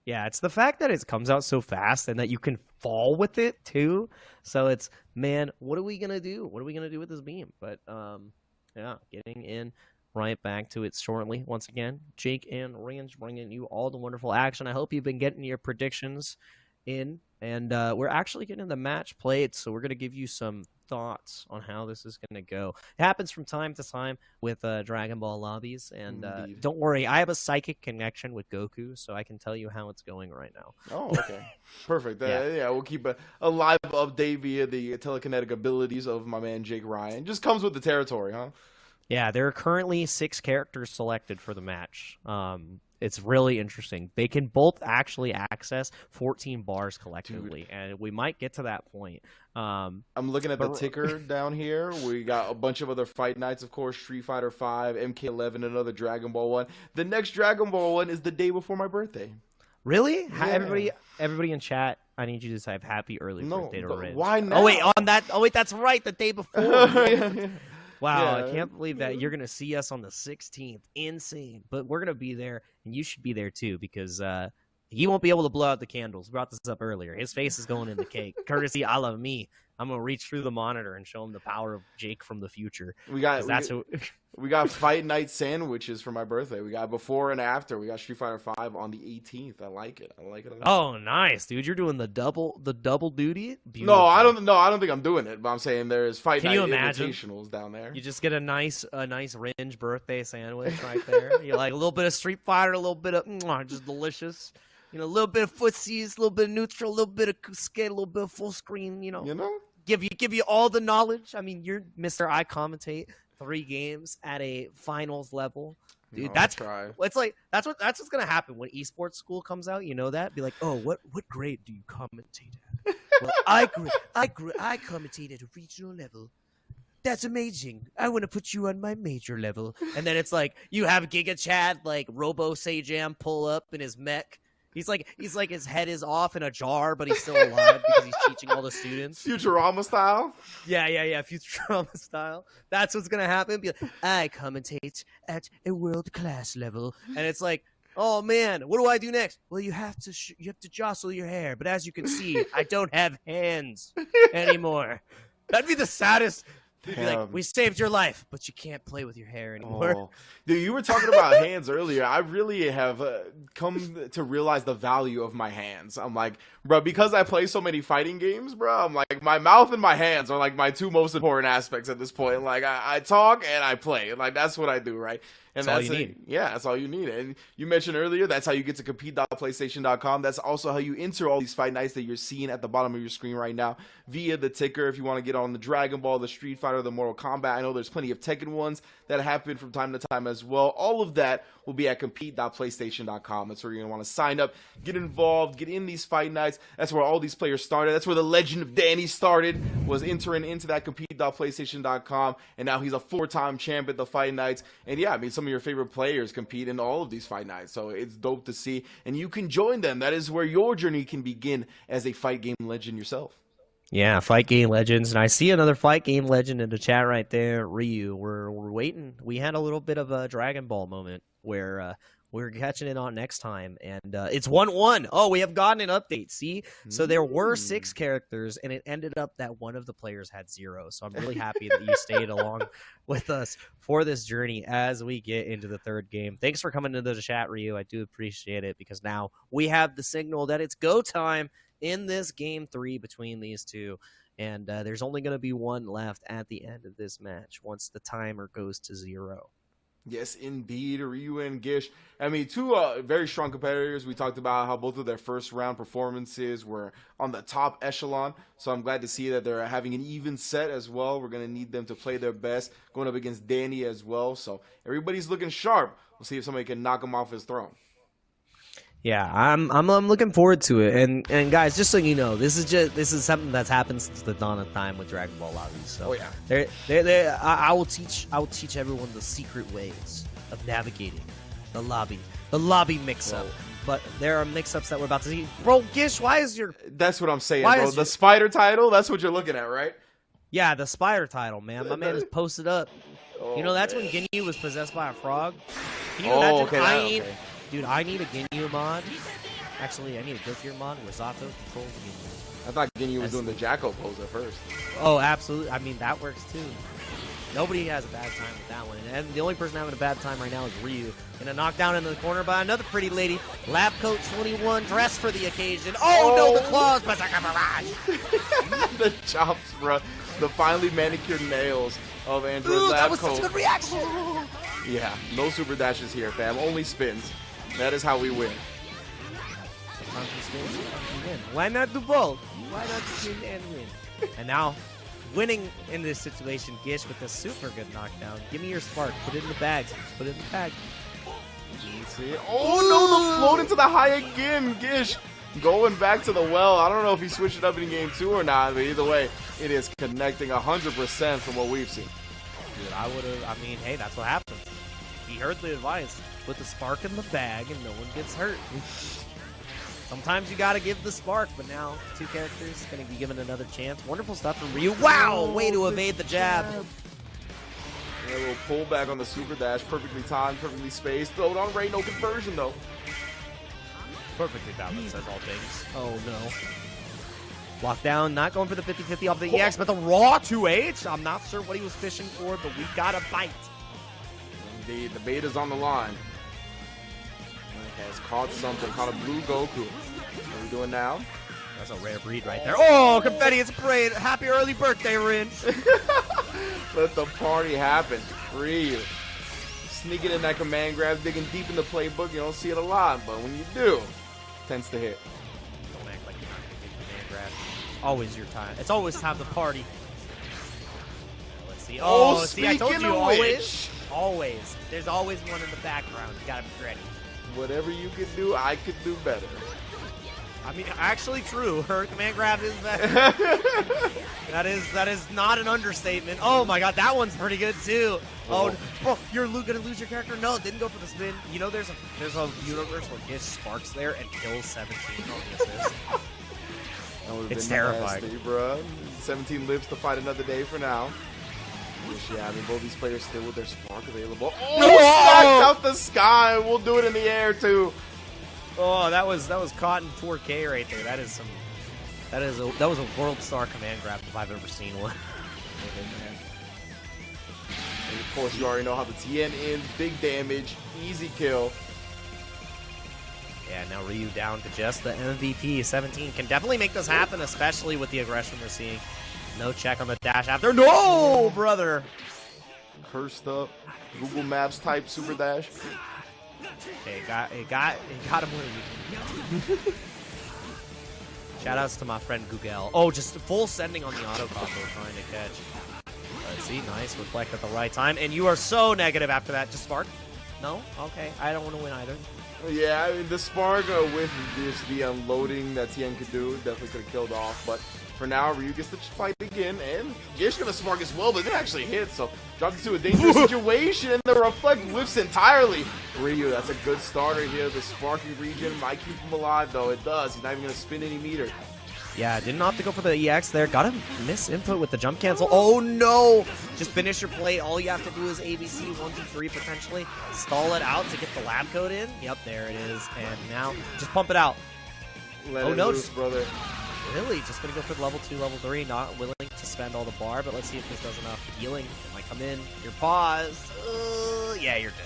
Yeah, it's the fact that it comes out so fast and that you can fall with it too. So it's, man, what are we going to do? What are we going to do with this beam? But yeah, getting in right back to it shortly. Once again, Jake and Range bringing you all the wonderful action. I hope you've been getting your predictions in. And we're actually getting the match played, so we're going to give you some thoughts on how this is going to go. It happens from time to time with Dragon Ball lobbies, and don't worry, I have a psychic connection with Goku, so I can tell you how it's going right now. Oh, okay. Perfect. Yeah, we'll keep a live update via the telekinetic abilities of my man Jake Ryan. Just comes with the territory, huh? Yeah, there are currently 6 characters selected for the match. It's really interesting. They can both actually access 14 bars collectively, and we might get to that point. I'm looking at the ticker down here. We got a bunch of other fight nights, of course, Street Fighter 5, MK11, another Dragon Ball one. The next Dragon Ball one is the day before my birthday. Really? Yeah. Everybody in chat, I need you to say happy early birthday to Ridge. Why not? Oh wait, that's right, the day before. Yeah. Wow, Yeah. I can't believe that you're gonna see us on the 16th. Insane. But we're gonna be there, and you should be there too, because he won't be able to blow out the candles. We brought this up earlier. His face is going in the cake. Courtesy a la me. I'm gonna reach through the monitor and show him the power of Jake from the future. We got Fight Night sandwiches for my birthday. We got before and after. We got Street Fighter 5 on the 18th. I like it. I like it a lot. Oh, nice, dude! You're doing the double duty. Beautiful. No, I don't think I'm doing it. But I'm saying there's Fight Can Night you imagine? invitationals down there. You just get a nice Ringe birthday sandwich right there. You like a little bit of Street Fighter, a little bit of just delicious. You know, a little bit of footsies, a little bit of neutral, a little bit of skate, a little bit of full screen. You know, give you all the knowledge. I mean, you're Mr. I commentate 3 games at a finals level. Dude, that's what's gonna happen when esports school comes out. You know that? Be like, oh, what grade do you commentate at? Well, I commentate at a regional level. That's amazing. I want to put you on my major level. And then it's like you have Giga Chad like Robo Sajam pull up in his mech. He's like his head is off in a jar, but he's still alive because he's teaching all the students. Futurama style? Yeah, Futurama style. That's what's gonna happen. Be like, I commentate at a world class level, and it's like, oh man, what do I do next? Well, you have to jostle your hair, but as you can see, I don't have hands anymore. That'd be the saddest. They'd be like, we saved your life, but you can't play with your hair anymore. Oh. Dude, you were talking about hands earlier. I really have come to realize the value of my hands. I'm like, bro, because I play so many fighting games, bro, I'm like, my mouth and my hands are like my 2 most important aspects at this point. Like, I talk and I play. Like, that's what I do, right? And that's all you need. Yeah, that's all you need. And you mentioned earlier, that's how you get to compete.playstation.com. That's also how you enter all these fight nights that you're seeing at the bottom of your screen right now via the ticker. If you want to get on the Dragon Ball, the Street Fighter, the Mortal Kombat, I know there's plenty of Tekken ones that happen from time to time as well. All of that will be at compete.playstation.com. That's where you're going to want to sign up, get involved, get in these fight nights. That's where all these players started. That's where the legend of Danny started, was entering into that compete.playstation.com. And now he's a 4-time champ at the fight nights. And yeah, I mean, some of your favorite players compete in all of these fight nights. So it's dope to see. And you can join them. That is where your journey can begin as a fight game legend yourself. Yeah, fight game legends, and I see another fight game legend in the chat right there, Ryu. We're waiting. We had a little bit of a Dragon Ball moment where we're catching it on next time, and it's 1-1. Oh, we have gotten an update. See, so there were 6 characters, and it ended up that one of the players had 0. So I'm really happy that you stayed along with us for this journey as we get into the 3rd game. Thanks for coming into the chat, Ryu. I do appreciate it, because now we have the signal that it's go time in this game 3 between these two, and there's only going to be one left at the end of this match once the timer goes to 0. Yes, indeed, Ryu and Gish. I mean, 2 very strong competitors. We talked about how both of their first round performances were on the top echelon, so I'm glad to see that they're having an even set as well. We're going to need them to play their best, going up against Danny as well, so everybody's looking sharp. We'll see if somebody can knock him off his throne. Yeah, I'm looking forward to it, and guys, just so you know, this is something that's happened since the dawn of time with Dragon Ball lobbies. So I will teach everyone the secret ways of navigating the lobby mix-up. But there are mix-ups that we're about to see. Bro, Gish, why is your... That's what I'm saying, bro. The spider title, that's what you're looking at, right? Yeah, the spider title, man. My man is posted up. Oh, you know, that's when Ginyu was possessed by a frog. Can you imagine? Dude, I need a Ginyu mod. Actually, I need a Gothier mod where Zato controls Ginyu. I thought Ginyu was doing the Jacko pose at first. Oh, absolutely. I mean, that works too. Nobody has a bad time with that one. And the only person having a bad time right now is Ryu. And a knockdown into the corner by another pretty lady. Lab Coat 21, dressed for the occasion. Oh, no, the claws. Berserker Barrage. The chops, bro. The finely manicured nails of Android Lab that was Coat. such a good reaction. Yeah, no super dashes here, fam. Only spins. That is how we win. Sometimes we spin, sometimes we win. Why not do both? Why not spin and win? And now, winning in this situation, Gish with a super good knockdown. Give me your spark. Put it in the bag. Put it in the bag. See? Oh no, the float into the high again. Gish going back to the well. I don't know if he switched it up in game 2 or not, but either way, it is connecting 100% from what we've seen. Dude, I would have, I mean, hey, that's what happens. He heard the advice. Put the spark in the bag and no one gets hurt. Sometimes you gotta give the spark, but now 2 characters gonna be given another chance. Wonderful stuff from Ryu. Wow, way to evade the jab. Yeah, a little pullback on the super dash, perfectly timed, perfectly spaced. Throw it on Ray, no conversion though. Perfectly balanced, says all things. Oh no. Block down, not going for the 50-50 off the EX, but the raw 2H. I'm not sure what he was fishing for, but we got a bite. Indeed, the bait is on the line. Has caught something, caught a blue Goku. What are we doing now? That's a rare breed right there. Oh, confetti, it's a parade. Happy early birthday, Rin. Let the party happen. Free. Sneaking in that command grab, digging deep in the playbook. You don't see it a lot, but when you do, it tends to hit. Don't act like you're not going to get command grab. Always your time. It's always time to party. Let's see. Oh, see, I told you, always. Always. There's always one in the background. You got to be ready. Whatever you could do, I could do better. I mean, actually true. Her command grab is better. that is not an understatement. Oh my god, that one's pretty good too. Oh, bro, you're gonna lose your character? No, didn't go for the spin. You know, there's a universe where Gish sparks there and kills 17 on the assist. It's terrifying, nasty, bro. 17 lives to fight another day for now. Yeah, I mean, both these players still with their spark available. Oh, stacked out the sky. We'll do it in the air too. Oh, that was caught in 4K right there. That was a world star command grab if I've ever seen one. And of course, you already know how the TN ends. Big damage, easy kill. Yeah, now Ryu down to just the MVP. 17 can definitely make this happen, especially with the aggression we're seeing. No check on the dash after. No, brother. Cursed up. Google Maps type super dash. Okay, it got him where he Shoutouts to my friend Google. Oh, just full sending on the auto combo trying to catch. Let's see, nice reflect at the right time. And you are so negative after that. Just spark? No? Okay, I don't want to win either. Yeah, I mean, the spark with the unloading that Tien could do definitely could have killed off, but for now, Ryu gets to fight again, and Gish gonna spark as well, but it didn't actually hit, so drops into a dangerous situation, and the reflect whiffs entirely. Ryu, that's a good starter here. The sparking region might keep him alive, though. It does. He's not even gonna spin any meter. Yeah, didn't have to go for the EX there. Got to miss input with the jump cancel. Oh no! Just finish your play. All you have to do is ABC 1, 2, 3 potentially. Stall it out to get the lab code in. Yep, there it is. And now just pump it out. Let it loose, brother. Really? Just going to go for the level 2, level 3. Not willing to spend all the bar, but let's see if this does enough healing. It might come in. Your pause. Yeah, you're dead.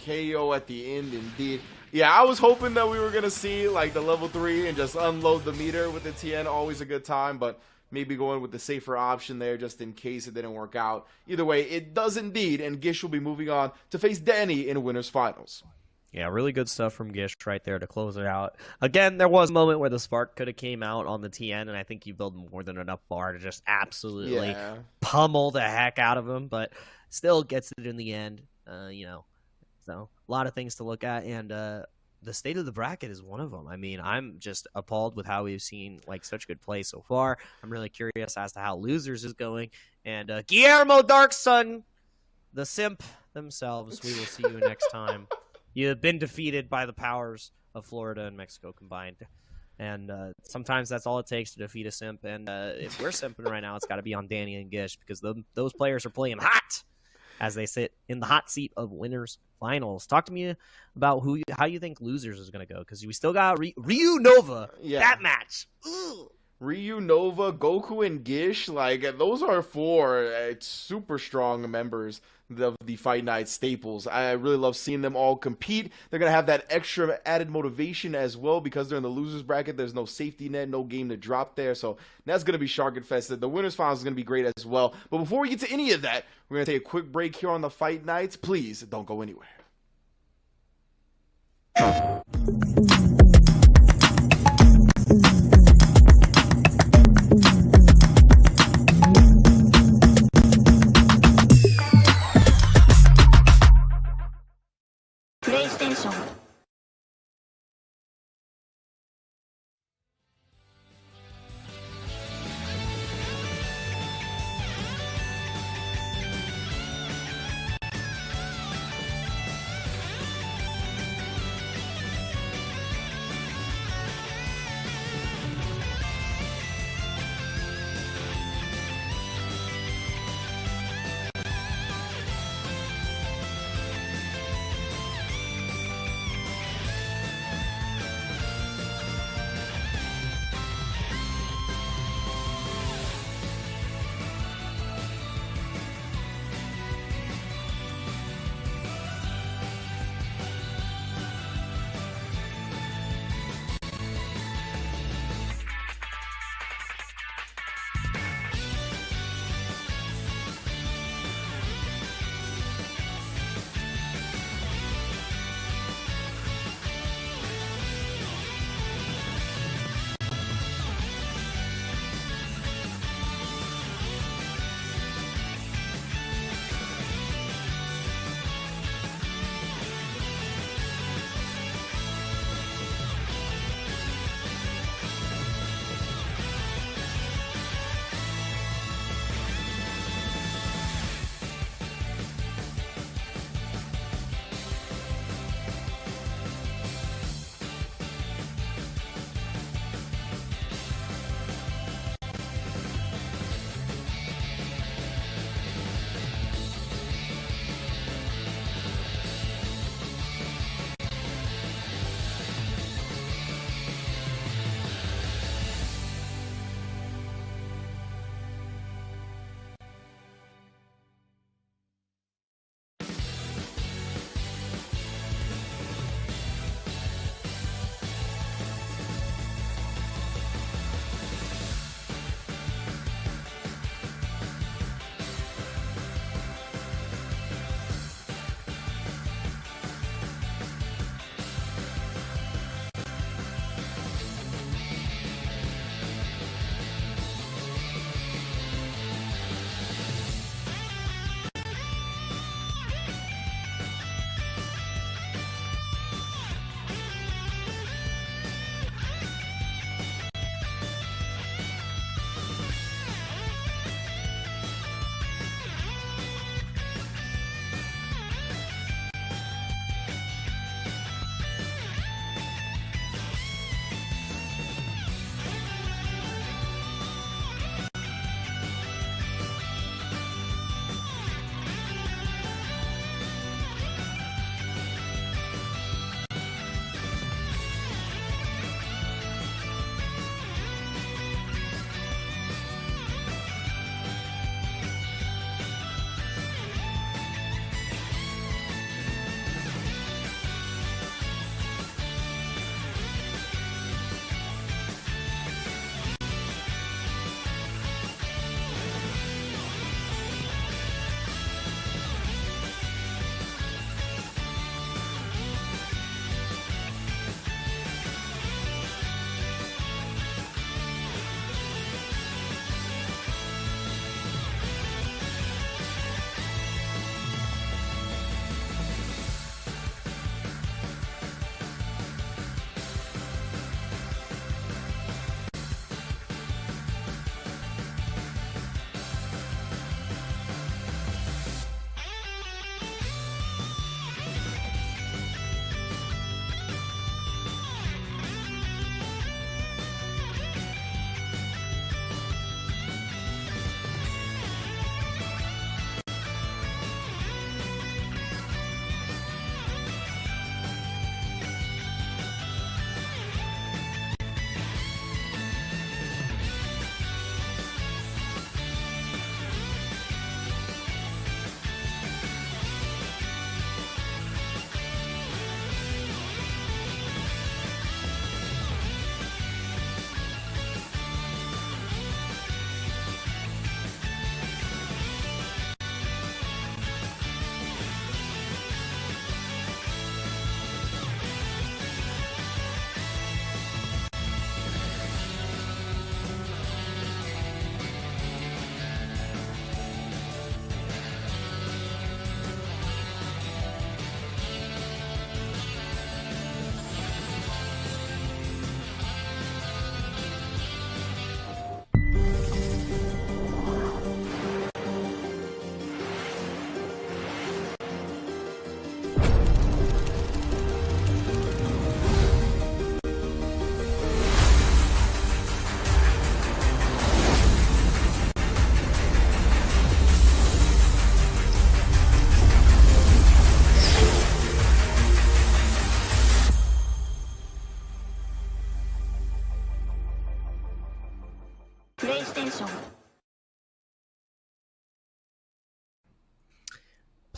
KO at the end, indeed. Yeah, I was hoping that we were going to see like the level 3 and just unload the meter with the TN. Always a good time, but maybe going with the safer option there just in case it didn't work out. Either way, it does indeed, and Gish will be moving on to face Danny in winners finals. Yeah, really good stuff from Gish right there to close it out. Again, there was a moment where the spark could have came out on the TN, and I think you build more than enough bar to just absolutely pummel the heck out of him, but still gets it in the end, you know. So, a lot of things to look at, and the state of the bracket is one of them. I mean, I'm just appalled with how we've seen like such good play so far. I'm really curious as to how losers is going. And Guillermo Darksun, the simp themselves, we will see you next time. You have been defeated by the powers of Florida and Mexico combined. And sometimes that's all it takes to defeat a simp. And if we're simping right now, it's got to be on Danny and Gish because those players are playing hot as they sit in the hot seat of winners finals. Talk to me about how you think losers is going to go, because we still got Ryu Nova. That match. Ooh. Ryu, Nova, Goku, and Gish, like those are 4 super strong members of the Fight Night staples. I really love seeing them all compete. They're going to have that extra added motivation as well because they're in the losers bracket. There's no safety net, no game to drop there. So that's going to be shark infested. The winners finals is going to be great as well. But before we get to any of that, we're going to take a quick break here on the Fight Nights. Please don't go anywhere. PlayStation.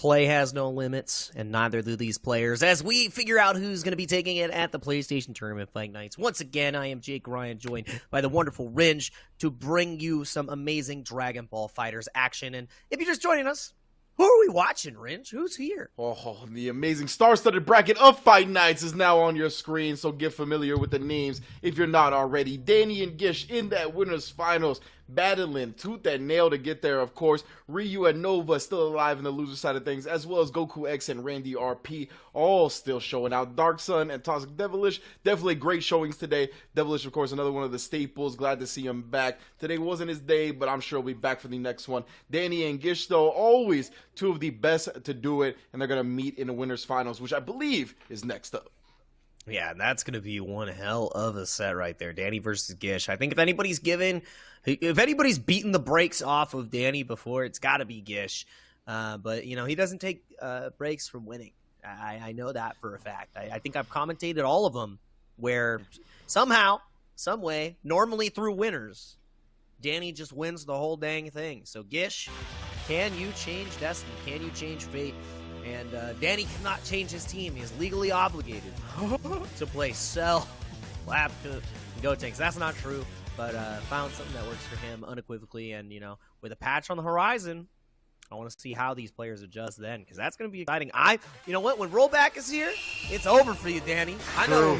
Play has no limits, and neither do these players, as we figure out who's going to be taking it at the PlayStation Tournament Fight Nights. Once again, I am Jake Ryan, joined by the wonderful Ringe, to bring you some amazing Dragon Ball FighterZ action. And if you're just joining us, who are we watching, Ringe? Who's here? Oh, the amazing star-studded bracket of Fight Nights is now on your screen, so get familiar with the names if you're not already. Danny and Gish in that winners finals, battling tooth and nail to get there, of course. Ryu and Nova still alive in the loser side of things, as well as Goku X and Randy RP all still showing out. Dark Sun and Toxic Devilish, definitely great showings today. Devilish, of course, another one of the staples. Glad to see him back. Today wasn't his day, but I'm sure he'll be back for the next one. Danny and Gish, though, always two of the best to do it, and they're going to meet in the winners finals, which I believe is next up. Yeah, that's going to be one hell of a set right there. Danny versus Gish. I think if anybody's beaten the brakes off of Danny before, it's got to be Gish. But, you know, he doesn't take breaks from winning. I know that for a fact. I think I've commentated all of them where somehow, some way, normally through winners, Danny just wins the whole dang thing. So, Gish, can you change destiny? Can you change fate? And Danny cannot change his team. He is legally obligated to play Cell, Lab, and Gotenks. That's not true, but found something that works for him unequivocally. And, you know, with a patch on the horizon, I want to see how these players adjust then, because that's going to be exciting. You know what? When Rollback is here, it's over for you, Danny. I know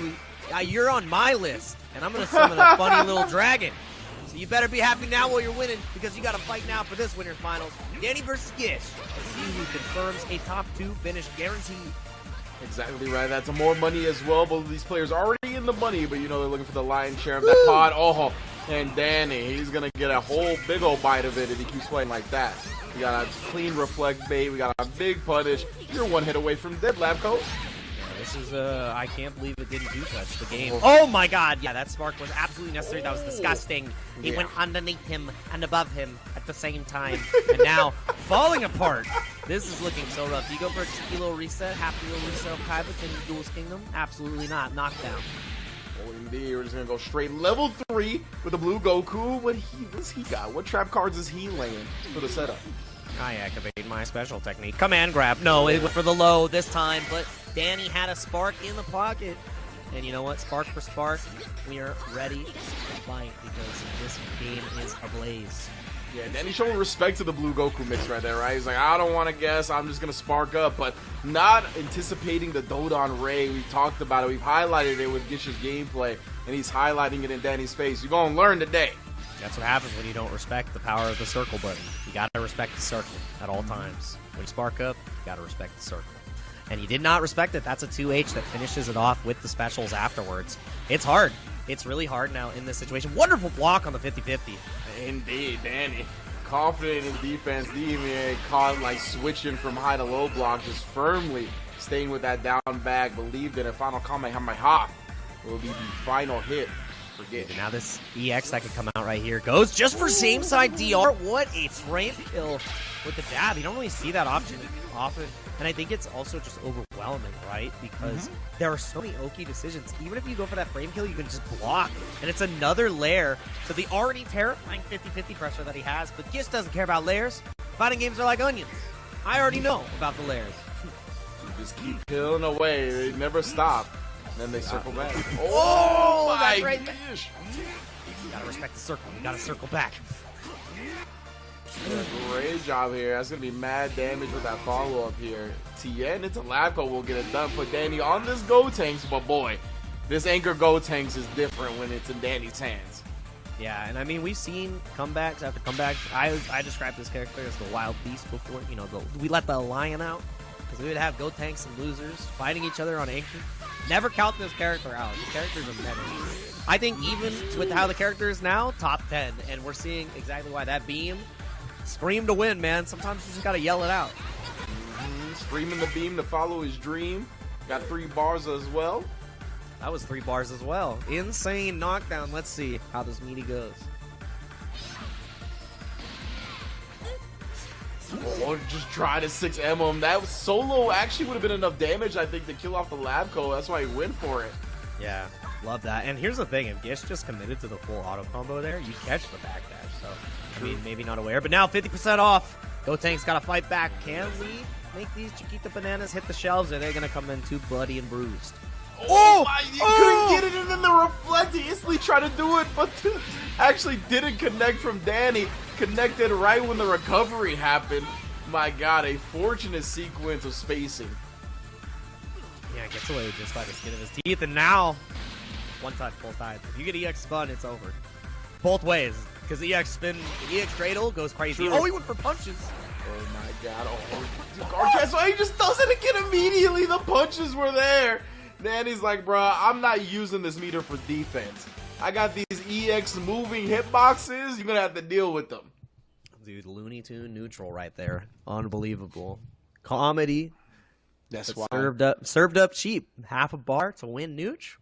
you're on my list, and I'm going to summon a funny little dragon. So you better be happy now while you're winning, because you got to fight now for this winners finals. Danny versus Gish. Let's see who confirms a top 2 finish guaranteed. Exactly right. That's more money as well. Both of these players are already in the money, but you know they're looking for the lion's share of that pot. Oh, and Danny, he's going to get a whole big old bite of it if he keeps playing like that. We got a clean reflect bait. We got a big punish. You're one hit away from dead, Labco. This is, I can't believe it didn't touch the game. Oh my god, yeah, that spark was absolutely necessary. That was disgusting. He went underneath him and above him at the same time. And now, falling apart. This is looking so rough. Do you go for a cheeky little reset, happy little reset of Kaiba to Duel's Kingdom? Absolutely not. Knockdown. Oh, indeed. We're just going to go straight level 3 with the blue Goku. What's he got? What trap cards is he laying for the setup? I activate my special technique. Command grab. No, it went for the low this time, but Danny had a spark in the pocket. And you know what? Spark for spark, we are ready to fight because this game is ablaze. Yeah, Danny showing respect to the blue Goku mix right there, right? He's like, I don't want to guess. I'm just going to spark up, but not anticipating the Dodon Ray. We talked about it. We've highlighted it with Gish's gameplay, and he's highlighting it in Danny's face. You're going to learn today. That's what happens when you don't respect the power of the circle button. You gotta respect the circle at all times. When you spark up, you gotta respect the circle. And you did not respect it. That's a 2H that finishes it off with the specials afterwards. It's hard. It's really hard now in this situation. Wonderful block on the 50-50. Indeed, Danny. Confident in defense. DMA caught like switching from high to low block, just firmly staying with that down bag. Believed in a final Kamehameha will be the final hit. And now this EX that could come out right here goes just for same side DR. What a frame kill with the dab. You don't really see that option often. And I think it's also just overwhelming, right? Because there are so many Oki decisions. Even if you go for that frame kill, you can just block. And it's another layer to the already terrifying 50-50 pressure that he has. But Gish doesn't care about layers. Fighting games are like onions. I already know about the layers. You just keep peeling away. They never stop. Then they circle back. Oh my gosh! You gotta respect the circle. You gotta circle back. Great job here. That's gonna be mad damage with that follow-up here. Tien into Labco will get it done for Danny on this Gotenks, but boy, this Anchor Gotenks is different when it's in Danny's hands. Yeah, and I mean, we've seen comebacks after comebacks. I described this character as the wild beast before. You know, we let the lion out. Because we would have Gotenks and losers fighting each other on Anchor. Never count this character out. This character's a menace. I think even with how the character is now, top 10. And we're seeing exactly why that beam, scream to win, man. Sometimes you just got to yell it out. Screaming the beam to follow his dream. Got 3 bars as well. That was 3 bars as well. Insane knockdown. Let's see how this meaty goes. Oh, just try to 6M him. That solo actually would have been enough damage, I think, to kill off the Labco. That's why he went for it. Yeah, love that. And here's the thing. If Gish just committed to the full auto combo there, you catch the backdash. So, I mean, maybe not aware. But now 50% off. Gotank's got to fight back. Can we make these Chiquita Bananas hit the shelves, or are they going to come in too bloody and bruised? Oh my, you couldn't get it, and then the reflect, he instantly tried to do it, but actually didn't connect from Danny. Connected right when the recovery happened. My God, a fortunate sequence of spacing. Yeah, gets away just by the skin of his teeth, and now, one touch, both sides. If you get EX spun, it's over. Both ways, because EX spin, EX cradle goes crazy. True. Oh, he went for punches. Oh my God, guard cancel, he just does it again immediately. The punches were there. Danny's like, bruh, I'm not using this meter for defense. I got these EX moving hitboxes. You're going to have to deal with them. Dude, Looney Tune neutral right there. Unbelievable. Comedy. That's why. Served up cheap. Half a bar to win Nooch.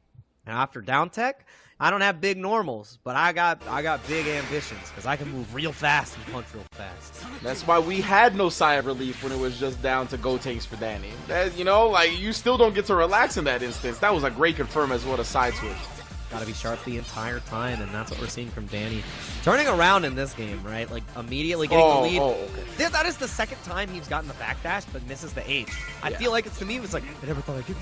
And after down tech, I don't have big normals, but I got big ambitions because I can move real fast and punch real fast. That's why we had no sigh of relief when it was just down to go tanks for Danny. That, you know, like, you still don't get to relax in that instance. That was a great confirm as well, a side switch. Got to be sharp the entire time, and that's what we're seeing from Danny. Turning around in this game, right? Like, immediately getting the lead. Okay. That is the second time he's gotten the backdash, but misses the H. I feel like to me, it was like, I never thought I'd get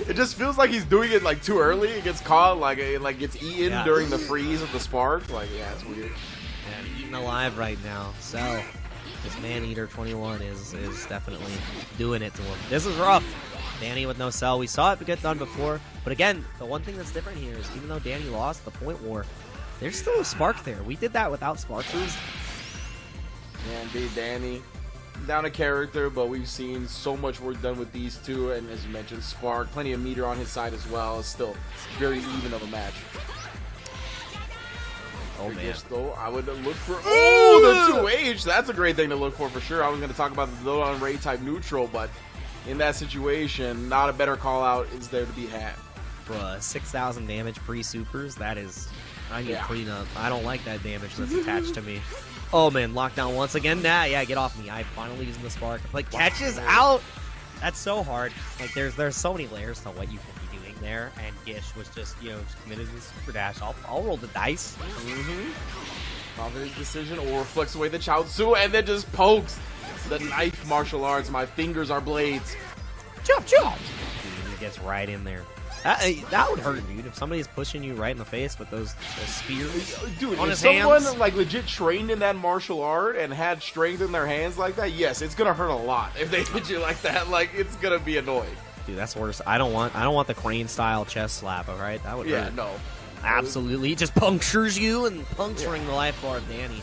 It just feels like he's doing it, like, too early. It gets caught, like, it like gets eaten during the freeze of the spark. Like, yeah, it's weird. Yeah, eaten alive right now. So, this Man-Eater 21 is definitely doing it to him. This is rough. Danny with no cell. We saw it get done before. But again, the one thing that's different here is even though Danny lost the point war, there's still a spark there. We did that without sparkers. Yeah, indeed, Danny. Down a character, but we've seen so much work done with these two. And as you mentioned, Spark, plenty of meter on his side as well. It's still very even of a match. Oh, man. Gish, though, I would look for... Oh, the 2H! That's a great thing to look for sure. I was going to talk about the low on Ray type neutral, but in that situation, not a better call-out is there to be had. Bruh, 6,000 damage pre-supers, that is... I need cleanup. I don't like that damage that's attached to me. Oh, man, lockdown once again. Nah, yeah, get off me. I'm finally using the spark. Like, catches out! That's so hard. Like, there's so many layers to what you can be doing there, and Gish was just, you know, just committed to the super dash. I'll roll the dice. Confident decision, or reflects away the Chaozu, and then just pokes the knife martial arts. My fingers are blades. Chop, chop! Dude, he gets right in there. That would hurt, dude, if somebody's pushing you right in the face with those spears. Dude, on if his someone hands. like legit trained in that martial art and had strength in their hands like that, yes, it's gonna hurt a lot if they hit you like that. Like, it's gonna be annoying. Dude, that's worse. I don't want the crane style chest slap, alright? That would hurt. No. Absolutely. He just punctures you and puncturing the life bar of Danny.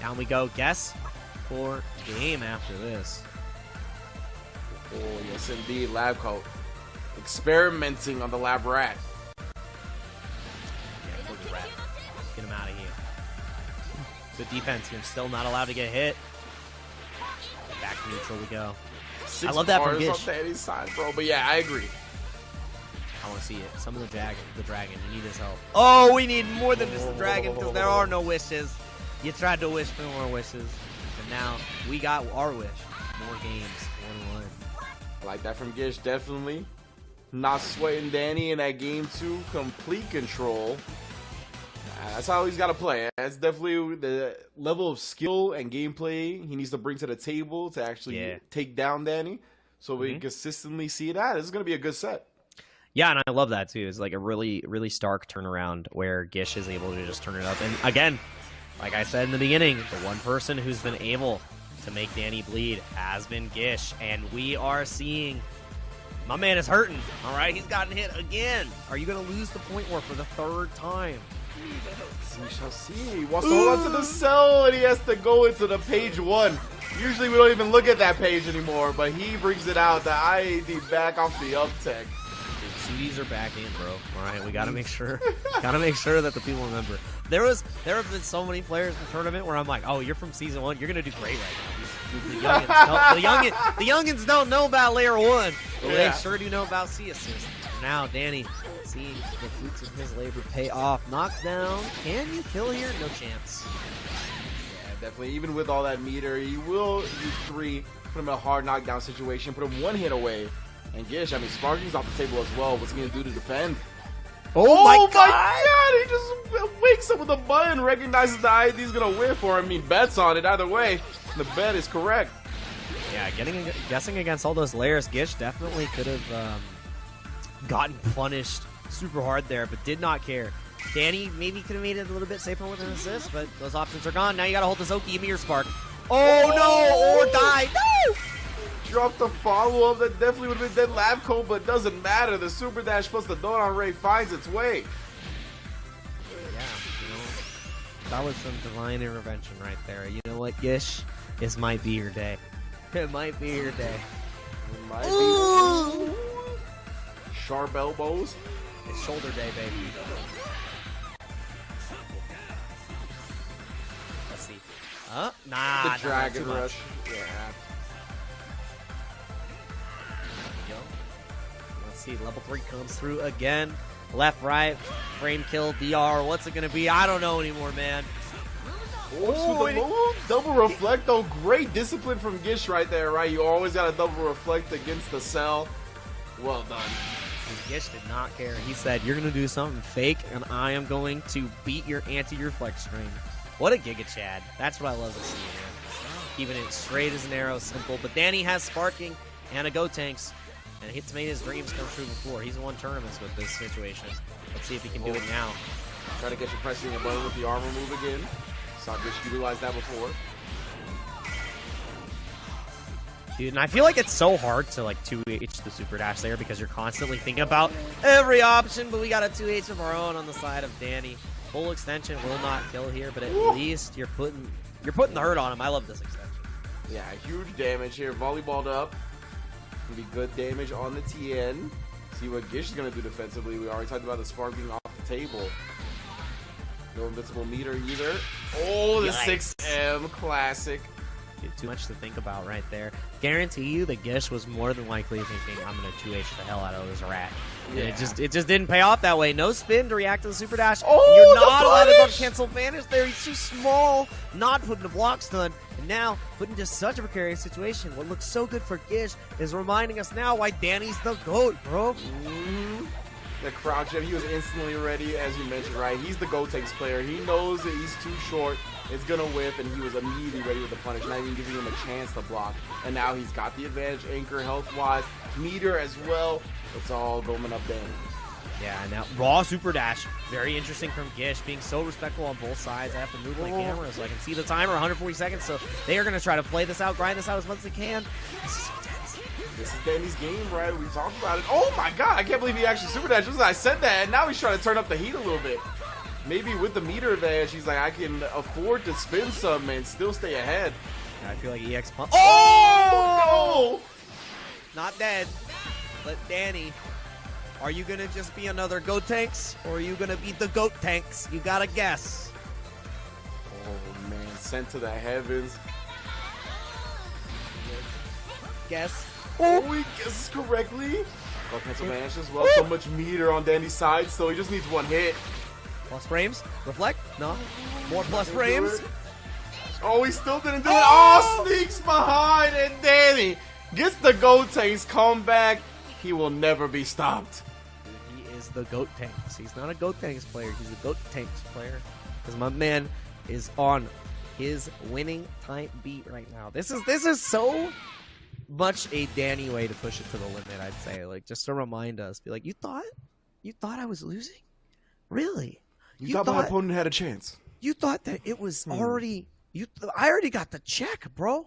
Down we go. Guess for game after this. Oh, yes, indeed. Lab coat. Experimenting on the lab rat. Yeah, kill the rat. Get him out of here. Good defense. You're still not allowed to get hit. Back neutral we go. I love that from Gish. On Danny's side, bro. But yeah, I agree. I want to see it. Some of the dragon. We need his help. Oh, we need more than just the dragon because there are no wishes. You tried to wish for more wishes, and now we got our wish. More games. 1-1. I like that from Gish, definitely. Not sweating Danny in that game 2. Complete control. That's how he's got to play. That's definitely the level of skill and gameplay he needs to bring to the table to actually take down Danny. So we consistently see that. This is going to be a good set. Yeah, and I love that too. It's like a really, really stark turnaround where Gish is able to just turn it up. And again, like I said in the beginning, the one person who's been able to make Danny bleed has been Gish. And we are seeing... My man is hurting, all right? He's gotten hit again. Are you going to lose the point war for the 3rd time? We shall see. He wants to hold on to the cell, and he has to go into the page 1. Usually we don't even look at that page anymore, but he brings it out. The IAD back off the up tech. CDs are back in, bro. All right, we got to make sure. Got to make sure that the people remember. There have been so many players in the tournament where I'm like, oh, you're from season 1. You're going to do great right now. The youngins don't know about layer 1, but they sure do know about C assist. Now, Danny, seeing the fruits of his labor pay off. Knockdown. Can you kill here? No chance. Yeah, definitely. Even with all that meter, he will use 3, put him in a hard knockdown situation, put him 1 hit away. And Gish, I mean, Sparky's off the table as well. What's he going to do to defend? Oh my God! He just wakes up with a button, recognizes the ID's going to win for him. I mean, bets on it either way. The bet is correct. Yeah, guessing against all those layers, Gish definitely could have gotten punished super hard there, but did not care. Danny maybe could have made it a little bit safer with an assist, but those options are gone. Now you got to hold this Oki. Give me your spark. Oh, no! Or die. No! Dropped the follow-up. That definitely would have been dead lab coat, but doesn't matter. The super dash plus the donut on Ray finds its way. Yeah, that was some divine intervention right there. You know what, Gish? This might be your day. It might be your day. It might be. Sharp elbows. It's shoulder day, baby. Let's see. Nah. The Dragon Rush. Yeah. Let's see. Level 3 comes through again. Left, right, frame kill, DR. What's it going to be? I don't know anymore, man. Oh, with the move, double reflect though. Great discipline from Gish right there, right? You always got to double reflect against the cell. Well done. Gish did not care. He said, you're going to do something fake, and I am going to beat your anti-reflex string. What a Giga Chad. That's what I love to see, man. Keeping it straight as an arrow, simple. But Danny has sparking and a Go Tanks, and it's made his dreams come true before. He's won tournaments with this situation. Let's see if he can do it now. Try to get you pressing a button with the armor move again. Saw Gish utilize that before. Dude, and I feel like it's so hard to like 2H the super dash there because you're constantly thinking about every option, but we got a 2H of our own on the side of Danny. Full extension will not kill here, but at least you're putting the hurt on him. I love this extension. Yeah, huge damage here. Volleyballed up. Gonna be good damage on the TN. See what Gish is gonna do defensively. We already talked about the spark being off the table. No invincible meter either. Oh, the Yikes. 6M classic. Dude, too much to think about right there. Guarantee you that Gish was more than likely thinking, I'm going to 2H the hell out of this rat. Yeah. And it just didn't pay off that way. No spin to react to the super dash. Oh, you're not the allowed to go punish! to cancel vanish there. He's too small. Not putting the block stun. And now put into such a precarious situation. What looks so good for Gish is reminding us now why Danny's the GOAT, bro. The crouch jab, he was instantly ready, as you mentioned, right? He's the Go-Takes player. He knows that he's too short. It's going to whip, and he was immediately ready with the punish, not even giving him a chance to block. And now he's got the advantage, anchor health-wise, meter as well. It's all going up Danny. Yeah, now raw super dash. Very interesting from Gish, being so respectful on both sides. I have to move my camera so I can see the timer, 140 seconds. So they are going to try to play this out, grind this out as much as they can. This is intense. This is Danny's game, right? We talked about it. Oh my god, I can't believe he actually super dashed. I said that, and now he's trying to turn up the heat a little bit. Maybe with the meter advantage, he's like, I can afford to spin some and still stay ahead. Yeah, I feel like EX pump. Oh! No! Not dead. But Danny, are you going to just be another Go Tanks, or are you going to be the Goat Tanks? You got to guess. Oh man, sent to the heavens. Guess. Oh, he guesses correctly. Well, Pennsylvania as well. So much meter on Danny's side, so he just needs one hit. Plus frames? Reflect? No. More plus frames? Oh, he still didn't do it. Oh, sneaks behind, and Danny gets the Goat Tanks comeback. He will never be stopped. He is the Goat Tanks. He's not a Goat Tanks player. He's a Goat Tanks player. Because my man is on his winning type beat right now. This is so much a Danny way to push it to the limit, I'd say. Like, just to remind us, be like, you thought I was losing? Really? You thought my opponent had a chance? You thought that it was already... I already got the check, bro.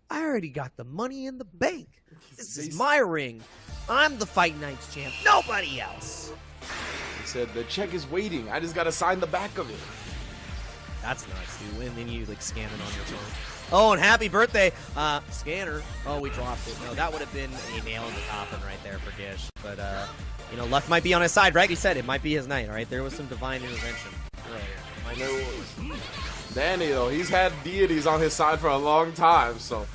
I already got the money in the bank. This is my ring. I'm the Fight Nights champ. Nobody else. He said, the check is waiting. I just got to sign the back of it. That's nuts, dude. And then you, like, scan it on your phone. Oh, and happy birthday, Scanner. Oh, we dropped it. No, that would have been a nail in the coffin right there for Gish. But, you know, luck might be on his side, right? He said it might be his night, all right? There was some divine intervention earlier. Danny, though, he's had deities on his side for a long time, so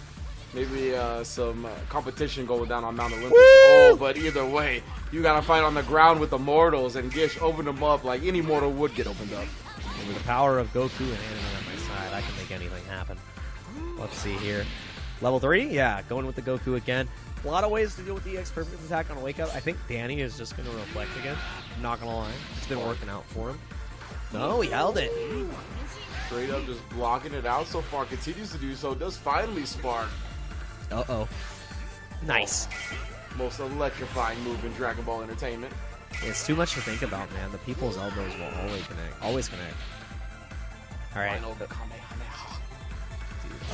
maybe some competition going down on Mount Olympus. Oh, but either way, you got to fight on the ground with the mortals, and Gish opened them up like any mortal would get opened up. And with the power of Goku and Anime on my side, I can make anything happen. Let's see here. Level 3? Yeah, going with the Goku again. A lot of ways to deal with the EX perfect attack on a wake up. I think Danny is just going to reflect again. I'm not going to lie. It's been working out for him. No, he held it. Straight up just blocking it out so far. Continues to do so. Does finally spark. Uh-oh. Nice. Most electrifying move in Dragon Ball Entertainment. It's too much to think about, man. The people's elbows will always connect. Always connect. All right. Dude,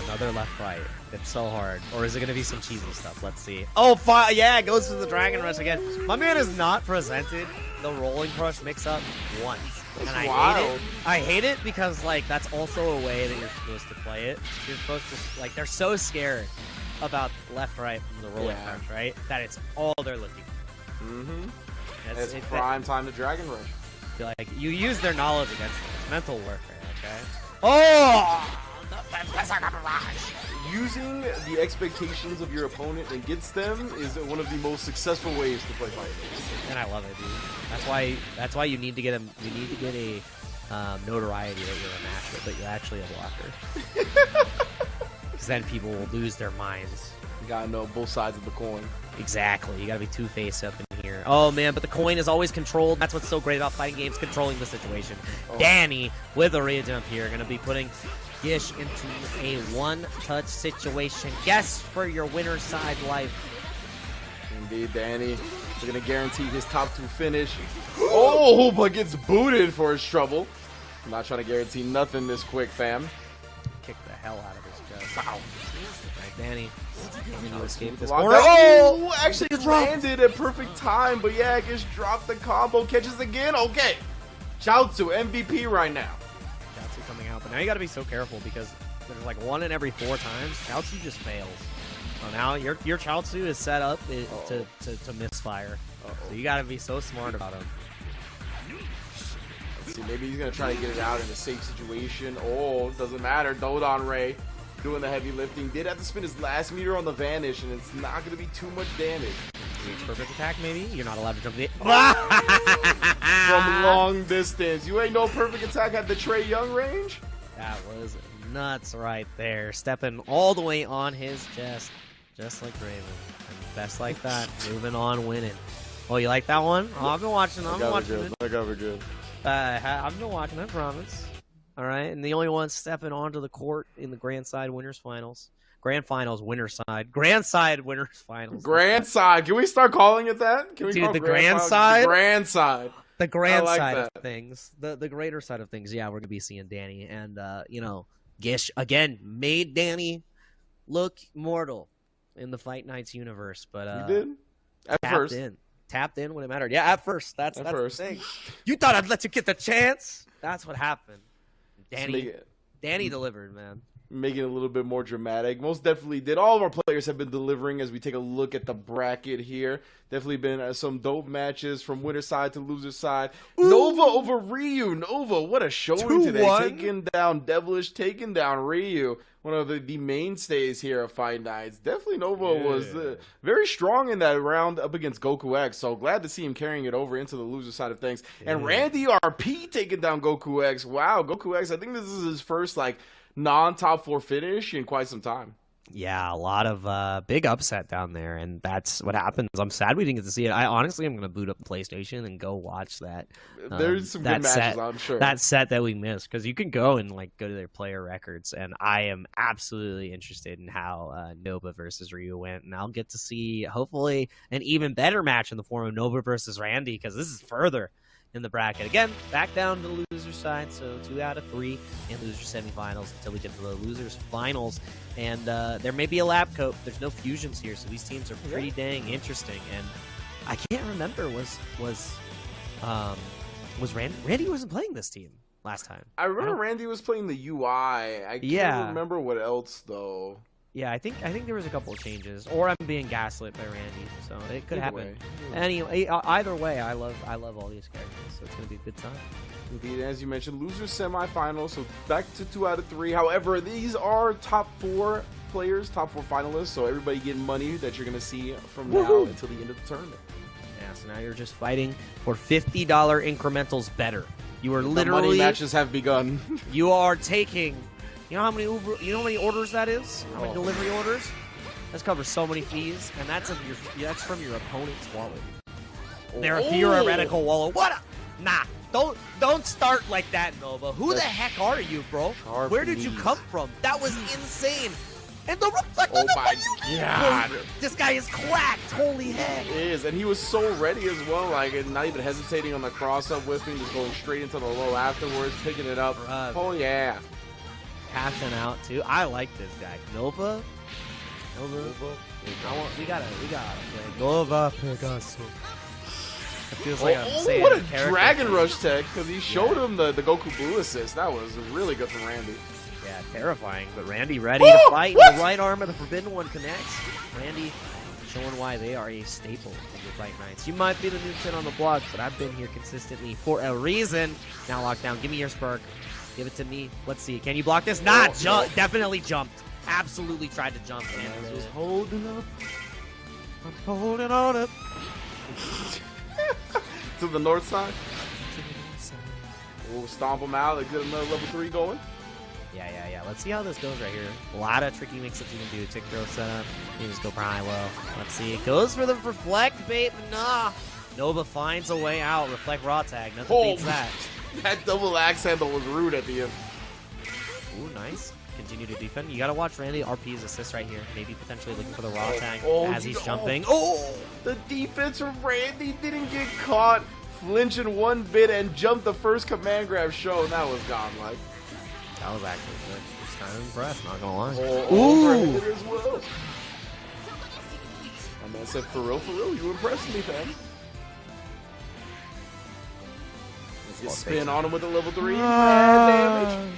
another left right. It's so hard. Or is it going to be some cheesy stuff? Let's see. Oh, yeah, it goes to the Dragon Rush again. My man has not presented the Rolling Crush mix-up once. That's and I wild. hate it. I hate it because, like, that's also a way that you're supposed to play it. You're supposed to, like, they're so scared about left-right from the Rolling Crush, right? That it's all they're looking for. Mm-hmm. It's prime time to Dragon Rush. I feel like you use their knowledge against them. It's mental warfare, okay? Oh! Using the expectations of your opponent against them is one of the most successful ways to play fighting. And I love it, dude. That's why you need to get a notoriety that you're a matcher, but you're actually a blocker. Because then people will lose their minds. You gotta know both sides of the coin. Exactly. You gotta be two-faced up in here. Oh man, but the coin is always controlled. That's what's so great about fighting games, controlling the situation. Oh. Danny with a re-jump here, gonna be putting Gish into a one-touch situation. Yes, for your winner's side life. Indeed, Danny. We're gonna guarantee his top 2 finish. Oh, but gets booted for his trouble. I'm not trying to guarantee nothing this quick, fam. Kick the hell out of his chest. Wow. Right, Danny. Can you escape this? Oh, actually landed at perfect time, but yeah, Gish dropped the combo, catches again. Okay. Chaozu, MVP right now. Chaozu coming out, but now you gotta be so careful because there's like 1 in every 4 times. Chaozu just fails. So now your Chaozu is set up to misfire. So you gotta be so smart about him. Let's see, maybe he's gonna try to get it out in a safe situation. Oh, doesn't matter. Dodon Ray doing the heavy lifting. Did have to spin his last meter on the vanish, and it's not gonna be too much damage. Perfect attack, maybe? You're not allowed to jump the from long distance. You ain't no perfect attack at the Trae Young range? That was nuts right there. Stepping all the way on his chest, just like Raven. And best like that, moving on, winning. Oh, you like that one? Oh, I've been watching. I've been watching it. I got it good. I've been watching, I promise. All right, and the only one stepping onto the court in the Grand Side Winners Finals. Grand Finals, Winners Side. Grand Side Winners Finals. Grand Side. Can we start calling it that? Can we Dude, call the Grand Side? The Grand Side. The grand like side that. of things. The greater side of things. Yeah, we're going to be seeing Danny. And, Gish, again, made Danny look mortal in the Fight Nights universe. But you did? At first. Tapped in when it mattered. Yeah, at first. That's the thing. You thought I'd let you get the chance? That's what happened. Danny delivered, man. Making it a little bit more dramatic. Most definitely did. All of our players have been delivering as we take a look at the bracket here. Definitely been some dope matches from winner side to loser side. Ooh. Nova over Ryu. Nova, what a showing today. Taking down Devilish, taking down Ryu. One of the mainstays here of Fight Nights. Definitely Nova was very strong in that round up against Goku X. So glad to see him carrying it over into the loser side of things. And Randy RP taking down Goku X. Wow, Goku X, I think this is his first non-top 4 finish in quite some time. Yeah, a lot of big upset down there, and that's what happens. I'm sad we didn't get to see it. I honestly am going to boot up the PlayStation and go watch that. There's some good matches, I'm sure. That set that we missed, because you can go and go to their player records, and I am absolutely interested in how Nova versus Ryu went, and I'll get to see, hopefully, an even better match in the form of Nova versus Randy, because this is further in the bracket. Again, back down to the loser side, so 2 out of 3 in loser semifinals until we get to the losers finals. And there may be a lab coat. There's no fusions here, so these teams are pretty dang interesting. And I can't remember was Randy wasn't playing this team last time. I remember Randy was playing the UI. I can't remember what else though. Yeah, I think there was a couple of changes, or I'm being gaslit by Randy, so it could happen. Anyway, either way, I love all these characters, so it's gonna be a good time. Indeed, as you mentioned, loser semifinals, so back to 2 out of 3. However, these are top 4 players, top 4 finalists, so everybody getting money that you're gonna see from now until the end of the tournament. Yeah, so now you're just fighting for $50 incrementals better. You are literally the money matches have begun. You are taking. You know how many orders that is? How many delivery orders? That covers so many fees, and that's from your opponent's wallet. Their theoretical wallet. What? Nah. Don't start like that, Nova. Who the heck are you, bro? Where did you come from? That was insane. And the reflect. Oh my god! This guy is cracked. Holy heck! It is, and he was so ready as well. Like, and not even hesitating on the cross-up whipping, just going straight into the low afterwards, picking it up. Oh yeah! Cashing out too. I like this guy, Nova. We gotta play Nova Pegasus. It feels like I'm saying what a Dragon Rush tech, because he showed him the Goku Blue assist. That was really good from Randy. Yeah, terrifying, but Randy ready to fight. The right arm of the Forbidden One connects. Randy showing why they are a staple of the Fight Nights. You might be the new kid on the block, but I've been here consistently for a reason. Now lockdown, give me your spark. Give it to me. Let's see. Can you block this? Definitely jumped. Absolutely tried to jump. And was holding up. I'm holding on up. To the north side. We'll stomp him out. Let's get another level 3 going. Yeah. Let's see how this goes right here. A lot of tricky mix-ups you can do. Tick throw setup. You just go for high-low. Let's see. It goes for the reflect bait. Nah. Nova finds a way out. Reflect raw tag. Nothing beats that. That double axe handle was rude at the end. Ooh, nice. Continue to defend. You gotta watch Randy RP's assist right here. Maybe potentially looking for the raw tag as he's jumping. Oh! The defense from Randy didn't get caught flinching one bit and jumped the first command grab shown. That was godlike. That was actually good. Just kind of impressed, not gonna lie. Ooh! As well. My man said, for real, you impressed me, fam. Let's get spin on him with a level 3. Damage.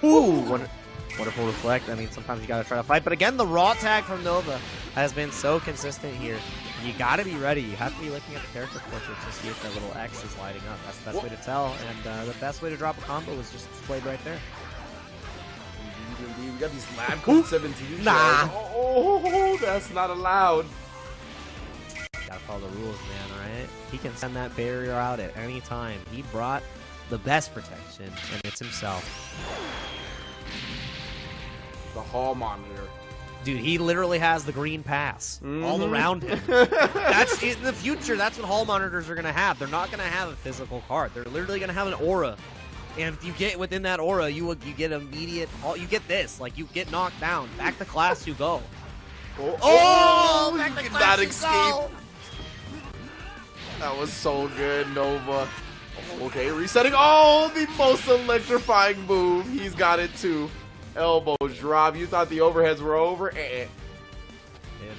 Ooh! Wonderful reflect. I mean, sometimes you gotta try to fight. But again, the raw tag from Nova has been so consistent here. You gotta be ready. You have to be looking at the character portrait to see if that little X is lighting up. That's the best way to tell. And the best way to drop a combo is just displayed right there. Indeed. We got these lab code 17. Nah. Oh, that's not allowed. Gotta follow the rules, man, alright? He can send that barrier out at any time. He brought the best protection, and it's himself. The hall monitor. Dude, he literally has the green pass all around him. That's in the future. That's what hall monitors are going to have. They're not going to have a physical card. They're literally going to have an aura. And if you get within that aura, you get immediate. You get this. Like, you get knocked down. Back to class you go. Oh, back to class not escape. Go. That was so good, Nova. Okay, resetting. Oh, the most electrifying move. He's got it too. Elbow drop. You thought the overheads were over? Dude,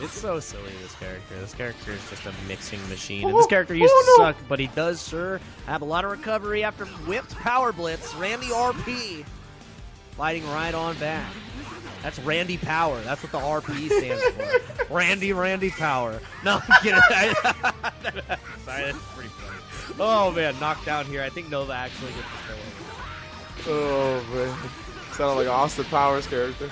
it's so silly, this character. This character is just a mixing machine. And this character used to suck, but he does sure have a lot of recovery after whipped power blitz. Randy RP. Fighting right on back. That's Randy Power. That's what the RP stands for. Randy Power. No, I'm kidding. Sorry, that's pretty funny. Oh, man, knocked down here. I think Nova actually gets the kill. Oh, man. Sounded like an Austin Powers character.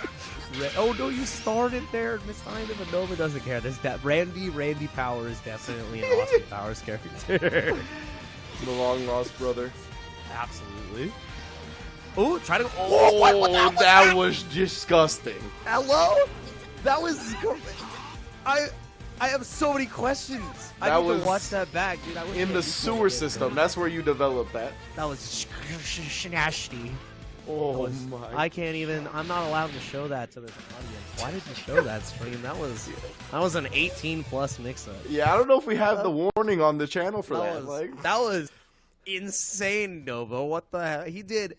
Oh, no, you started there. Mistimed him, but Nova doesn't care. Randy Power is definitely an Austin Powers character. The long-lost brother. Absolutely. Oh, try to... Oh, what that was disgusting. Hello? That was... I have so many questions. I need to watch that back, dude. In the sewer system. That's where you develop that. That was nasty. Oh my! I can't even. I'm not allowed to show that to this audience. Why did you show that stream? That was an 18+ mix-up. Yeah, I don't know if we have the warning on the channel for that. That was insane, Nova. What the hell? He did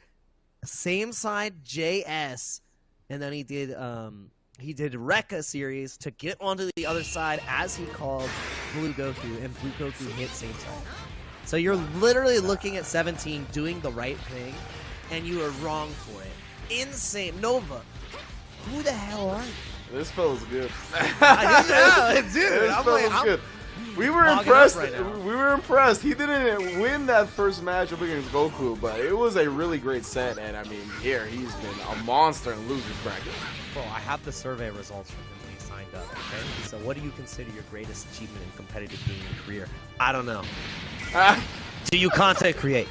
same side JS, and then he did Rekka series to get onto the other side as he called Blue Goku, and Blue Goku hit same side. So you're literally looking at 17 doing the right thing. And you were wrong for it. Insane. Nova, who the hell are you? This feels good. Yeah, dude. This feels good. We were impressed. We were impressed. He didn't win that first matchup against Goku, but it was a really great set. And I mean, here he's been a monster in losers bracket. Bro, I have the survey results from him when he signed up. Okay. So, what do you consider your greatest achievement in competitive gaming career? I don't know. Do you content create?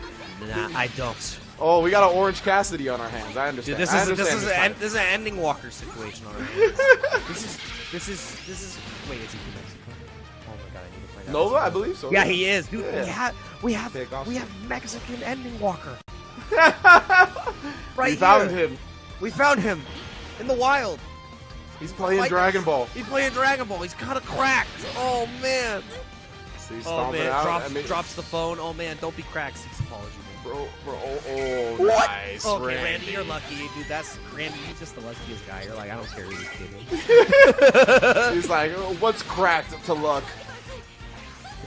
Nah, I don't. Oh, we got an Orange Cassidy on our hands. I understand. Dude, this is an ending Walker situation on our hands. This is. Wait, is he from Mexico? Oh my god, I need to find out. Nova, I believe so. Yeah, he is, dude. Yeah. We have Mexican ending Walker. We found him. We found him in the wild. He's playing Dragon Ball. He's playing Dragon Ball. He's kind of cracked. Oh man. He's oh man, out. drops the phone. Oh man, don't be cracked. Seeks apology, man. Bro. Oh, nice. Okay, Randy, you're lucky, dude. That's Randy. You're just the luckiest guy. You're like, I don't care who this kid is. He's like, what's cracked to luck?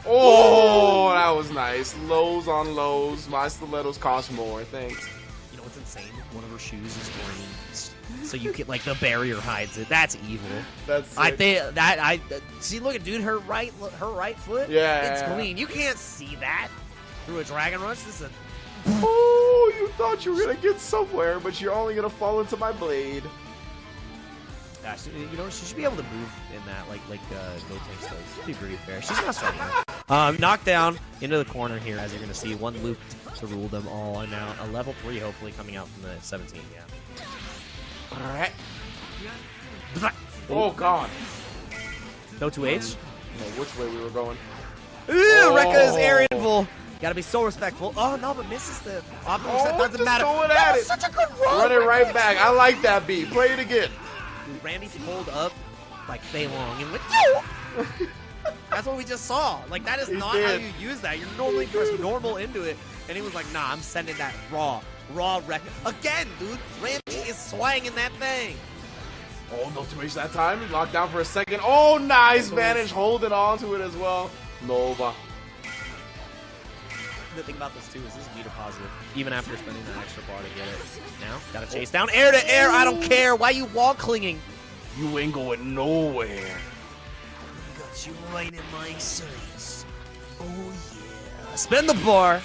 Oh, that was nice. Lows on lows. My stilettos cost more. Thanks. You know what's insane? One of her shoes is green. So you get like the barrier hides it. That's evil. That's sick. I think that see. Look at dude, her right foot. Yeah, it's clean. You can't see that through a Dragon Rush. This is Oh, you thought you were gonna get somewhere, but you're only gonna fall into my blade. You know, she should be able to move in that like Gotenks does. Should be pretty fair. She's not strong. Knocked down into the corner here, as you're gonna see. One loop to rule them all, and now a level 3 hopefully coming out from the 17. Yeah. All right. Oh god. No 2H. No, which way we were going? Ooh, Rekka's air invul. Gotta be so respectful. Oh no, but misses the optimal set. Doesn't matter. Going at it. Such a good run. Run it right back. I like that beat. Play it again. Dude, Randy pulled up like Fei Long and went. That's what we just saw. Like that is not how you use that. You're normally press normal into it, and he was like, "Nah, I'm sending that raw Rekka again, dude." Randy is swanging that thing. Oh, no 2H that time. Locked down for a second. Oh, nice Vanish holding on to it as well. Nova. The thing about this too is this is meter positive, even after spending that extra bar to get it. Now, gotta chase down air to air. I don't care. Why you wall clinging? You ain't going nowhere. I got you right in my sights. Oh yeah. Spin the bar.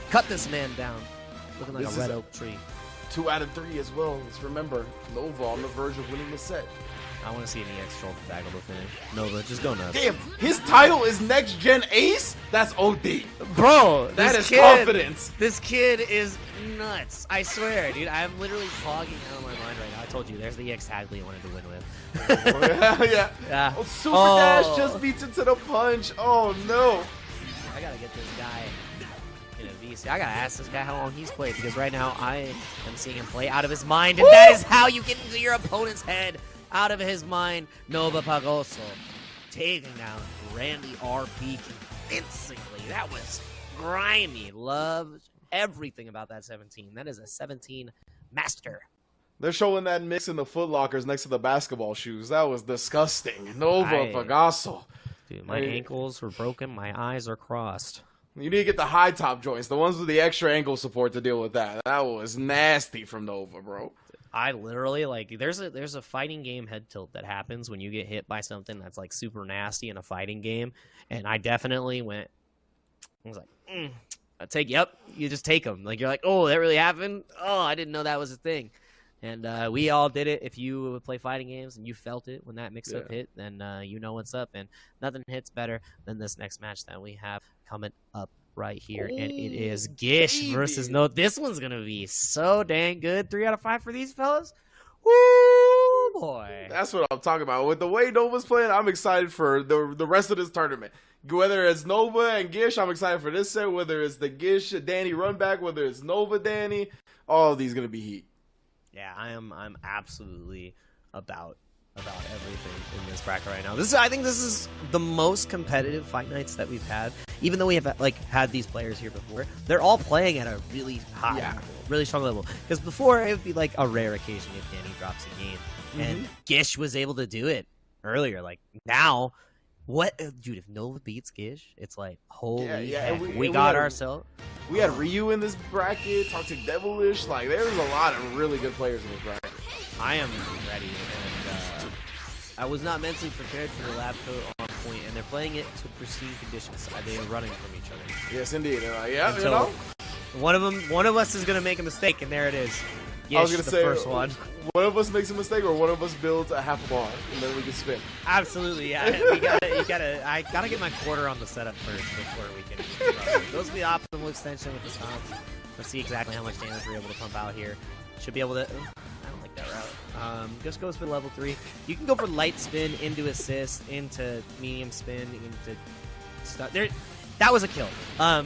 Cut this man down. Looking like a red oak tree. 2 out of 3 as well. Let's remember, Nova on the verge of winning the set. I want to see an EX troll tag to finish. Nova, just go nuts. Damn, his title is Next Gen Ace? That's OD. Bro, that is confidence. This kid is nuts. I swear, dude. I'm literally fogging out of my mind right now. I told you, there's the EX tag I wanted to win with. Yeah. Oh, Super Dash just beats it to the punch. Oh, no. I gotta get this guy in a VC. I gotta ask this guy how long he's played, because right now I am seeing him play out of his mind, and that is how you get into your opponent's head. Out of his mind, Nova Pagoso taking down Randy RP convincingly. That was grimy. Loved everything about that 17. That is a 17 master. They're showing that mix in the Foot Lockers next to the basketball shoes. That was disgusting. Nova Pagoso. Dude, my ankles were broken. My eyes are crossed. You need to get the high top joints, the ones with the extra ankle support to deal with that. That was nasty from Nova, bro. I literally, like, there's a fighting game head tilt that happens when you get hit by something that's, like, super nasty in a fighting game, and I definitely went, I was like, yep, you just take them. Like, you're like, oh, that really happened? Oh, I didn't know that was a thing. And we all did it. If you play fighting games and you felt it when that mix-up hit, then you know what's up, and nothing hits better than this next match that we have coming up right here, and it is Gish versus No. This one's gonna be so dang good. 3 out of 5 for these fellas. Woo, boy. That's what I'm talking about. With the way Nova's playing, I'm excited for the rest of this tournament. Whether it's Nova and Gish, I'm excited for this set. Whether it's the Gish Danny run back, whether it's Nova Danny, all of these gonna be heat. Yeah, I'm absolutely about everything in this bracket right now. I think this is the most competitive fight nights that we've had. Even though we have had these players here before, they're all playing at a really high level, really strong level. Because before it would be like a rare occasion if Danny drops a game, and Gish was able to do it earlier. Like now, what, dude? If Nova beats Gish, it's like holy heck, we got ourselves. We had Ryu in this bracket, Toxic Devilish. Like there's a lot of really good players in this bracket. I am ready. I was not mentally prepared for the lab coat on point, and they're playing it to pristine conditions. They are running from each other. Yes, indeed. Yeah, so one of us is gonna make a mistake, and there it is. I was gonna the say, first one. One of us makes a mistake, or one of us builds a half a bar, and then we can spin. Absolutely, yeah. I gotta get my quarter on the setup first before we can. Those will be the optimal extension with the stomps. Let's see exactly how much damage we're able to pump out here. Should be able to. I don't like that route. Just goes for level 3. You can go for light spin into assist, into medium spin, into stuff. There, that was a kill. I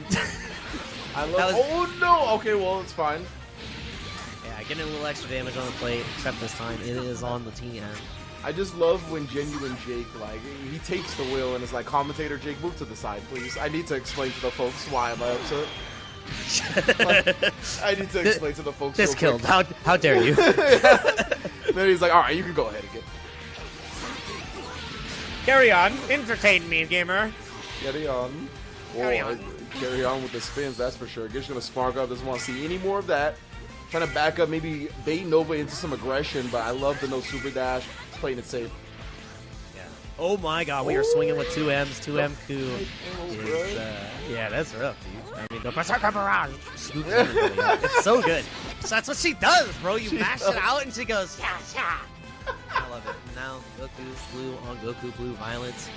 love. Oh no! Okay, well it's fine. Yeah, getting a little extra damage on the plate, except this time it is on the TN. I just love when Genuine Jake, like, he takes the wheel and is like, commentator Jake, move to the side, please. I need to explain to the folks why am I upset. Like, I need to explain to the folks. This killed. How dare you? Then he's like, all right, you can go ahead again. Carry on. Entertain me, gamer. Carry on. Carry on. Carry on with the spins, that's for sure. Gish gonna spark up, doesn't want to see any more of that. Trying to back up, maybe bait Nova into some aggression, but I love the no super dash. Playing it safe. Yeah. Oh my god, we are swinging with 2 M's. 2M coup. Yeah, that's rough, dude. I mean, the Berserker Barrage scoops everybody up. It's so good. So that's what she does, bro. You mash it out and she goes, yeah, yeah. I love it. Now, Goku's blue on Goku Blue Violence.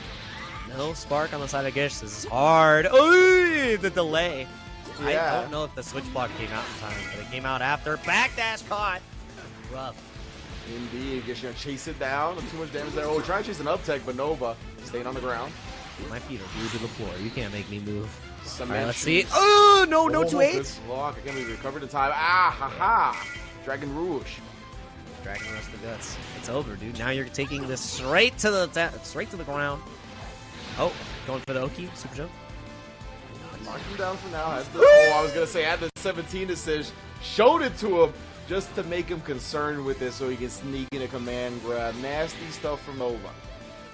No spark on the side of Gish. This is hard. Ooh, the delay. Yeah. I don't know if the switch block came out in time, but it came out after. Backdash caught. Rough. Indeed, Gish gonna chase it down. Too much damage there. Oh, trying to chase an up tech, but Nova staying on the ground. My feet are glued to the floor. You can't make me move. All Right, let's see. Oh, no 2-8. Block. I can't believe we recovered in time. Ah, ha. Dragon Rouge. Dragon Rush the guts. It's over, dude. Now you're taking this straight to the ground. Oh, going for the Oki. Super jump. Knocked him down for now. I was going to say, at the 17 assist, showed it to him just to make him concerned with it so he can sneak in a command grab. Nasty stuff from Nova.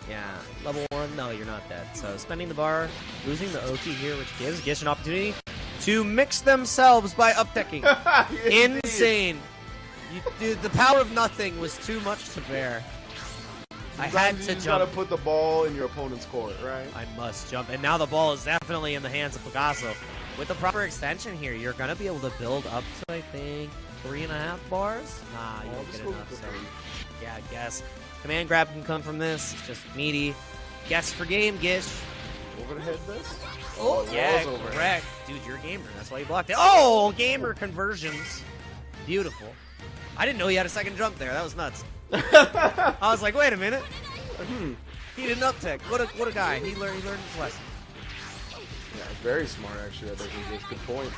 Yeah, level 1, no, you're not dead. So spending the bar, losing the Oki here, which gives Gish an opportunity to mix themselves by up-decking. Insane. Dude, the power of nothing was too much to bear. I had to jump. You gotta put the ball in your opponent's court, right? I must jump. And now the ball is definitely in the hands of Picasso. With the proper extension here, you're gonna be able to build up to, I think, 3.5 bars? Nah, you won't get enough, so yeah, I guess. Command grab can come from this. It's just meaty. Guess for game, Gish. Overhead this? Oh, yeah, correct. Dude, you're a gamer. That's why you blocked it. Oh, gamer conversions. Beautiful. I didn't know he had a second jump there. That was nuts. I was like, wait a minute. He did an up-tech. What a guy. He learned his lesson. Yeah, very smart, actually. I think Gish. Good point.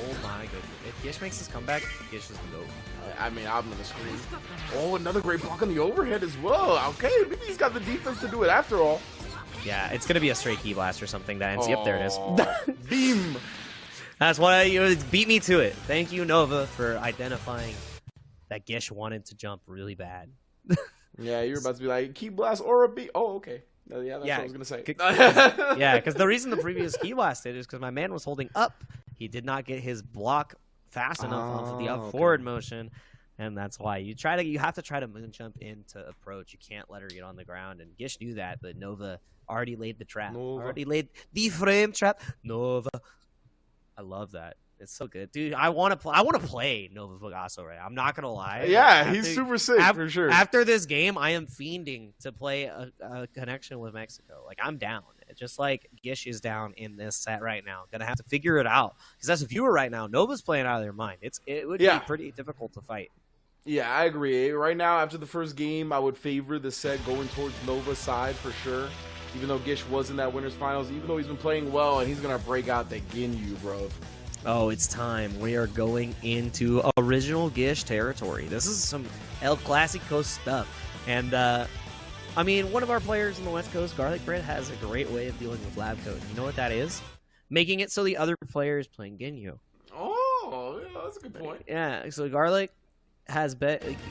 Oh my goodness. If Gish makes his comeback, Gish is the GOAT. I mean, I'm gonna scream. Oh, another great block on the overhead as well. Okay, maybe he's got the defense to do it after all. Yeah, it's gonna be a straight key blast or something that ends. Yep, there it is. Beam. That's why you beat me to it. Thank you, Nova, for identifying that Gish wanted to jump really bad. Yeah, you were about to be like, key blast or a beat. Oh, okay. Yeah, that's what I was gonna say. Yeah, because the reason the previous key blasted is because my man was holding up. He did not get his block fast enough off the up forward motion, and that's why you have to try to moon jump into approach. You can't let her get on the ground, and Gish knew that, but Nova already laid the trap. Already laid the frame trap. Nova, I love that. It's so good, dude. I want to play Nova Picasso right now. I'm not gonna lie. Yeah, he's super sick for sure. After this game, I am fiending to play a connection with Mexico. Like, I'm down. Just like Gish is down in this set right now. Gonna have to figure it out. Because as a viewer right now, Nova's playing out of their mind. It would be pretty difficult to fight. Yeah, I agree. Right now, after the first game, I would favor the set going towards Nova's side for sure. Even though Gish was in that winners finals, even though he's been playing well, and he's gonna break out the Ginyu, bro. Oh, it's time. We are going into original Gish territory. This is some El Clasico stuff. And, I mean, one of our players on the West Coast, Garlic Bread, has a great way of dealing with lab code. You know what that is? Making it so the other player is playing Ginyu. Oh, yeah, that's a good point. Yeah, so Garlic has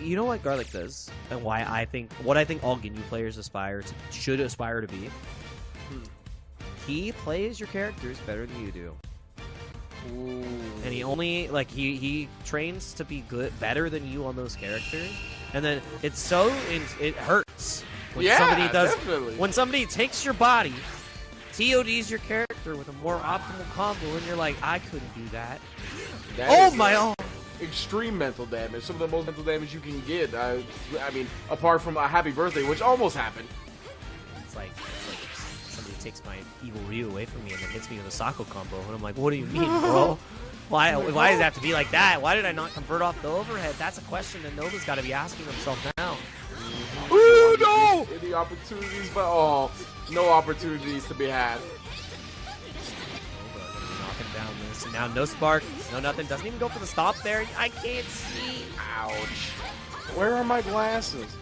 you know what Garlic does, and what I think all Ginyu players should aspire to be? He plays your characters better than you do. Ooh. And he only he trains to be better than you on those characters, and then it hurts when somebody does definitely. When somebody takes your body, TODs your character with a more optimal combo, and you're like, I couldn't do that. extreme mental damage. Some of the most mental damage you can get. I mean, apart from a happy birthday, which almost happened. It's like somebody takes my evil Ryu away from me and then hits me with a Sako combo, and I'm like, what do you mean, bro? Why does it have to be like that? Why did I not convert off the overhead? That's a question that Nova's got to be asking himself now. Ooh, no! Any opportunities, but no opportunities to be had. Knocking down this, and now no spark, no nothing. Doesn't even go for the stop there. I can't see. Ouch. Where are my glasses?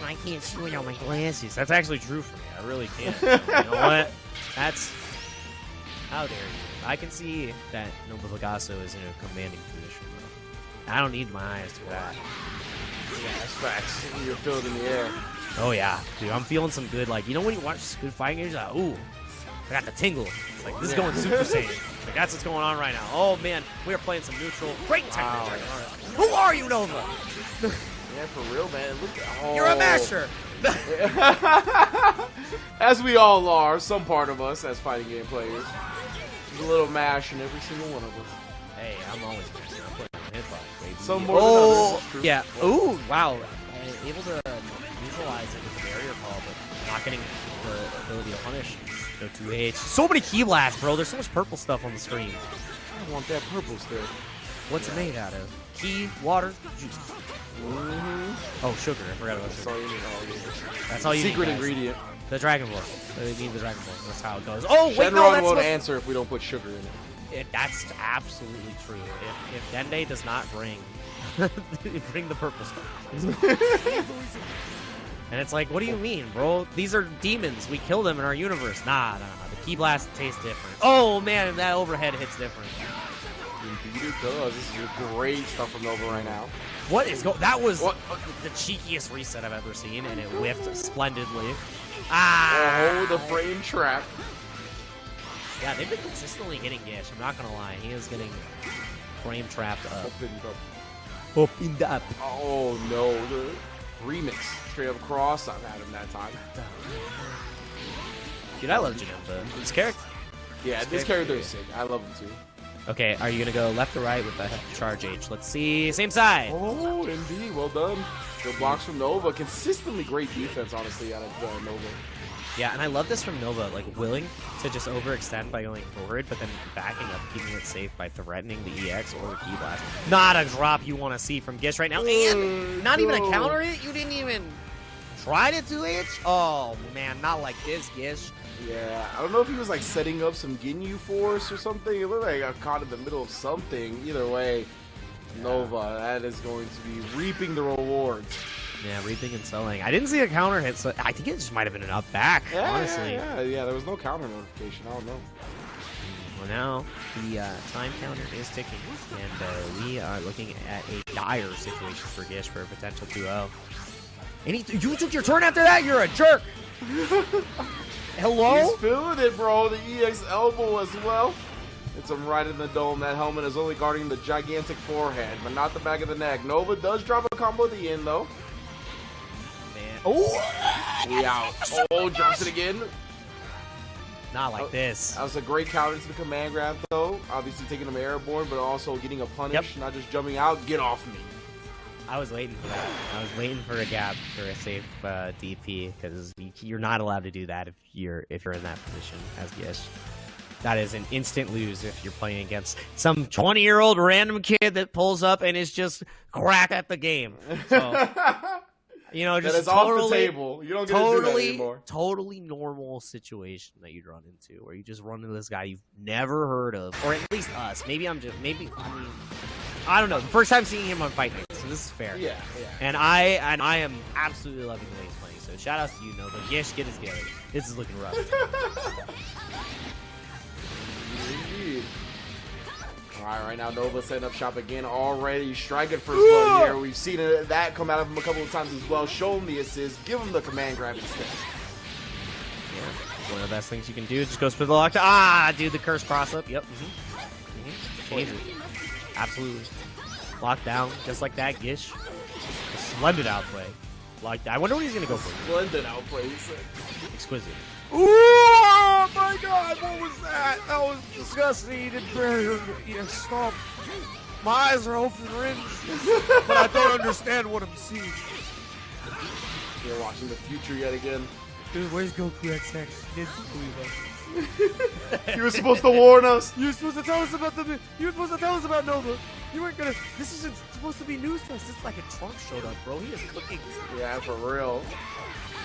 I can't see without my glasses. That's actually true for me. I really can't. You know what? That's... How dare you. I can see that Nova Pegaso is in a commanding position, though. I don't need my eyes for that. Yeah, that's facts. You're feeling in the air. Oh, yeah. Dude, I'm feeling some good, like, you know when you watch good fighting games, like, ooh, I got the tingle. It's like, this is going Super Saiyan. Like, that's what's going on right now. Oh, man, we are playing some neutral. Great technique. Who are you, Nova? Yeah, for real, man. Look at, You're a masher. As we all are, some part of us as fighting game players. There's a little mash in every single one of us. Hey, I'm always mashing. I'm putting on hitbox, baby. Some more than others. Yeah. Ooh, wow. Able to neutralize it with the barrier call, but not getting the ability to punish. Go 2H. So many key blasts, bro. There's so much purple stuff on the screen. I want that purple stuff. What's it made out of? Key, water, juice. Oh, sugar. I forgot about sugar. That's all you need. Secret ingredient. The Dragon Ball. They need the Dragon Ball. That's how it goes. Oh, wait, no, Shenron that's won't answer if we don't put sugar in it. That's absolutely true. If Dende does not bring the purple stuff. And it's like, what do you mean, bro? These are demons. We kill them in our universe. Nah. The Key Blast tastes different. Oh, man, that overhead hits different. Indeed it does. This is great stuff from Nova right now. What is going? That was the cheekiest reset I've ever seen, and it whiffed splendidly. Oh, the frame trap. Yeah, they've been consistently getting Gish. I'm not gonna lie, he is getting frame trapped up. Opened up. Oh no, the remix straight up cross. I've had him that time. Dude, I love Janemba. This character. Yeah, this character is sick. I love him too. Okay, are you gonna go left or right with the charge H? Let's see. Same side. Oh, indeed. Well done. Good blocks from Nova. Consistently great defense, honestly, out of Nova. Yeah, and I love this from Nova, like willing to just overextend by going forward, but then backing up, keeping it safe by threatening the EX or the Key Blast. Not a drop you want to see from Gish right now. And not even a counter hit? You didn't even try to 2H? Oh, man, not like this, Gish. Yeah, I don't know if he was like setting up some Ginyu Force or something. It looked like I got caught in the middle of something. Either way, Nova, that is going to be reaping the rewards. Yeah, reaping and selling. I didn't see a counter hit, so I think it just might have been an up back, honestly. Yeah, there was no counter notification. I don't know. Well, now the time counter is ticking, and we are looking at a dire situation for Gish for a potential 2-0. You took your turn after that? You're a jerk! Hello? He's feeling it, bro. The EX elbow as well. It's him right in the dome. That helmet is only guarding the gigantic forehead, but not the back of the neck. Nova does drop a combo at the end, though. Man. Oh! We out. Oh, drops it again. Not like this. That was a great counter to the command grab, though. Obviously taking him airborne, but also getting a punish, not just jumping out. Get off me. I was waiting for that. I was waiting for a gap for a safe DP, because you're not allowed to do that if you're in that position as Gish. That is an instant lose if you're playing against some 20-year-old random kid that pulls up and is just crack at the game. So, you know, just that is totally, off the table. You don't get to do that anymore. Totally normal situation that you'd run into, where you just run into this guy you've never heard of, or at least us. I don't know. The first time seeing him on Fight Night, so this is fair. Yeah. And I am absolutely loving the way he's playing. So shout outs to you, Nova. Gish, get his together. This is looking rough. Indeed. Alright, right now Nova setting up shop again already. Striking first blood here. We've seen that come out of him a couple of times as well. Show him the assist. Give him the command grab instead. Yeah. One of the best things you can do. Just goes for the lockdown. Dude, the curse cross up. Yep. Change it. Absolutely. Locked down, just like that, Gish. A splendid outplay. Like that. I wonder what he's going to go for. Splendid outplay, he said. Exquisite. Ooh, oh my god, what was that? That was disgusting. He did barrier. Yeah, stop. My eyes are open rimmed, but I don't understand what I'm seeing. You're watching the future yet again. Dude, where's Goku XX? He didn't believe us. You were supposed to warn us. You were supposed to tell us about You were supposed to tell us about Nova. You weren't gonna. This isn't supposed to be news to us. It's like a Trump showed up, bro. He is cooking. Yeah, for real.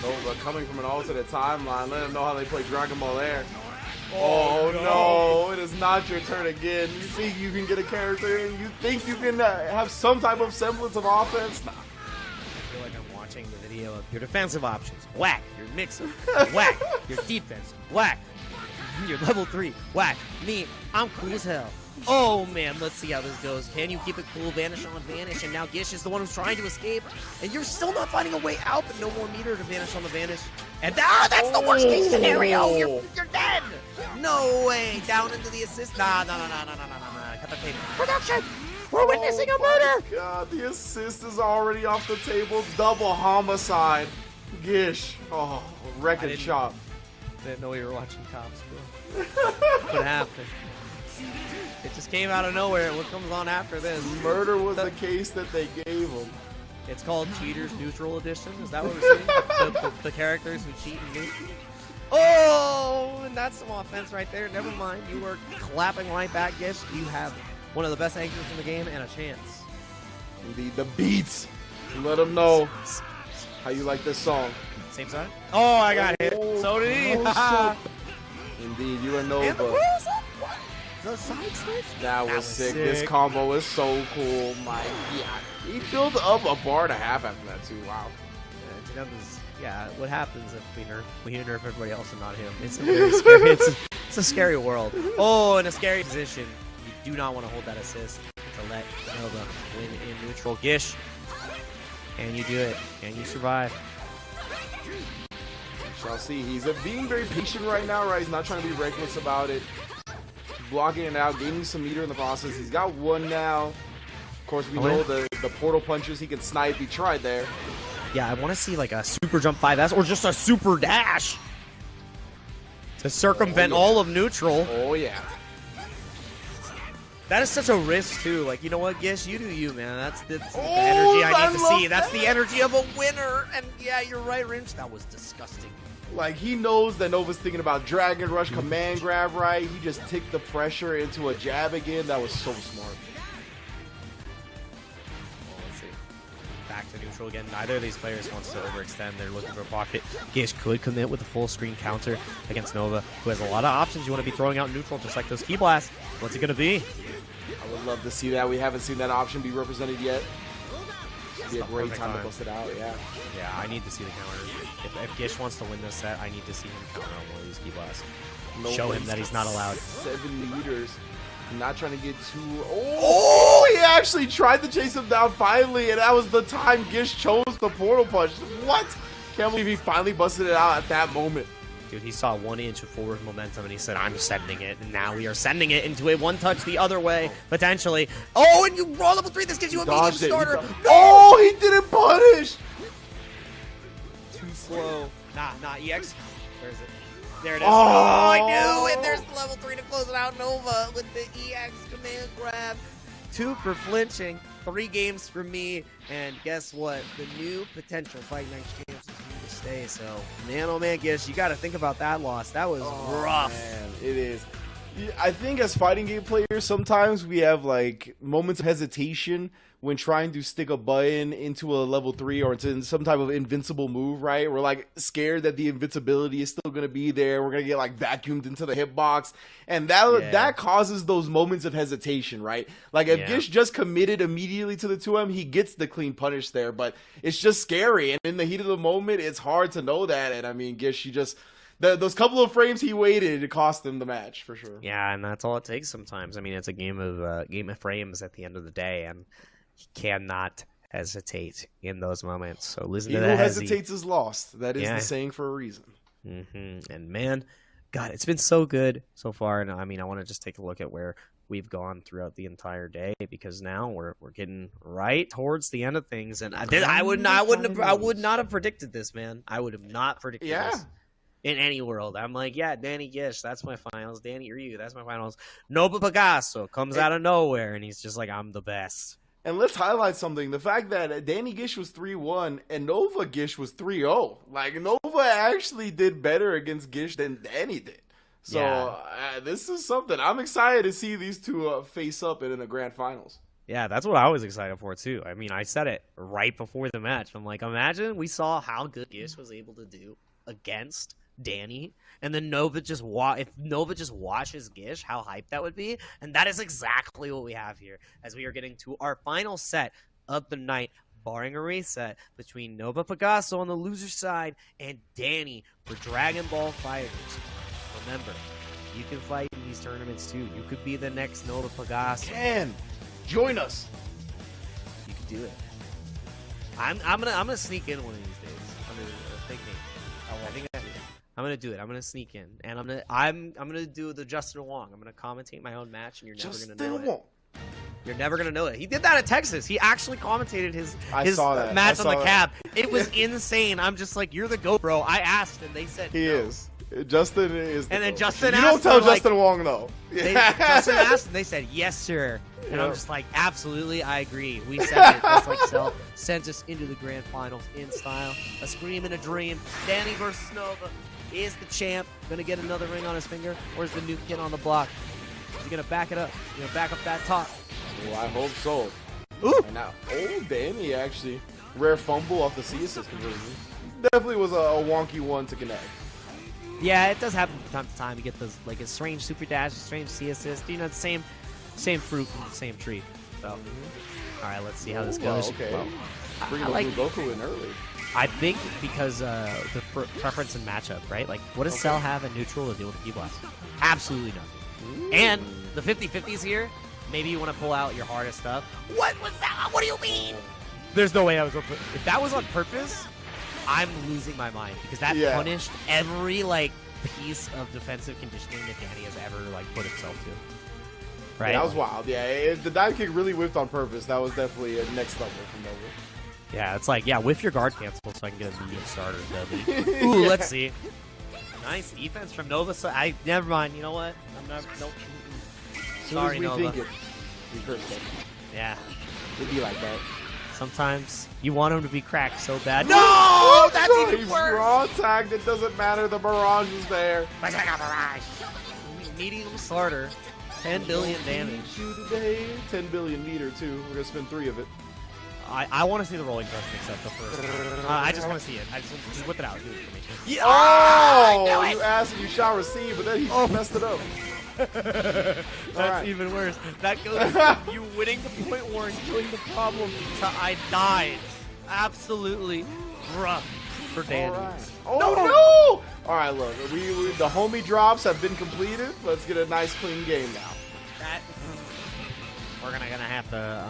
Nova coming from an alternate timeline. Let him know how they play Dragon Ball there. Oh no, it is not your turn again. You think you can get a character in? You think you can have some type of semblance of offense? I feel like I'm watching the video of your defensive options. Whack. Your mix-up. Whack. Your defense. Whack. Your level 3. Whack. Me. I'm cool as hell. Oh man, let's see how this goes. Can you keep it cool? Vanish on Vanish, and now Gish is the one who's trying to escape, and you're still not finding a way out, but no more meter to Vanish on the Vanish. And that's the worst case scenario. You're dead. No way. Down into the assist. Nah. Cut the tape. Production. We're witnessing a murder. God, the assist is already off the table. Double homicide. Gish. Oh, wrecking shop. Didn't know you were watching Cops, bro. What happened? It just came out of nowhere. What comes on after this? Murder was the case that they gave him. It's called Cheaters Neutral Edition. Is that what we're seeing? the characters who cheat and neutral. Oh, and that's some offense right there. Never mind. You were clapping right back, Gish. You have one of the best anchors in the game and a chance. Indeed, the beats. Let them know how you like this song. Same side? Oh, I got hit. So did he. Indeed, you are Nova. The side switch? That was sick. This combo is so cool. My God. He built up a bar and a half after that, too. Wow. Yeah, what happens if we nerf everybody else and not him? It's a very scary, it's a scary world. Oh, in a scary position. You do not want to hold that assist to let Nova win in neutral. Gish, can you do it? Can you survive? We shall see. He's being very patient right now, right? He's not trying to be reckless about it. Blocking it out, gaining some meter in the process. He's got one now. Of course, we know the portal punches he can snipe. He tried there. Yeah, I want to see like a super jump 5S or just a super dash to circumvent all of neutral. Oh, yeah. That is such a risk, too. Like, you know what, Gish? You do you, man. That's the energy I need to see. That's the energy of a winner. And yeah, you're right, Rinch. That was disgusting. Like, he knows that Nova's thinking about Dragon Rush, command grab, right? He just ticked the pressure into a jab again. That was so smart. Well, let's see. Back to neutral again. Neither of these players wants to overextend. They're looking for a pocket. Gish could commit with a full screen counter against Nova, who has a lot of options. You want to be throwing out neutral just like those key blasts. What's it going to be? I would love to see that. We haven't seen that option be represented yet. It'd be a great time to bust it out, yeah. Yeah, I need to see the counter. If Gish wants to win this set, I need to see him counter on one of these key blasts. Show him that he's not allowed. 7 meters. Not trying to get too... Oh, he actually tried to chase him down finally, and that was the time Gish chose the portal punch. What? Can't believe he finally busted it out at that moment. Dude, he saw 1 inch of forward momentum, and he said, I'm sending it. And now we are sending it into a one-touch the other way, potentially. Oh, and you roll level 3. This gives you a medium starter. No! Oh, he didn't punish. Too slow. Nah, EX. Where is it? There it is. Oh, I knew it. There's the level 3 to close it out. Nova with the EX command grab. 2 for flinching. 3 games for me. And guess what? The new potential Fight Night champs is here to stay. So, man, oh man, Gish, you got to think about that loss. That was rough. Man, it is. I think as fighting game players, sometimes we have like moments of hesitation when trying to stick a button into a level 3 or into some type of invincible move, right? We're like scared that the invincibility is still going to be there. We're going to get like vacuumed into the hitbox. And that causes those moments of hesitation, right? Like if Gish just committed immediately to the 2M, he gets the clean punish there, but it's just scary. And in the heat of the moment, it's hard to know that. And I mean, Gish, you just... those couple of frames he waited, it cost him the match for sure. Yeah, and that's all it takes sometimes. I mean, it's a game of frames at the end of the day, and he cannot hesitate in those moments. So listen to that. He who hesitates is lost. That is the saying for a reason. And man, God, it's been so good so far. And I mean, I want to just take a look at where we've gone throughout the entire day, because now we're getting right towards the end of things. And I would not have predicted this, man. I would have not predicted this. in any world. I'm like, yeah, Danny Gish, that's my finals. Danny Ryu, that's my finals. Nova Picasso comes out of nowhere, and he's just like, I'm the best. And let's highlight something. The fact that Danny Gish was 3-1 and Nova Gish was 3-0. Like, Nova actually did better against Gish than Danny did. So this is something. I'm excited to see these two face up in the grand finals. Yeah, that's what I was excited for, too. I mean, I said it right before the match. I'm like, imagine we saw how good Gish was able to do against Danny, and then Nova just if Nova just washes Gish, how hyped that would be. And that is exactly what we have here, as we are getting to our final set of the night, barring a reset, between Nova Picasso on the loser side and Danny for Dragon Ball FighterZ. Remember, you can fight in these tournaments too. You could be the next Nova Picasso. Join us. You can do it. I'm gonna sneak in one of these days under a fake name. I think I'm gonna do it. I'm gonna sneak in, and I'm gonna do the Justin Wong. I'm gonna commentate my own match, and you're never gonna know it. You're never gonna know it. He did that at Texas. He actually commentated his match on the cab. It was insane. I'm just like, you're the GOAT, bro. I asked, and they said he is. Justin is. And then Justin. You don't tell Justin Wong though. Justin asked, and they said, "Yes, sir." And I'm just like, absolutely, I agree. We said it. Just like Cell sends us into the grand finals in style. A scream and a dream. Danny versus Nova. Is the champ gonna get another ring on his finger, or is the new kid on the block? Is he gonna back it up? You gonna back up that top? Well, I hope so. Ooh! And now, Danny actually rare fumble off the C assist conversion. Definitely was a wonky one to connect. Yeah, it does happen from time to time. You get those like a strange super dash, a strange C assist. You know, the same fruit from the same tree. So, all right, let's see how this goes. Okay, well, bring Goku in early. I think because the preference and matchup, right? Like, what does Cell have in neutral to deal with the Key-Blast? Absolutely nothing. Ooh. And the 50-50s here, maybe you want to pull out your hardest stuff. What was that? What do you mean? There's no way that was on purpose. If that was on purpose, I'm losing my mind, because that punished every, like, piece of defensive conditioning that Danny has ever, like, put himself to. Right? Yeah, that was wild. Yeah, if the dive kick really whiffed on purpose, that was definitely a next level from Nova. Yeah, it's like, whiff your guard cancel so I can get a medium starter W. Ooh, let's see. Nice defense from Nova. So never mind. You know what? I'm not. Nope. Sorry, Nova. Think it, we curse it. Yeah. It'd be like that. Sometimes you want him to be cracked so bad. No! That's even worse! Raw tagged. It doesn't matter. The barrage is there. Barrage. Medium starter. 10 billion damage. 10 billion meter, too. We're going to spend 3 of it. I want to see the rolling thrust mix up the first. I just want to see it. I just whip it out. Do it for me. Yeah. Oh! You asked and you shall receive, but then he messed it up. That's even worse. That goes from you winning the point war and killing the problem to I died. Absolutely rough for Danny. Oh, no! All right, look. The homie drops have been completed. Let's get a nice, clean game now. We're gonna have to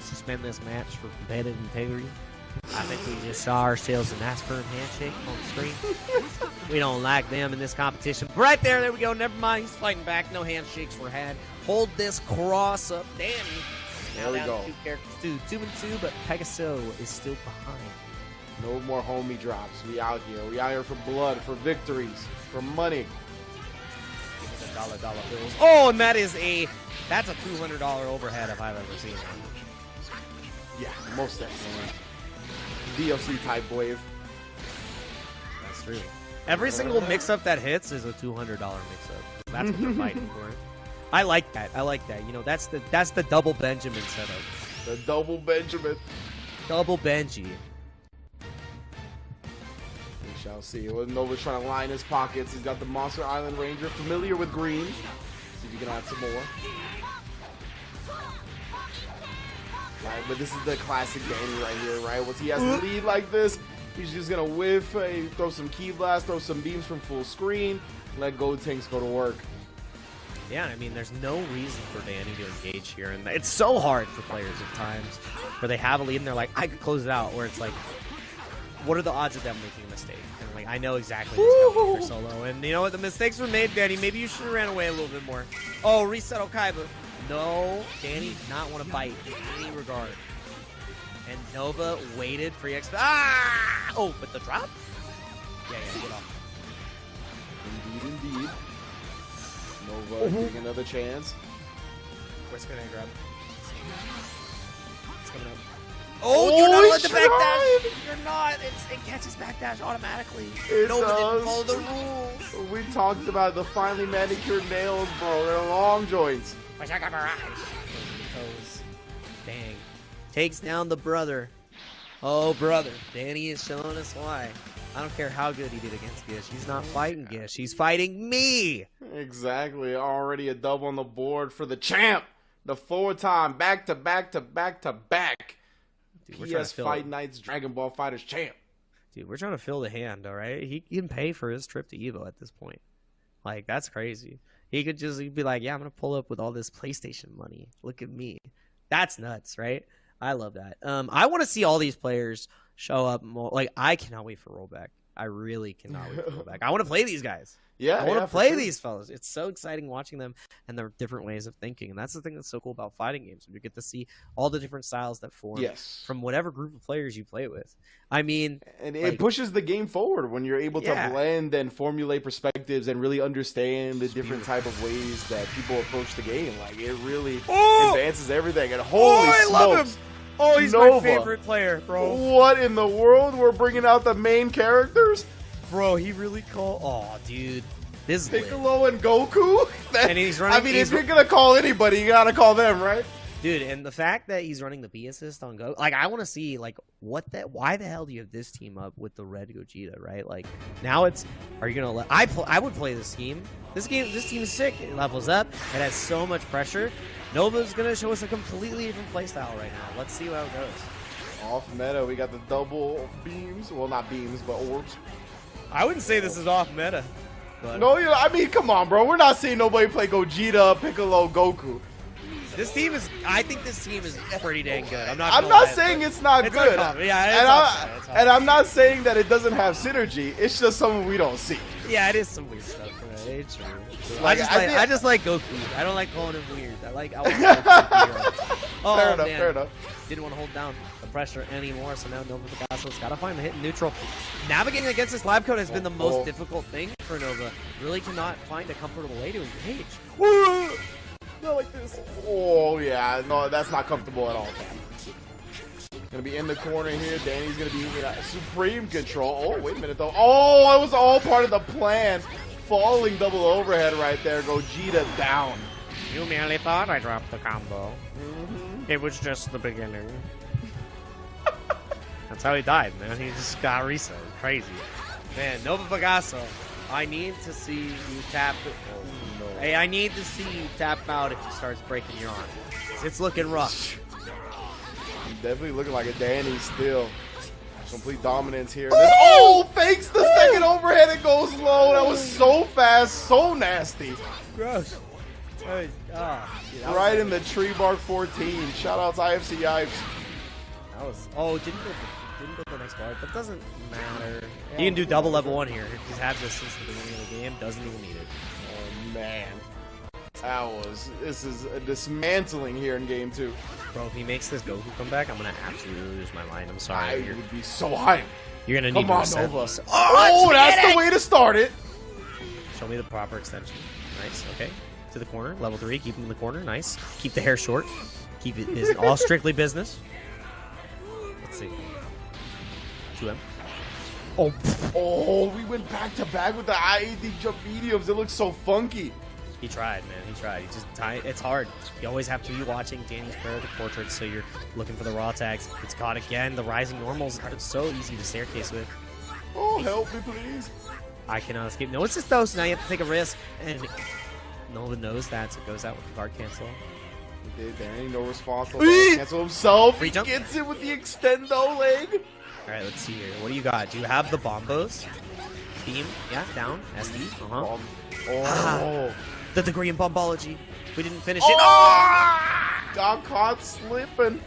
suspend this match for competitive integrity. I think we just saw ourselves a nice firm handshake on the screen. We don't like them in this competition. Right there we go. Never mind. He's fighting back. No handshakes were had. Hold this cross up, Danny. There we go. 2 characters, 2 and 2, but Pegaso is still behind. No more homie drops. We out here. We out here for blood, for victories, for money. Give us a dollar bills. Oh, and that's a $200 overhead if I've ever seen one. Yeah, most definitely. DLC type wave. That's true. Every single mix-up that hits is a $200 mix-up. That's what they're fighting for. I like that. You know, that's the double Benjamin setup. The double Benjamin. Double Benji. We shall see. Nova's trying to line his pockets. He's got the Monster Island Ranger, familiar with green. See if you can add some more. Right, but this is the classic Danny right here, right? Once he has to lead like this, he's just gonna whiff, throw some key blast, throw some beams from full screen, let Gold Tanks go to work. Yeah, I mean, there's no reason for Danny to engage here, and it's so hard for players at times where they have a lead and they're like, I could close it out, where it's like, what are the odds of them making a mistake? And like, I know exactly what's coming for solo, and you know what? The mistakes were made, Danny. Maybe you should have ran away a little bit more. Oh, reset Okaiba. No, Danny did not want to bite in any regard. And Nova waited for EXP. Ah! Oh, but the drop? Yeah, get off. Indeed. Nova getting another chance. Where's gonna grab? It's coming up. Oh, you're not he allowed to tried! backdash. You're not. It catches backdash automatically. It Nova does. didn't follow the rules. We talked about the finely manicured nails, bro. They're long joints. Dang. Takes down the brother. Oh, brother. Danny is showing us why. I don't care how good he did against Gish. He's not fighting Gish. He's fighting me. Exactly. Already a double on the board for the champ. The 4-time back to back to back to back. Dude, we're trying PS to fill Fight it. Nights Dragon Ball Fighters champ. Dude, we're trying to fill the hand, all right? He can pay for his trip to Evo at this point. Like, that's crazy. He'd be like, yeah, I'm going to pull up with all this PlayStation money. Look at me. That's nuts, right? I love that. I want to see all these players show up more. Like, I cannot wait for rollback. I really cannot wait for rollback. I want to play these guys. Yeah, I want to for play sure. these fellas. It's so exciting watching them and their different ways of thinking. And that's the thing that's so cool about fighting games. You get to see all the different styles that form from whatever group of players you play with. I mean, and it pushes the game forward when you're able to blend and formulate perspectives and really understand the different type of ways that people approach the game. Like, it really advances everything. And holy I smokes, love him. Oh, he's my Nova. favorite player, bro. What in the world? We're bringing out the main characters? Bro, he really called. Oh, dude. This is lit. Piccolo and Goku? And he's running. I mean, if you're going to call anybody, you got to call them, right? Dude, and the fact that he's running the B assist on Go, like, I want to see, like, why the hell do you have this team up with the red Gogeta, right? Like, now it's, are you going to let, I would play this team. This team is sick. It levels up. It has so much pressure. Nova's going to show us a completely different playstyle right now. Let's see how it goes. Off meta, we got the double beams. Well, not beams, but orbs. I wouldn't say this is off meta. But no, I mean, come on, bro. We're not seeing nobody play Gogeta, Piccolo, Goku. This team is, I think this team is pretty dang good. I'm not saying it's not good. And I'm not saying that it doesn't have synergy. It's just something we don't see. Yeah, it is some weird stuff, right? It's true. Like, I just like Goku. I don't like calling him weird. I want Goku. Oh, fair enough, man. fair enough. Didn't want to hold down the pressure anymore, so now Nova Picasso's got to find the hit neutral. Navigating against this lab code has been the most difficult thing for Nova. Really cannot find a comfortable way to engage. Not like this. Oh, yeah. No, that's not comfortable at all, Cam. Gonna be in the corner here. Danny's gonna be using that supreme control. Oh, wait a minute, though. Oh, it was all part of the plan. Falling double overhead right there. Gogeta down. You merely thought I dropped the combo. It was just the beginning. That's how he died, man. He just got reset. Crazy. Man, Nova Picasso, I need to see you tap. Oh, no. Hey, I need to see you tap out if he starts breaking your arm. It's looking rough. He's definitely looking like a Danny still. Complete dominance here. Oh, fakes the second overhead. It goes low. That was so fast, so nasty. Gross. Hey, dude, right in the tree bark 14. Shout out to IFC Yipes. That was didn't go the next bar, but doesn't matter. He can do double level 1 here. He's had this since the beginning of the game. Doesn't even need it. Oh man, this is a dismantling here in game 2. Bro, if he makes this Goku come back, I'm gonna absolutely lose my mind. I'm sorry. I would be so hyped. You're gonna need to reset this. Oh, that's the way to start it. Show me the proper extension. Nice. Okay. To the corner. Level 3. Keep him in the corner. Nice. Keep the hair short. Keep it all strictly business. Let's see. 2M. Oh, we went back to back with the IAD jump mediums. It looks so funky. He tried, man. He tried. He just it's hard. You always have to be watching Danny's Predator portraits, so you're looking for the raw tags. It's caught again. The rising normals are so easy to staircase with. Oh, help me, please. I cannot escape. No assist though, so now you have to take a risk. And Nova knows that, so it goes out with the guard cancel. There ain't no response. Cancel himself. He gets it with the extendo leg. Alright, let's see here. What do you got? Do you have the bombos? Beam? Yeah, down. SD. The degree in bombology. We didn't finish it. Got caught slipping.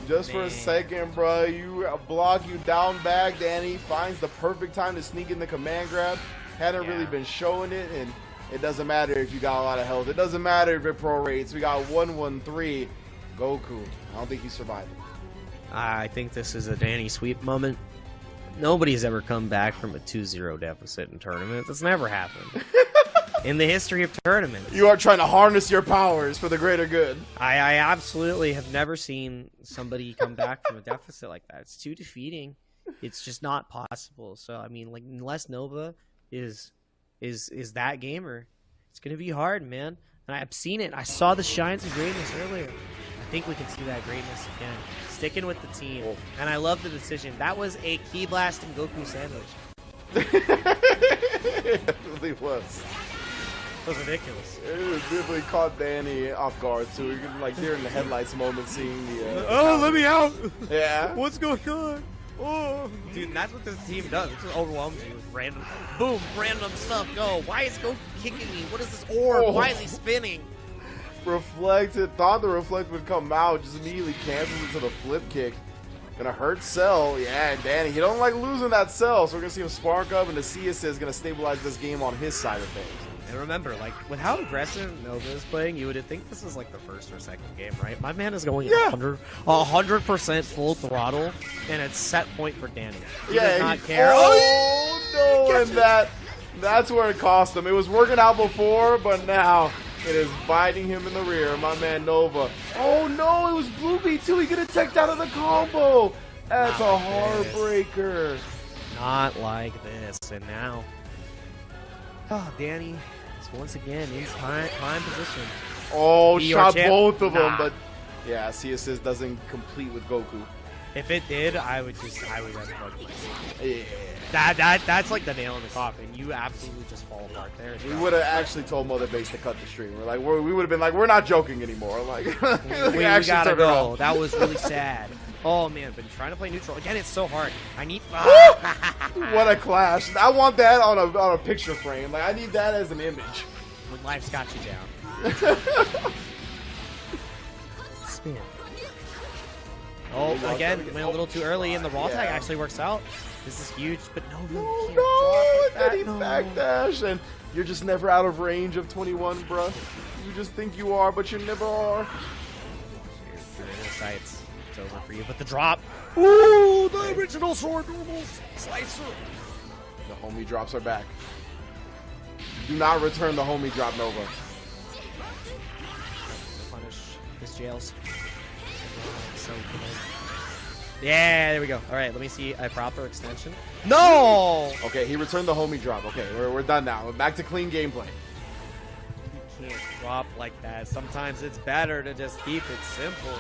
Just for a second, bro. You block, you down back. Danny finds the perfect time to sneak in the command grab. Hadn't really been showing it, and it doesn't matter if you got a lot of health. It doesn't matter if it prorates. We got 1-1-3. Goku. I don't think he survived. I think this is a Danny sweep moment. Nobody's ever come back from a 2-0 deficit in tournaments. That's never happened. In the history of tournaments. You are trying to harness your powers for the greater good. I absolutely have never seen somebody come back from a deficit like that. It's too defeating. It's just not possible. So I mean, like, unless Nova is that gamer, it's gonna be hard, man. And I've seen it. I saw the shines of greatness earlier. I think we can see that greatness again. Sticking with the team. And I love the decision. That was a key blasting Goku sandwich. It definitely was. It was ridiculous. It definitely caught Danny off guard too. You can, like, deer in the headlights moment, seeing the. Let me out! Yeah. What's going on? Oh, dude, that's what this team does. It just overwhelms you with random, boom, random stuff. Go. Why is Goku kicking me? What is this orb? Why is he spinning? Reflected. Thought the reflect would come out. Just immediately cancels it to the flip kick. Gonna hurt Cell. Yeah, and Danny, he don't like losing that Cell, so we're gonna see him spark up, and the CS is gonna stabilize this game on his side of things. And remember, like, with how aggressive Nova is playing, you would think this is like the first or second game, right? My man is going 100% full throttle, and it's set point for Danny. He does not care. Oh no! And that's where it cost him. It was working out before, but now it is biting him in the rear. My man Nova. Oh no! It was Bluebeat too. He could have teched out of the combo. That's a heartbreaker. Not like this. And now, oh, Danny. Once again in prime position. Oh, Be shot champ. both of them, but yeah, C assist doesn't complete with Goku. If it did, I would have Goku. Yeah. That's like the nail in the coffin. You absolutely just fall apart there. We would have actually told Mother Base to cut the stream. We would have been like, we're not joking anymore. Like, we gotta go. That was really sad. Oh man, but trying to play neutral again, it's so hard. I need. What a clash! I want that on a picture frame. Like, I need that as an image. When life's got you down. Spin. Oh, again, went a little too early, and the raw tag actually works out. This is huge, but no, and then he backdash, and you're just never out of range of 21, bruh. You just think you are, but you never are. You're in the sights. It's over for you, but the drop. Ooh, the original sword normal slicer. The homie drops are back. Do not return the homie drop, Nova. Punish his jails. So yeah, there we go. All right, let me see a proper extension. No! Okay, he returned the homie drop. Okay, we're done now. We're back to clean gameplay. You can't drop like that. Sometimes it's better to just keep it simple.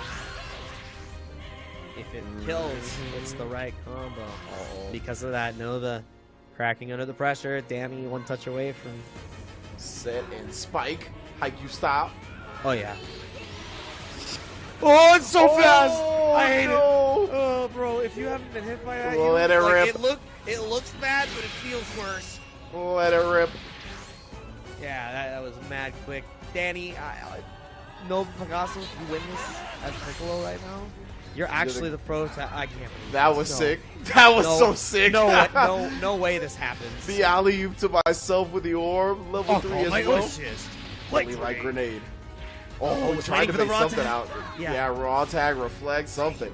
If it kills, it's the right combo. Because of that, Nova cracking under the pressure. Danny one touch away from set and spike. Haikyuu style. Oh yeah. Oh, it's so fast! I hate it. Oh, bro, if you haven't been hit by that, let it rip. It looks bad, but it feels worse. Let it rip. Yeah, that was mad quick. Danny, Nova Pegasus, you win this as Piccolo right now. You're actually the pro. I can't believe that was sick. That was so sick. No way this happens. The alley-oop to myself with the orb, level 3 as well. Assist. Like grenade. Oh, he's trying to make something out. Yeah, raw tag, reflect, something.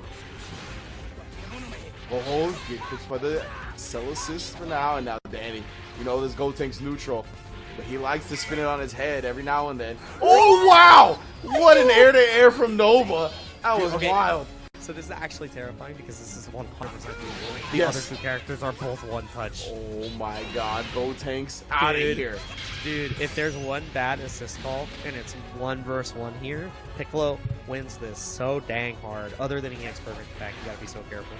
Oh, get fixed by the cell assist for now, and now Danny. You know this Gotenks neutral, but he likes to spin it on his head every now and then. Oh, wow! What an air-to-air from Nova. That was wild. So this is actually terrifying because this is 100% doable. The other two characters are both one touch. Oh my god, Gotenks out of here. Dude, if there's one bad assist call and it's 1 versus 1 here, Piccolo wins this so dang hard. Other than EX perfect effect, you gotta be so careful.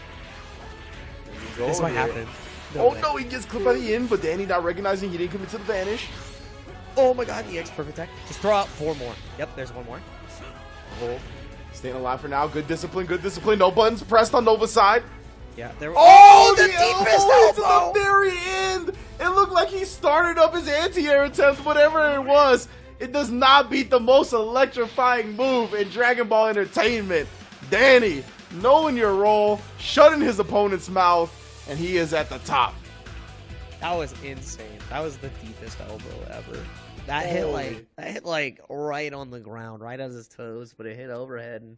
This might happen. No, he gets clipped by the end, but Danny not recognizing he didn't commit to the vanish. Oh my god, EX perfect attack. Just throw out 4 more. Yep, there's 1 more. Oh. Staying alive for now. Good discipline, good discipline. No buttons pressed on Nova's side. Yeah, there. Oh, the deepest elbow! At the very end. It looked like he started up his anti-air attempt, whatever it was. It does not beat the most electrifying move in Dragon Ball Entertainment. Danny, knowing your role, shutting his opponent's mouth, and he is at the top. That was insane. That was the deepest elbow ever. That hit like right on the ground, right at his toes, but it hit overhead, and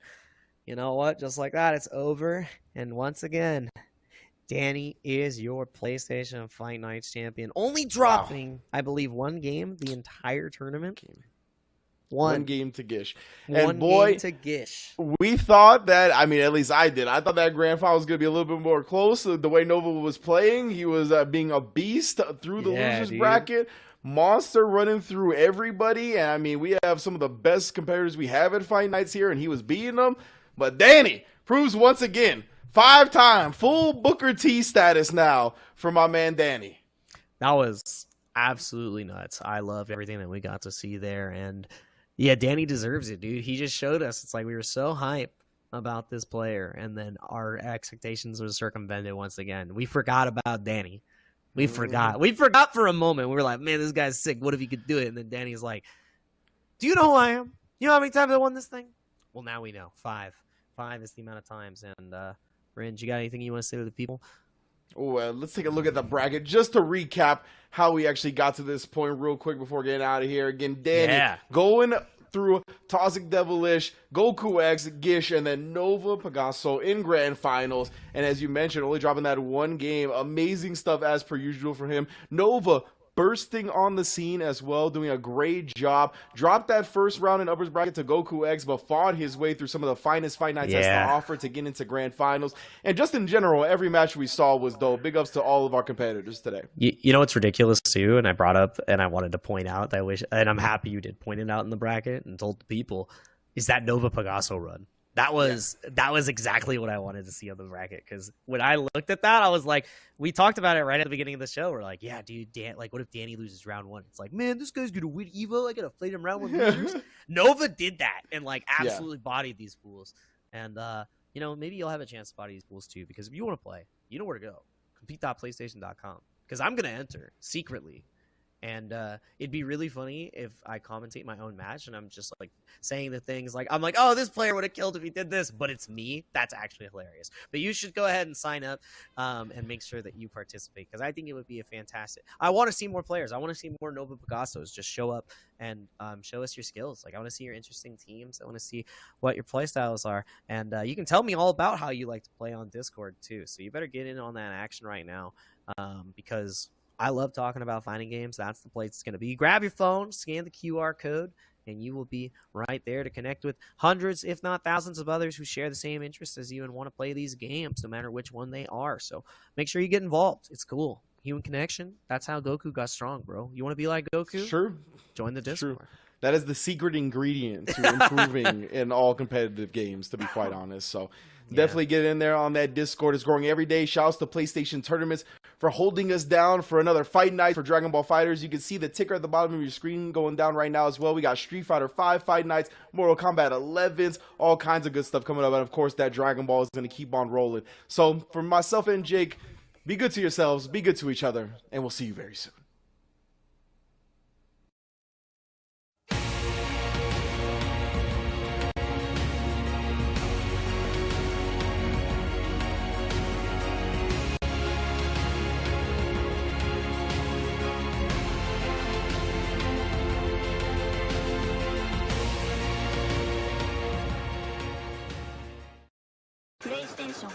you know what? Just like that, it's over. And once again, Danny is your PlayStation Fight Nights champion. Only dropping, I believe, one game the entire tournament. One game to Gish. One And boy, game to Gish. we thought that, I mean, at least I did. I thought that grand final was going to be a little bit more close. The way Nova was playing, he was being a beast through the losers bracket. Monster running through everybody. And I mean, we have some of the best competitors we have at Fight Nights here, and he was beating them. But Danny proves once again, 5-time full Booker T status now for my man Danny. That was absolutely nuts. I love everything that we got to see there. And yeah, Danny deserves it, dude. He just showed us. It's like we were so hype about this player, and then our expectations were circumvented once again. We forgot about Danny. We forgot. We forgot for a moment. We were like, man, this guy's sick. What if he could do it? And then Danny's like, do you know who I am? You know how many times I won this thing? Well, now we know. 5. 5 is the amount of times. And Ringe, you got anything you want to say to the people? Oh, let's take a look at the bracket just to recap how we actually got to this point real quick before getting out of here. Again, Danny going through Toxic Devilish, Goku X, Gish, and then Nova Pegaso in grand finals. And as you mentioned, only dropping that one game. Amazing stuff as per usual for him. Nova bursting on the scene as well, doing a great job. Dropped that first round in uppers bracket to Goku X, but fought his way through some of the finest Fight Nights has to offer to get into grand finals. And just in general, every match we saw was dope. Big ups to all of our competitors today. You know what's ridiculous too, and I brought up and I wanted to point out that I wish, and I'm happy you did point it out in the bracket and told the people, is that Nova Pegaso run. That was exactly what I wanted to see on the bracket, because when I looked at that, I was like, we talked about it right at the beginning of the show. We're like, yeah, dude, like, what if Danny loses round 1? It's like, man, this guy's gonna win Evo. I gotta fight him round 1 losers. Nova did that and like absolutely bodied these fools. And you know, maybe you'll have a chance to body these fools too, because if you want to play, you know where to go. Compete.playstation.com, because I'm gonna enter secretly. And it'd be really funny if I commentate my own match and I'm just like saying the things like, I'm like, oh, this player would have killed if he did this, but it's me. That's actually hilarious. But you should go ahead and sign up and make sure that you participate, because I think it would be a fantastic. I want to see more players. I want to see more Nova Pegasos. Just show up and show us your skills. Like, I want to see your interesting teams. I want to see what your play styles are. And you can tell me all about how you like to play on Discord too. So you better get in on that action right now, because I love talking about fighting games. That's the place it's going to be. Grab your phone, scan the QR code, and you will be right there to connect with hundreds, if not thousands, of others who share the same interests as you and want to play these games, no matter which one they are. So make sure you get involved. It's cool. Human connection. That's how Goku got strong, bro. You want to be like Goku? Sure. Join the Discord. True. That is the secret ingredient to improving in all competitive games, to be quite honest. So definitely get in there on that Discord. It's growing every day. Shouts to PlayStation Tournaments for holding us down for another Fight Night for Dragon Ball FighterZ. You can see the ticker at the bottom of your screen going down right now as well. We got Street Fighter 5 Fight Nights, Mortal Kombat 11s, all kinds of good stuff coming up. And of course, that Dragon Ball is going to keep on rolling. So for myself and Jake, be good to yourselves, be good to each other, and we'll see you very soon. PlayStation